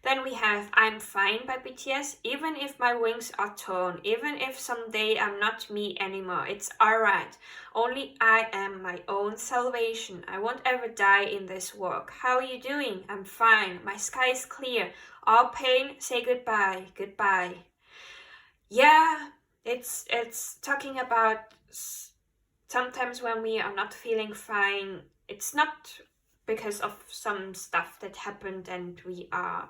Then we have I'm Fine by BTS. Even if my wings are torn, even if someday I'm not me anymore, it's alright. Only I am my own salvation. I won't ever die in this work. How are you doing? I'm fine. My sky is clear. All pain, say goodbye. Goodbye. Yeah, it's talking about sometimes when we are not feeling fine, it's not because of some stuff that happened and we are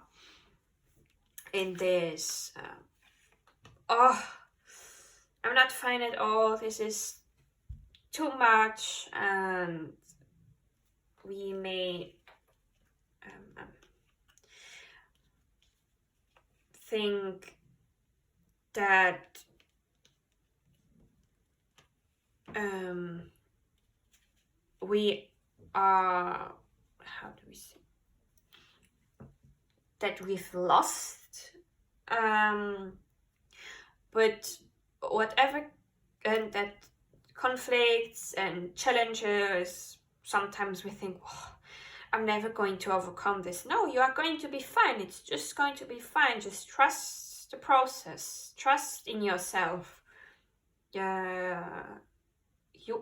in this oh, I'm not fine at all, this is too much, and we may think that we are, how do we say, that we've lost, but whatever, and that conflicts and challenges, sometimes we think, oh, I'm never going to overcome this. No, you are going to be fine. It's just going to be fine. Just trust the process. Trust in yourself. You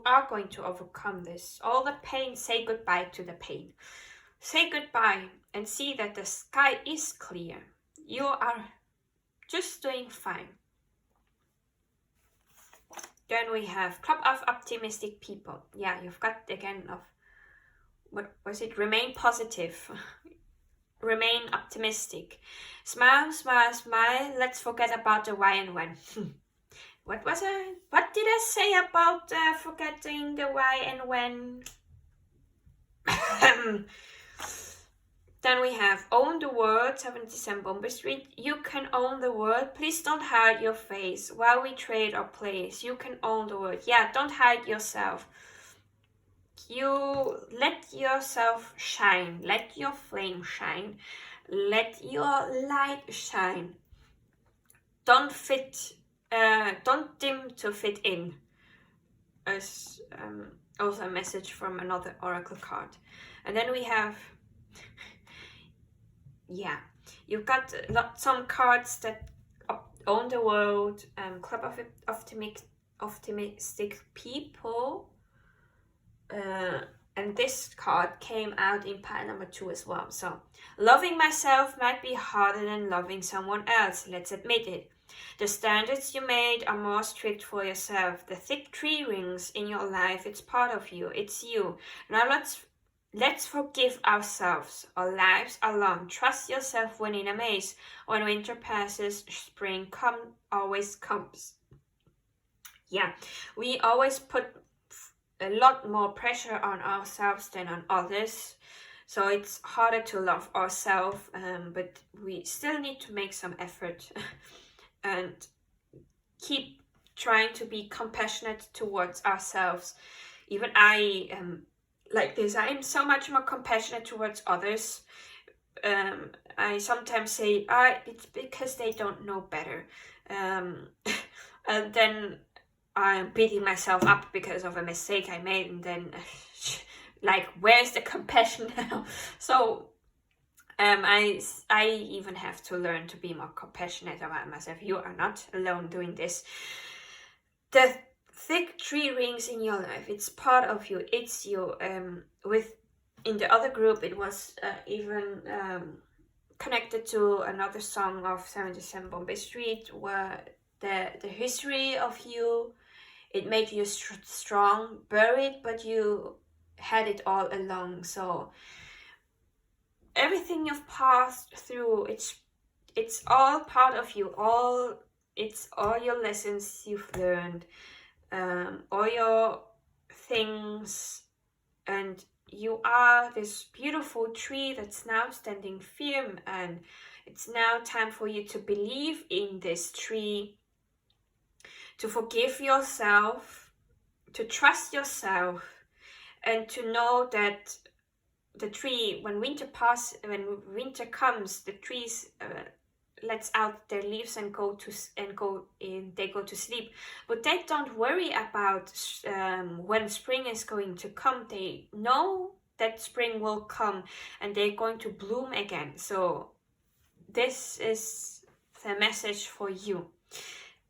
are going to overcome this. All the pain, say goodbye to the pain. Say goodbye and see that the sky is clear. You are just doing fine. Then we have Club of Optimistic People. Yeah, you've got again of, what was it? Remain positive. Remain optimistic. Smile, smile, smile. Let's forget about the why and when. What was it? What did I say about forgetting the why and when? Then we have Own the World, 77 Bombay Street. You can own the world. Please don't hide your face while we trade our place. You can own the world. Yeah, don't hide yourself. You let yourself shine. Let your flame shine. Let your light shine. Don't dim to fit in. As also a message from another oracle card. And then we have, yeah, you've got some cards that own the world, Club of Optimistic People, and this card came out in pile number 2 as well. So, loving myself might be harder than loving someone else, let's admit it. The standards you made are more strict for yourself. The thick tree rings in your life, it's part of you, it's you. Now let's forgive ourselves. Our lives are long. Trust yourself when in a maze. When winter passes, spring always comes. Yeah, we always put a lot more pressure on ourselves than on others. So it's harder to love ourselves, but we still need to make some effort and keep trying to be compassionate towards ourselves. Even I am like this. I am so much more compassionate towards others. I sometimes say, it's because they don't know better. And then I'm beating myself up because of a mistake I made, and then like, where's the compassion now? So I even have to learn to be more compassionate about myself. You are not alone doing this. The thick tree rings in your life, it's part of you, it's you. In the other group, it was even connected to another song of 77 Bombay Street, where the history of you, it made you strong, buried, but you had it all along. So everything you've passed through, it's all part of you. It's all your lessons you've learned, all your things, and you are this beautiful tree that's now standing firm, and it's now time for you to believe in this tree, to forgive yourself, to trust yourself, and to know that the tree, when winter comes, the trees lets out their leaves and they go to sleep. But they don't worry about when spring is going to come. They know that spring will come and they're going to bloom again. So this is the message for you.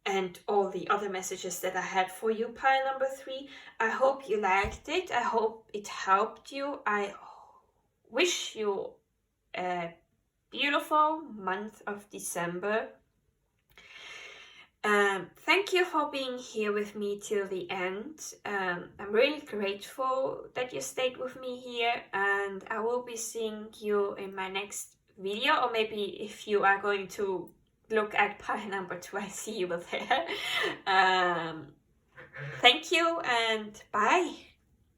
And all the other messages that I had for you, pile number 3. I hope you liked it. I hope it helped you. I wish you a beautiful month of December. Thank you for being here with me till the end. I'm really grateful that you stayed with me here, and I will be seeing you in my next video, or maybe if you are going to look at pile number 2, I see you there. Thank you and bye.